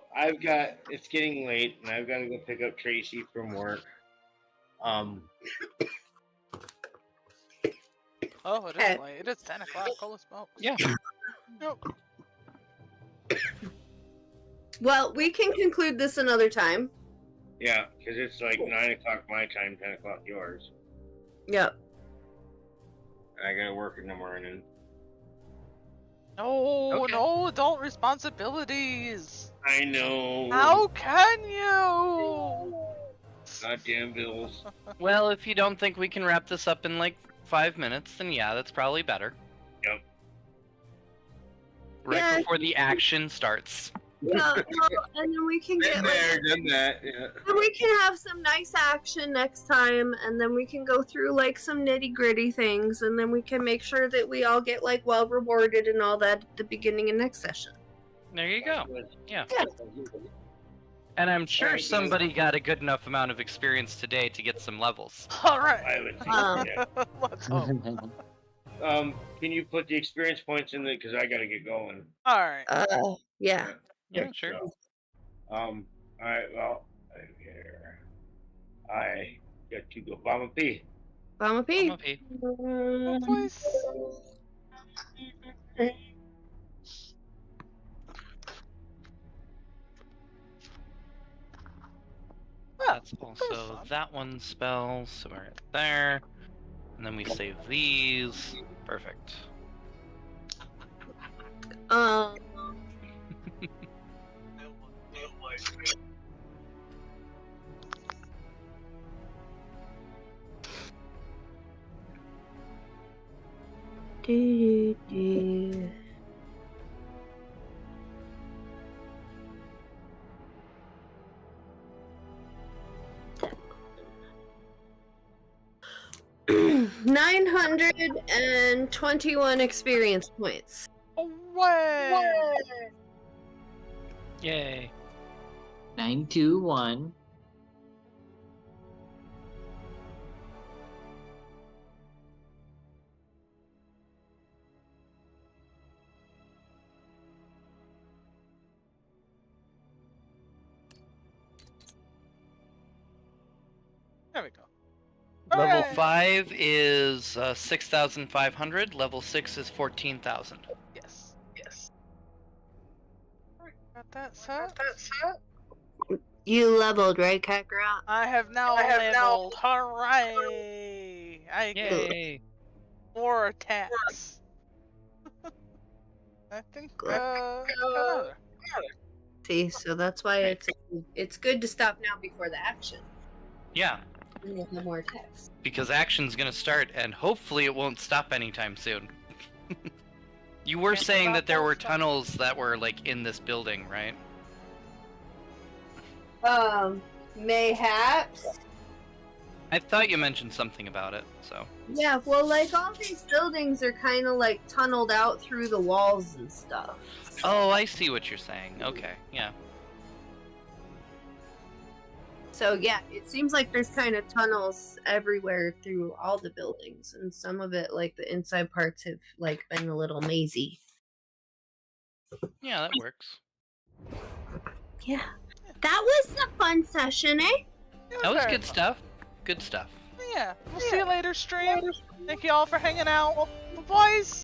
it's getting late, and I've got to go pick up Tracy from work. Oh, it is late. It is 10 o'clock. Holy smokes. Yeah. Yep. Well, we can conclude this another time. Yeah, because it's like 9 o'clock my time, 10 o'clock yours. Yep. And I got to work in the morning. No, Okay. no adult responsibilities. I know. How can you? Goddamn bills. Well, if you don't think we can wrap this up in like 5 minutes, then yeah, that's probably better. Yep. Right Yeah. before the action starts. No, and then we can get Been there, done that. Yeah. then we can have some nice action next time, and then we can go through like some nitty gritty things, and then we can make sure that we all get like well rewarded and all that at the beginning of next session. There you go. Yeah. Yeah. And I'm sure Alright, somebody got a good enough amount of experience today to get some levels. All right. I would think. Um, Let's hope. Can you put the experience points in there? Because I got to get going. All right. Yeah. Yeah, sure. So, all right, well, here. I got to go bomb a pee. Mama P. Okay. Oh, please. That's also that one spell, so we're right there. And then we save these. Perfect. Do. 921 experience points. Away. Yay. 921. There we go. Level Hooray! 5 is 6,500. Level 6 is 14,000. Yes. Yes. Got that set. You leveled, right, Kakarot? I have now leveled. Hooray! I get Yay. more attacks. I think. Another. See, so that's why it's good to stop now before the action. Yeah, And you'll have more attacks. because action's gonna start, and hopefully it won't stop anytime soon. You were Can't saying stop, that there won't were stop. tunnels that were like in this building, right? Mayhaps. I thought you mentioned something about it, so. Yeah, well, like all these buildings are kind of like tunneled out through the walls and stuff. Oh, I see what you're saying. Okay, yeah. So yeah, it seems like there's kind of tunnels everywhere through all the buildings, and some of it, like the inside parts, have like been a little mazy. Yeah, that works. Yeah. that was a fun session, eh? That was very good fun. stuff. Good stuff. Yeah, we'll see you later, stream. Thank you all for hanging out. Boys.